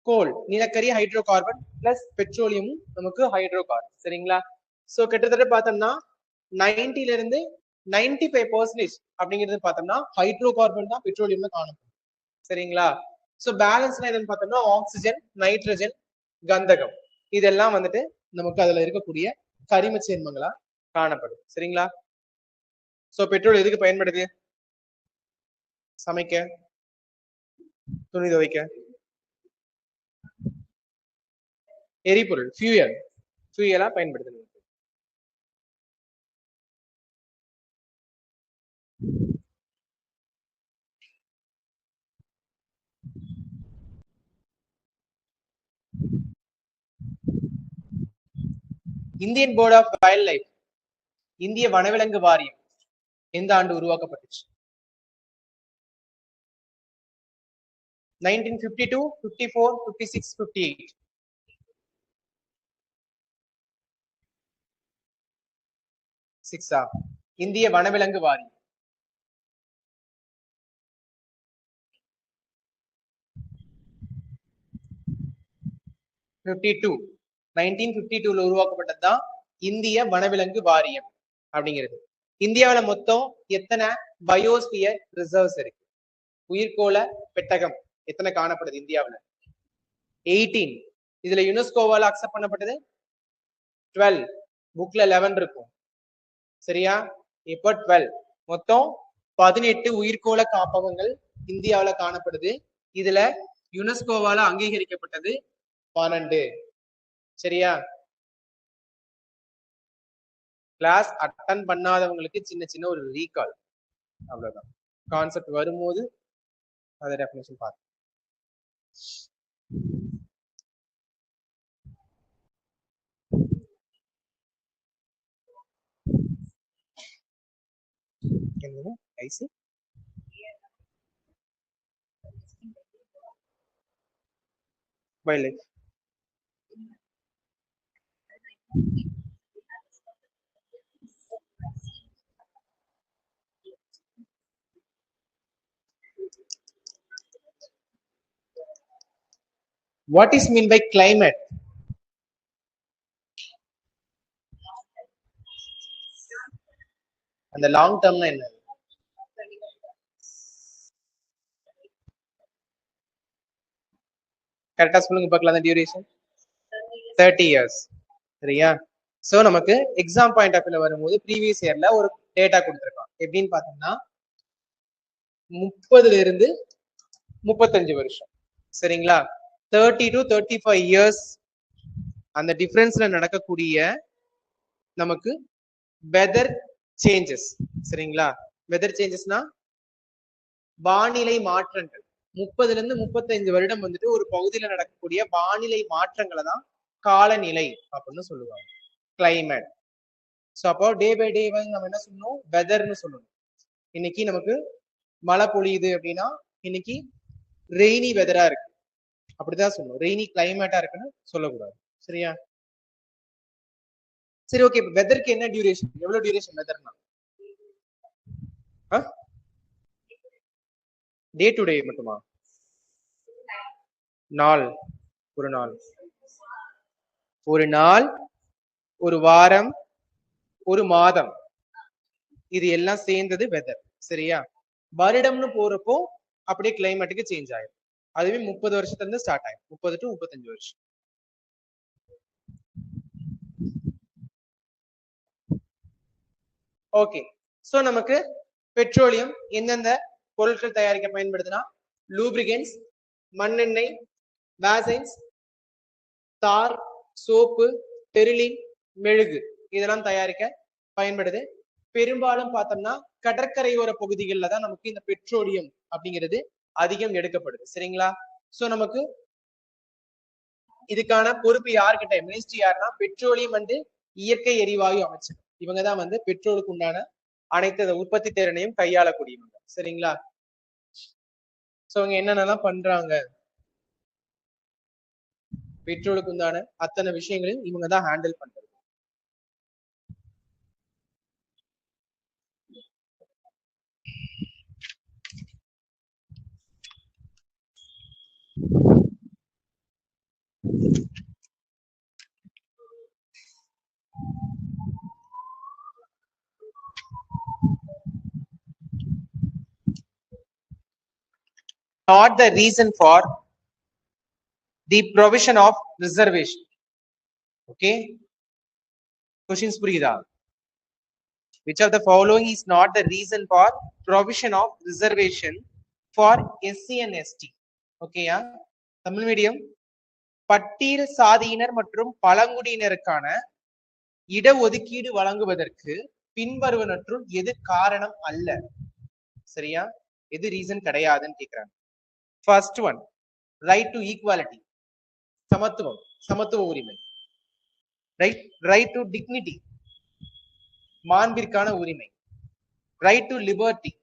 கோல், நிலக்கரி, ஹைட்ரோ கார்பன் பிளஸ் பெட்ரோலியமும் நமக்கு ஹைட்ரோ கார்பன். சரிங்களா? சோ கிட்டத்தட்ட பார்த்தோம்னா 90ல இருந்து 95% அப்படிங்கிறது பார்த்தோம்னா ஹைட்ரோ கார்பன் தான் பெட்ரோலியம்ல காணப்படும். சரிங்களா? சோ பேலன்ஸ்னா என்னன்னு பார்த்தோம்னா ஆக்சிஜன், நைட்ரஜன், கந்தகம் இதெல்லாம் வந்துட்டு நமக்கு அதுல இருக்கக்கூடிய கரிம சேர்மங்களா காணப்படும். சரிங்களா? சோ பெட்ரோல் எதுக்கு பயன்படுது? சமைக்க, துணி துவைக்க, எரிபொருள் ஃபியூயலா பயன்படுது. Indian board of wild life, இந்திய வனவிலங்கு வாரியம் எந்த ஆண்டு உருவாக்கப்பட்டுச்சு? 1952, 54, 56, 58. 6 இந்திய வனவிலங்கு வாரியம். 52, 1952ல உருவாக்கப்பட்டதுதான் இந்திய வனவிலங்கு வாரியம் அப்படிங்கிறது. இந்தியாவில மொத்தம் எத்தனை பயோஸ்பியர் ரிசர்வ்ஸ் இருக்கு? உயிர்கோள பெட்டகம் எத்தனை காணப்படுது இந்தியாவில? 18. இதுல யுனெஸ்கோவால அக்செப்ட் பண்ணப்பட்டது 12. புக்ல 11 இருக்கும். சரியா? இப்ப 12. மொத்தம் 18 உயிர்கோள காப்பகங்கள் இந்தியாவில காணப்படுது. இதுல யுனெஸ்கோவால அங்கீகரிக்கப்பட்டது 12. சரியா? கிளாஸ் அட்டன் பண்ணாதவங்களுக்கு சின்ன சின்ன ஒரு ரீகால், அவ்வளவுதான். கான்செப்ட் வரும்போது அதை டெஃபினேஷன் பார்த்து I see wild life. What is mean by climate? அந்த லாங் டேர்ம்னா என்ன? கரெக்டா சொல்லுங்க பார்க்கலாம். அந்த டியூரேஷன் 30 years. சரியா? சோ நமக்கு எக்ஸாம் பாயிண்ட் ஆஃப் வியூல வரும்போது ப்ரீவியஸ் இயர்ல ஒரு டேட்டா கொடுத்துருக்கான். எப்படின்னு பார்த்தோம்னா 30ல இருந்து 35 வருஷம். சரிங்களா? 30 to 35 years அந்த டிஃபரன்ஸ்ல நடக்கக்கூடிய நமக்கு வெதர் சேஞ்சஸ். சரிங்களா? வெதர் சேஞ்சஸ்னா வானிலை மாற்றங்கள். 30ல இருந்து 35 வருடம் வந்துட்டு ஒரு பகுதியில நடக்கக்கூடிய வானிலை மாற்றங்களை தான் காலநிலை அப்படின்னு சொல்லுவாங்க, கிளைமேட். ஸோ அப்போ டே பை டே வந்து நம்ம என்ன சொல்லணும்? வெதர்னு சொல்லணும். இன்னைக்கு நமக்கு மழை பொழியுது அப்படின்னா இன்னைக்கு ரெய்னி வெதரா இருக்கு அப்படிதான் சொல்லணும். ரெய்னி கிளைமேட்டா இருக்குன்னு சொல்லக்கூடாது. சரியா? சரி, ஓகே. வெதருக்கு என்ன டியூரேஷன்? எவ்வளவு டியூரேஷன் வெதர்னா? டே டு டே மட்டுமா? நாள், ஒரு நாள், ஒரு நாள், ஒரு வாரம், ஒரு மாதம், இது எல்லாம் சேர்ந்தது வெதர். சரியா? வருடம்னு போறப்போ அப்படியே கிளைமேட்டுக்கு சேஞ்ச் ஆயிடும். அதுவே 30 வருஷத்துல இருந்து ஸ்டார்ட் ஆயிடும். 30 டு 35 வருஷம். ஓகே. சோ நமக்கு பெட்ரோலியம் எந்தெந்த பொருட்கள் தயாரிக்க பயன்படுதுன்னா லூப்ரிகன்ஸ், மண்ணெண்ணெய், வேசைன்ஸ், தார், சோப்பு, டெரிலின், மெழுகு இதெல்லாம் தயாரிக்க பயன்படுது. பெரும்பாலும் பார்த்தோம்னா கடற்கரையோர பகுதிகளில் தான் நமக்கு இந்த பெட்ரோலியம் அப்படிங்கிறது அதிகம் எடுக்கப்படுது. சரிங்களா? சோ நமக்கு இதுக்கான பொறுப்பு யார்கிட்ட? மினிஸ்ட்ரி யாருன்னா பெட்ரோலியம் வந்து இயற்கை எரிவாயு அமைச்சர். இவங்கதான் வந்து பெட்ரோலுக்கு உண்டான அனைத்து உற்பத்தி திறனையும் கையாளக்கூடியவங்க. சரிங்களா? சோ இவங்க என்னென்னலாம் பண்றாங்க? பெட்ரோலுக்கு உண்டான அத்தனை விஷயங்களையும் இவங்க தான் ஹேண்டில் பண்றது. not the reason for the provision of reservation. Okay, questions புரியுதா? Which of the following is not the reason for provision of reservation for SC and ST? Okay, yeah, Tamil medium. பட்டியல் சாதியினர் மற்றும் பழங்குடியினருக்கான இடஒதுக்கீடு வழங்குவதற்கு பின்வருவனற்றுள் எது காரணம் அல்ல? சரியா, எது ரீசன் கிடையாதுன்னு கேக்குறாங்க. First one, right to equality, சமத்துவம், சமத்துவ உரிமை. ரைட் டு டிக்னிட்டி, மாண்பிற்கான உரிமை. ரைட் டு லிபர்ட்டி,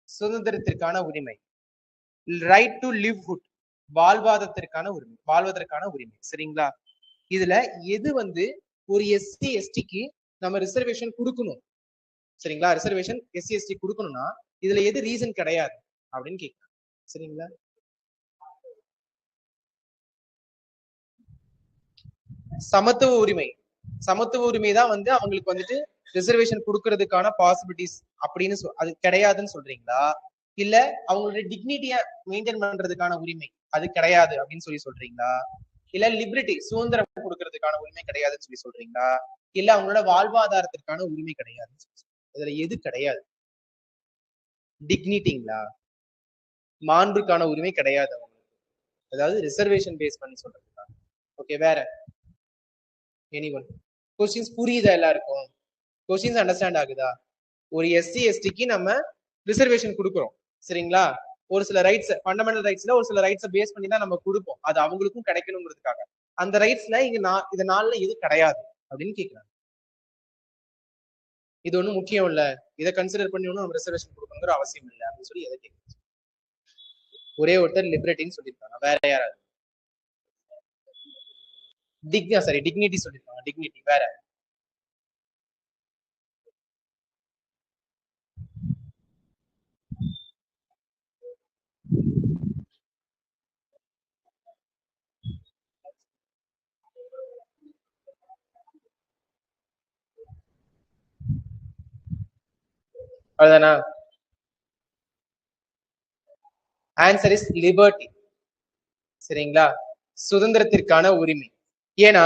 சுதந்திரத்திற்கான உரிமை. ரைட் டு லிவ்ஹுட், வாழ்வதற்கான உரிமை. சரிங்களா, இதுல எது வந்து ஒரு எஸ்சி எஸ்டிக்கு நம்ம ரிசர்வேஷன் கொடுக்கணும்? சரிங்களா, ரிசர்வேஷன் எஸ்சி எஸ்டி கொடுக்கணும்னா இதுல எது ரீசன் கிடையாது அப்படின்னு கேட்கலாம். சரிங்களா, சமத்துவ உரிமை. சமத்துவ உரிமை தான் வந்து அவங்களுக்கு வந்துட்டு ரிசர்வேஷன் கொடுக்கறதுக்கான பாசிபிலிட்டிஸ் அப்படின்னு அது கிடையாதுன்னு சொல்றீங்களா? இல்ல அவங்களுடைய டிக்னிட்டிய மெயின்டைன் பண்றதுக்கான உரிமை அது கிடையாது அப்படின்னு சொல்றீங்களா? இல்ல லிபர்ட்டி, சுதந்திரம் கொடுக்கறதுக்கான உரிமை கிடையாதுன்னு சொல்றீங்களா? இல்ல அவங்களோட வாழ்வாதாரத்திற்கான உரிமை கிடையாது? இதுல எது கிடையாது? டிக்னிட்டிங்களா? மாண்புக்கான உரிமை கிடையாது அவங்களுக்கு, அதாவது ரிசர்வேஷன் பேஸ் பண்ணி சொல்றதுக்காக. ஓகே, வேற எனிவன்? கொஸ்டின்ஸ் புரியுதா எல்லாருக்கும்? கொஸ்டின்ஸ் அண்டர்ஸ்டாண்ட் ஆகுதா? ஒரு எஸ்சி எஸ்டிக்கு நம்ம ரிசர்வேஷன் கொடுக்குறோம். சரிங்களா, ஒரு சில ரைட்ஸ், ஃபண்டமெண்டல் ரைட்ஸ்ல ஒரு சில ரைட்ஸை பேஸ் பண்ணி தான் நம்ம கொடுப்போம். அது அவங்களுக்கும் கிடைக்கணுங்கிறதுக்காக. அந்த ரைட்ஸ்ல இங்க இது நாள்ல இது கிடையாது அப்படின்னு கேட்கிறாங்க. இது ஒண்ணும் முக்கியம் இல்ல, இதை கன்சிடர் பண்ணி ஒன்னும் நம்ம ரிசர்வேஷன் கொடுக்கணுங்கிற அவசியம் இல்லை அப்படின்னு சொல்லி எதை கேட்க ஒரே ஒருத்தர் லிபரேட்டின்னு சொல்லியிருக்காங்க. வேற யாராவது? டிக்னிட்டி சொல்லியிருக்காங்க. டிக்னிட்டி வேற? அதுதானா? Answer is liberty. சரிங்களா, சுதந்திரத்திற்கான உரிமை. ஏன்னா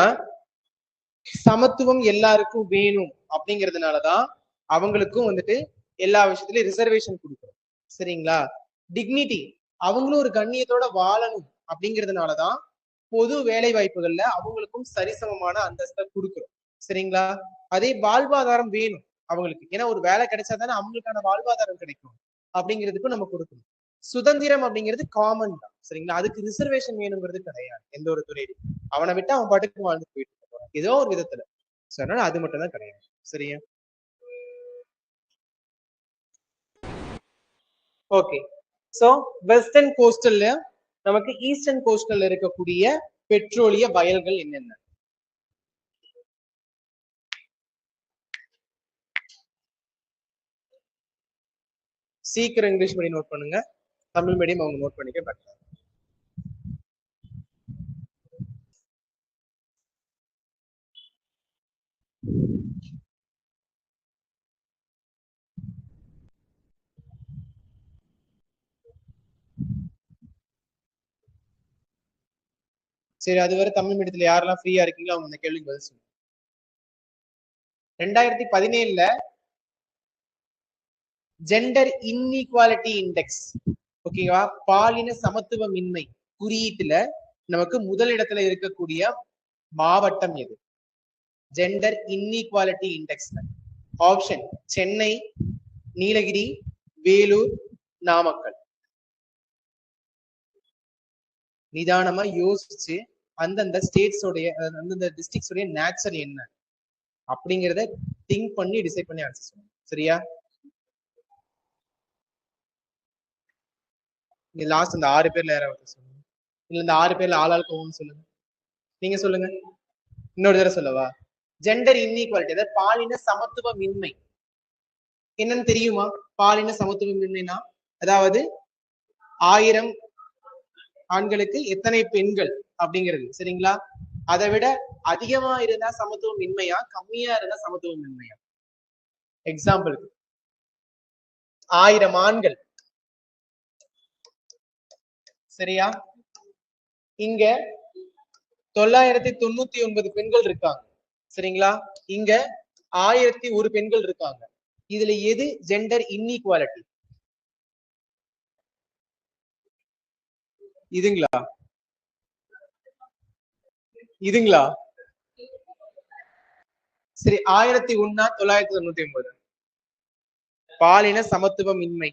சமத்துவம் எல்லாருக்கும் வேணும் அப்படிங்கிறதுனாலதான் அவங்களுக்கும் வந்துட்டு எல்லா விஷயத்திலயும் ரிசர்வேஷன் கொடுக்குறோம். சரிங்களா, டிக்னிட்டி, அவங்களும் ஒரு கண்ணியத்தோட வாழணும் அப்படிங்கிறதுனாலதான் பொது வேலை வாய்ப்புகள்ல அவங்களுக்கும் சரிசமமான அந்தஸ்தை கொடுக்குறோம். சரிங்களா, அதே வாழ்வாதாரம் வேணும் அவங்களுக்கு, ஏன்னா ஒரு வேலை கிடைச்சாதானே அவங்களுக்கான வாழ்வாதாரம் கிடைக்கும், அப்படிங்கிறதுக்கும் நம்ம கொடுக்கணும். சுதந்திரம் அப்படிங்கிறது காமன் தான். சரிங்களா, அதுக்கு ரிசர்வேஷன் வேணுங்கிறது கிடையாது எந்த ஒரு துறையிலும். அவனை விட்டு அவன் பாட்டுக்கு வாழ்ந்து போயிட்டு போறான் ஏதோ ஒரு விதத்துல. அதனால அது மட்டும் தான் கிடையாது. சரியா, ஓகே. சோ வெஸ்டர்ன் கோஸ்டல்ல நமக்கு ஈஸ்டர்ன் கோஸ்டல்ல இருக்கக்கூடிய பெட்ரோலிய வயல்கள் என்னென்ன? சீக்கிரம் இங்கிலீஷ் மீடியம் நோட் பண்ணுங்க, தமிழ் மீடியம் அவங்க நோட் பண்ணிக்க பெட்டர். சரி, அது வரை தமிழ் மீடியத்துல யாரெல்லாம் ஃப்ரீயா இருக்கீங்களோ அவங்க இந்த கேள்விக்கு பதில் சொல்லுங்க. 2017 ஜெண்டர் இன்இக்வாலிட்டி இண்டெக்ஸ், ஓகேவா, பாலின சமத்துவமின்மை குறியீட்டுல நமக்கு முதலிடத்துல இருக்கக்கூடிய மாவட்டம் எது? ஜெண்டர் இன்இக்வாலிட்டி இண்டெக்ஸ்ல ஆப்ஷன் சென்னை, நீலகிரி, வேலூர், நாமக்கல். நிதானமா யோசிச்சு அந்தந்த ஸ்டேட்ஸோடைய அந்தந்த டிஸ்ட்ரிக்ட்ஸோடைய நேச்சர் என்ன அப்படிங்கிறத திங்க் பண்ணி டிசைட் பண்ணி ஆன்சர் சொல்லுங்க. சரியா, நீ லாஸ்ட் இந்த 6 பேர்ல யாராவது சொல்லுங்க, இல்ல இந்த 6 பேர்ல ஆளாளுக்கு ஒவ்வொன்னு சொல்லுங்க. நீங்க சொல்லுங்க, இன்னொரு தடவை சொல்லவா? ஜெண்டர் இன்இக்வாலிட்டி, அதாவது பாலின சமத்துவமின்மை என்னன்னு தெரியுமா? பாலின சமத்துவமின்மைனா அதாவது 1000 ஆண்களுக்கு எத்தனை பெண்கள் அப்படிங்கிறது. சரிங்களா, அதை விட அதிகமா இருந்தா சமத்துவம் இன்மையா, கம்மியா இருந்தா சமத்துவம் இன்மையா? எக்ஸாம்பிள், 1000 ஆண்கள் சரியா? இங்க 999 பெண்கள் இருக்காங்க. சரிங்களா? இங்க 1001 பெண்கள் இருக்காங்க. இதுல எது ஜெண்டர் இன்இக்வாலிட்டி? இதுங்களா? இதுங்களா? சரி, 1001 999? பாலின சமத்துவம் இன்மை.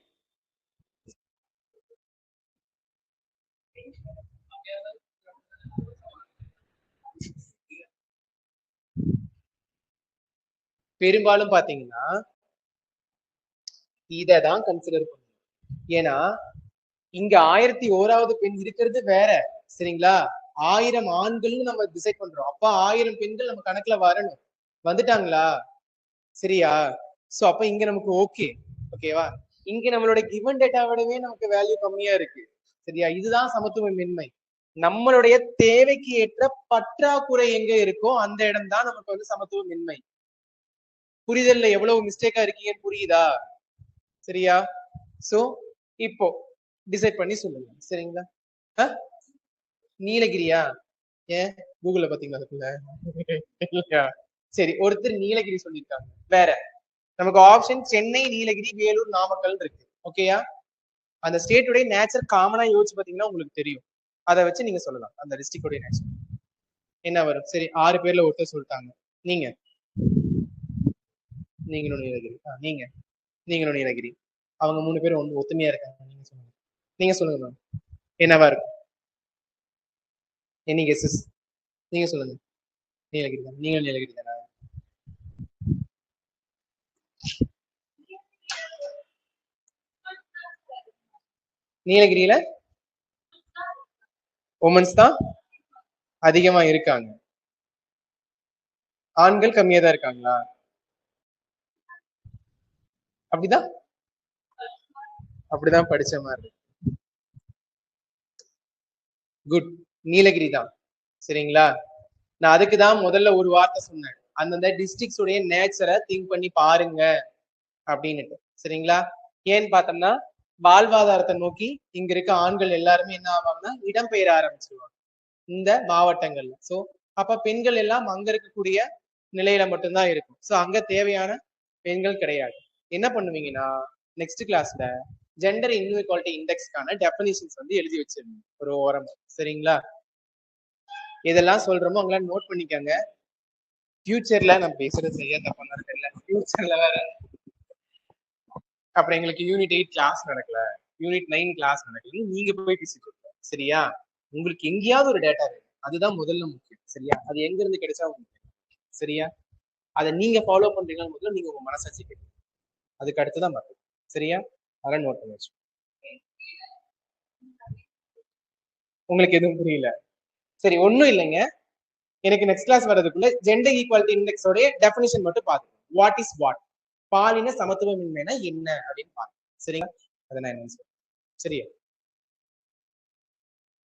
பெரும்பாலும் பாத்தீங்கன்னா இததான் கன்சிடர் பண்ணும். ஏன்னா இங்க 1001வது பெண் இருக்கிறது வேற. சரிங்களா? 1000 ஆண்கள்னு நம்ம டிசைட் பண்றோம். அப்ப 1000 பெண்கள் நம்ம கணக்குல வரணும். வந்துட்டாங்களா? சரியா? சோ அப்ப இங்க நமக்கு ஓகேவா? இங்க நம்மளோட கிவன் டேட்டா விடவே நமக்கு வேல்யூ கம்மியா இருக்கு. சரியா? இதுதான் சமத்துவமின்மை. நம்மளுடைய தேவைக்கு ஏற்ற பற்றாக்குறை எங்க இருக்கோ அந்த இடம் தான் நமக்கு வந்து சமத்துவமின்மை. புரிதல்ல எவ்வளவு மிஸ்டேக்கா இருக்கீங்கன்னு புரியுதா? சரியா? சோ இப்போ டிசைட் பண்ணி சொல்லுங்க. சரிங்களா? நீலகிரியா? ஏன் கூகுள்ல பாத்தீங்களா அதுக்குள்ள? சரி, ஒருத்தர் நீலகிரி சொல்லியிருக்காங்க. வேற நமக்கு ஆப்ஷன் சென்னை, நீலகிரி, வேலூர், நாமக்கல் இருக்கு. ஓகேயா? அந்த ஸ்டேட்டுடைய நேச்சர் காமனா யோசிச்சு பாத்தீங்கன்னா உங்களுக்கு தெரியும். அதை வச்சு நீங்க சொல்லலாம் அந்த டிஸ்ட்ரிக்டோட நேச்சர் என்ன வரும். சரி, 6 பேர்ல ஒருத்தர் சொல்லிட்டாங்க. நீங்க நீங்களும் நீலகிரி. நீங்க நீங்களும் நீலகிரி. அவங்க 3 பேரும் வந்து ஒத்துமையா இருக்காங்க. நீங்க சொல்லுங்க. நீங்க சொல்லுங்க மேம். என்னவா இருக்கும்? Any guesses? நீங்க சொல்லுங்க. நீலகிரி தான். நீங்களும் நீலகிரி தானே? நீலகிரியில உமன்ஸ் தான் அதிகமா இருக்காங்க. ஆண்கள் கம்மியா தான் இருக்காங்களா? அப்படிதான் அப்படிதான் படிச்ச மாதிரி. குட். நீலகிரி தான். சரிங்களா? நான் அதுக்கு தான் முதல்ல ஒரு வார்த்தை சொன்னேன். அந்தந்த டிஸ்ட்ரிக்ட்ஸ் உடைய நேச்சரை திங்க் பண்ணி பாருங்க அப்படின்னுட்டு. சரிங்களா? ஏன்னு பார்த்தோம்னா வாழ்வாதாரத்தை நோக்கி இங்க இருக்க ஆண்கள் எல்லாருமே என்ன ஆவாங்கன்னா இடம்பெயர ஆரம்பிச்சிருவாங்க இந்த மாவட்டங்கள்ல. சோ அப்ப பெண்கள் எல்லாம் அங்க இருக்கக்கூடிய நிலையில மட்டும்தான் இருக்கும். சோ அங்க தேவையான பெண்கள் கிடையாது. என்ன பண்ணுவீங்கன்னா நெக்ஸ்ட் கிளாஸ்ல ஜெண்டர் இன்இக்வாலிட்டி இண்டெக்ஸ்க்கான டெஃபினிஷன்ஸ் வந்து எழுதி வச்சிருந்தேன் ஒரு ஓரம். சரிங்களா? இதெல்லாம் சொல்றோமோ அவங்களாம் நோட் பண்ணிக்கோங்க. ஃபியூச்சர்ல நான் பேசுறது சரியா தப்பான்னு தெரியல. ஃபியூச்சர்ல வேற அப்புறம் எங்களுக்கு யூனிட் 8 கிளாஸ் நடக்கல, யூனிட் 9 கிளாஸ் நடக்கல, நீங்க போய் பேசிட்டு இருக்கோம். சரியா? உங்களுக்கு எங்கேயாவது ஒரு டேட்டா இருக்கு, அதுதான் முதல்ல முக்கியம். சரியா? அது எங்க இருந்து கிடைச்சா உங்களுக்கு. சரியா? அதை நீங்க ஃபாலோ பண்றீங்கன்னா முதல்ல நீங்க உங்க மனசாட்சி கேட்கணும். அதுக்கு அடுத்துதான் மற்றது. சரியா? அதெல்லாம் நோட் பண்ணி வச்சு. உங்களுக்கு எதுவும் புரியல? சரி, ஒன்றும் இல்லைங்க. எனக்கு நெக்ஸ்ட் கிளாஸ் வர்றதுக்குள்ள ஜெண்டர் ஈக்குவாலிட்டி இண்டெக்ஸோட டெஃபினிஷன் மட்டும் பாத்துக்கோங்க. What is what? பாலின சமத்துவமின்மைனா என்ன அப்படின்னு பாருங்க. சரிங்களா? அதை நான் என்ன சொல்றேன். சரியா?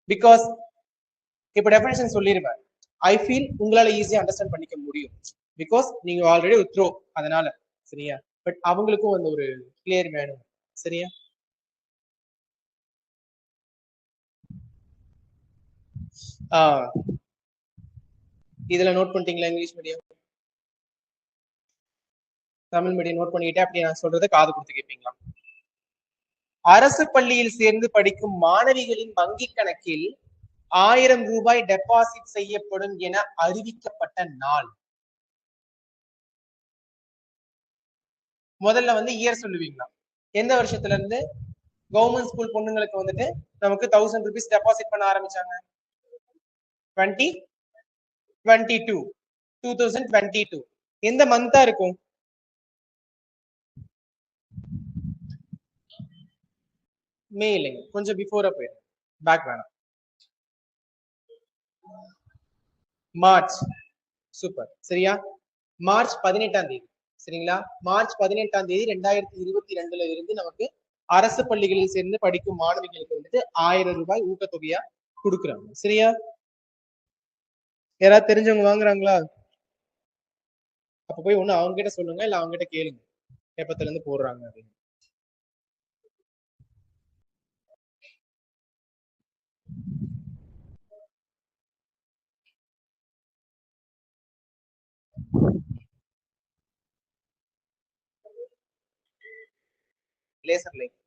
பிகாஸ் இப்ப டெஃபினேஷன் சொல்லிருவேன். ஐ ஃபீல் உங்களால ஈஸியா அண்டர்ஸ்டாண்ட் பண்ணிக்க முடியும். பிகாஸ் நீங்க ஆல்ரெடி ஒரு த்ரோ, அதனால. சரியா? பட் அவங்களுக்கும் அந்த ஒரு கிளியர் வேணும். சரியா? இதுல நோட் பண்ணிட்டீங்களா? English medium Tamil medium note பண்ணிக்கிட்டே அப்படி நான் சொல்றதை காது கொடுத்து கேட்பீங்களா? அரசு பள்ளியில் சேர்ந்து படிக்கும் மாணவிகளின் வங்கி கணக்கில் 1000 ரூபாய் டெபாசிட் செய்யப்படும் என அறிவிக்கப்பட்ட நாள். முதல்ல வந்து இயர் சொல்லுவீங்களா? எந்த வருஷத்துல இருந்து கவர்மெண்ட் ஸ்கூல் பொண்ணுங்களுக்கு வந்துட்டு நமக்கு 1000 ருபீஸ் டெபாசிட் பண்ண ஆரம்பிச்சாங்க? 2022. 2022 எந்த மந்தா இருக்கும்? மே இல்லைங்க, கொஞ்சம் பிஃபோரா போயிடும். பேக் வேணாம். மார்ச். சூப்பர். சரியா? மார்ச் 18ஆம் தேதி. சரிங்களா? மார்ச் 18ஆம் தேதி 2022ல இருந்து நமக்கு அரசு பள்ளிகளில் சேர்ந்து படிக்கும் மாணவிகளுக்கு வந்துட்டு 1000 ரூபாய் ஊக்கத்தொகையா கொடுக்குறாங்க. சரியா? யாராவது தெரிஞ்சவங்க வாங்குறாங்களா? அப்ப போய் ஒண்ணு அவங்க கிட்ட சொல்லுங்க, இல்ல அவங்க கிட்ட கேளுங்க எப்பத்துல இருந்து போடுறாங்க அப்படின்னு. லேசர் லைட்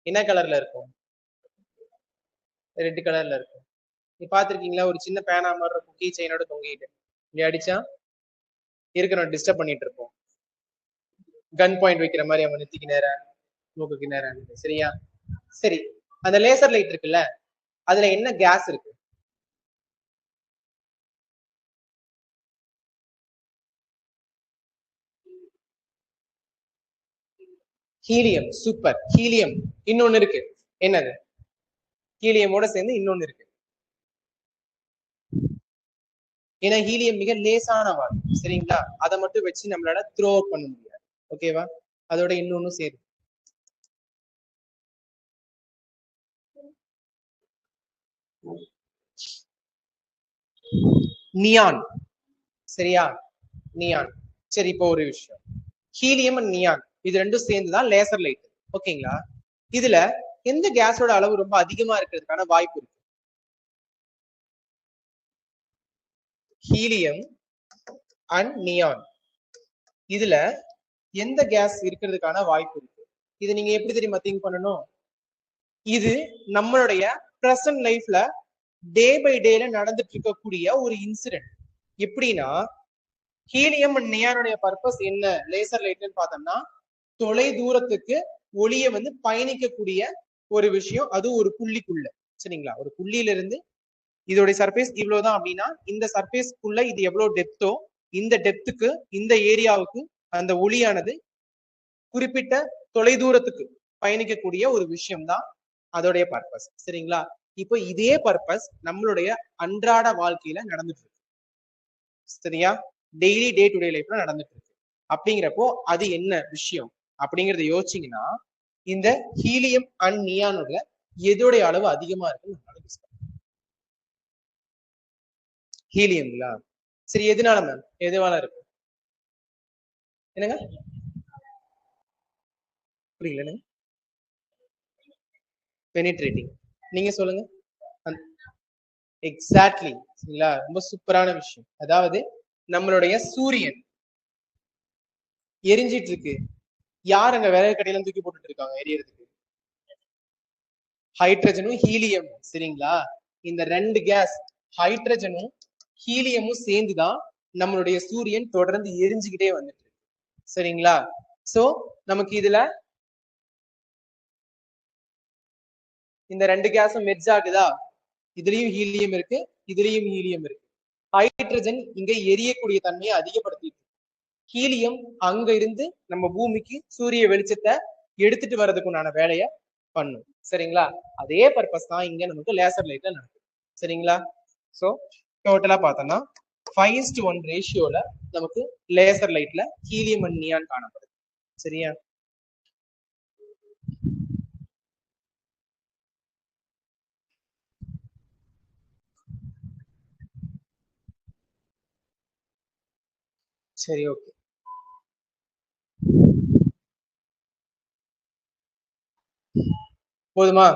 என்ன கலர்ல இருக்கும்? ரெட் கலர்ல இருக்கும். நீ பாத்திருக்கீங்களா? ஒரு சின்ன பேனா மாதிரி இருக்கும், கீ செயினோட தொங்கிட்டு, இப்படி அடிச்சா இருக்கிறோம் டிஸ்டர்ப் பண்ணிட்டு இருப்போம். கன் பாயிண்ட் வைக்கிற மாதிரி அவன் நெத்திக்கு நேரா மூக்குக்கு நேரா. சரியா? சரி, அந்த லேசர் லைட் இருக்குல்ல, அதுல என்ன கேஸ் இருக்கு? ஹீலியம். Super, helium. இன்னொன்னு இருக்கு, என்னது? ஹீலியமோட சேர்ந்து இன்னொன்னு இருக்கு. ஏன்னா ஹீலியம் மிக லேசான வாயு, சரிங்களா? அதை மட்டும் வச்சு நம்மளால த்ரோ அவுட் பண்ண முடியாது. ஓகேவா? அதோட இன்னொன்னு சேர்த்து நியான். சரியா? நியான். சரி, இப்போ ஒரு விஷயம், ஹீலியம் அண்ட் நியான் இது ரெண்டும் சேர்ந்துதான் லேசர் லைட். ஓகேங்களா? இதுல எந்த கேஸோட அளவு ரொம்ப அதிகமா இருக்கிறதுக்கான வாய்ப்பு இருக்கு? ஹீலியம் அண்ட் நியான், இதுல எந்த கேஸ் இருக்கிறதுக்கான வாய்ப்பு இருக்கு? இது நீங்க எப்படி தெரியுமா திங்க் பண்ணணும்? இது நம்மளுடைய பிரசன்ட் லைஃப்ல டே பை டேல நடந்துட்டு இருக்கக்கூடிய ஒரு இன்சிடென்ட். எப்படின்னா, ஹீலியம் அண்ட் நியானுடைய பர்பஸ் என்ன லேசர் லைட்னு பார்த்தோம்னா, தொலை தூரத்துக்கு ஒளியை வந்து பயணிக்கக்கூடிய ஒரு விஷயம். அது ஒரு புள்ளிக்குள்ள, சரிங்களா? ஒரு புள்ளியில இருந்து இதோட சர்ஃபேஸ் இவ்வளவுதான் அப்படின்னா, இந்த சர்ஃபேஸ்க்குள்ள இது எவ்வளவு டெப்தோ, இந்த டெப்த்துக்கு இந்த ஏரியாவுக்கு அந்த ஒளியானது குறிப்பிட்ட தொலை தூரத்துக்கு பயணிக்கக்கூடிய ஒரு விஷயம் தான் அதோடைய பர்பஸ். சரிங்களா? இப்போ இதே பர்பஸ் நம்மளுடைய அன்றாட வாழ்க்கையில நடந்துட்டு இருக்கு. சரியா? டெய்லி டே டு டே லைஃப்ல நடந்துட்டு இருக்கு. அப்படிங்கிறப்போ அது என்ன விஷயம் அப்படிங்கறத யோசிச்சீங்கன்னா, இந்த ஹீலியம் அண்ட் நியானோட எதோடைய அளவு அதிகமா இருக்குன்னு ஹீலியம்ங்களா? சரி, எதனால மேம்? எதுவால இருக்கு? என்னங்க புரியல? பெனிட்ரேட்டிங். நீங்க சொல்லுங்க. எக்ஸாக்ட்லி. சரிங்களா? ரொம்ப சூப்பரான விஷயம். அதாவது நம்மளுடைய சூரியன் எரிஞ்சிட்டு இருக்கு, யார் அங்க விறகு கடையில தூக்கி போட்டுட்டு இருக்காங்க எரியறதுக்கு? ஹைட்ரஜனும் ஹீலியம். சரிங்களா? இந்த ரெண்டு கேஸ், ஹைட்ரஜனும் ஹீலியமும் சேர்ந்துதான் நம்மளுடைய சூரியன் தொடர்ந்து எரிஞ்சுக்கிட்டே வந்துட்டு இருக்கு. சரிங்களா? சோ நமக்கு இதுல இந்த ரெண்டு கேஸும் மெர்ஜ் ஆகுதா? இதுலயும் ஹீலியம் இருக்கு, இதுலயும் ஹீலியம் இருக்கு. ஹைட்ரஜன் இங்க எரியக்கூடிய தன்மையை அதிகப்படுத்திட்டு, ஹீலியம் அங்க இருந்து நம்ம பூமிக்கு சூரிய வெளிச்சத்தை எடுத்துட்டு வர்றதுக்குண்டான வேலையை பண்ணும். சரிங்களா? அதே பர்பஸ் தான் இங்க நமக்கு லேசர் லைட்ல நடக்குது. சரிங்களா? சோ டோட்டலா பார்த்தோம்னா 5:1 ரேஷியோல நமக்கு லேசர் லைட்ல ஹீலியம் அண்ட் நியான் காணப்படுது. சரியா? சரி, ஓகே. போதுமா?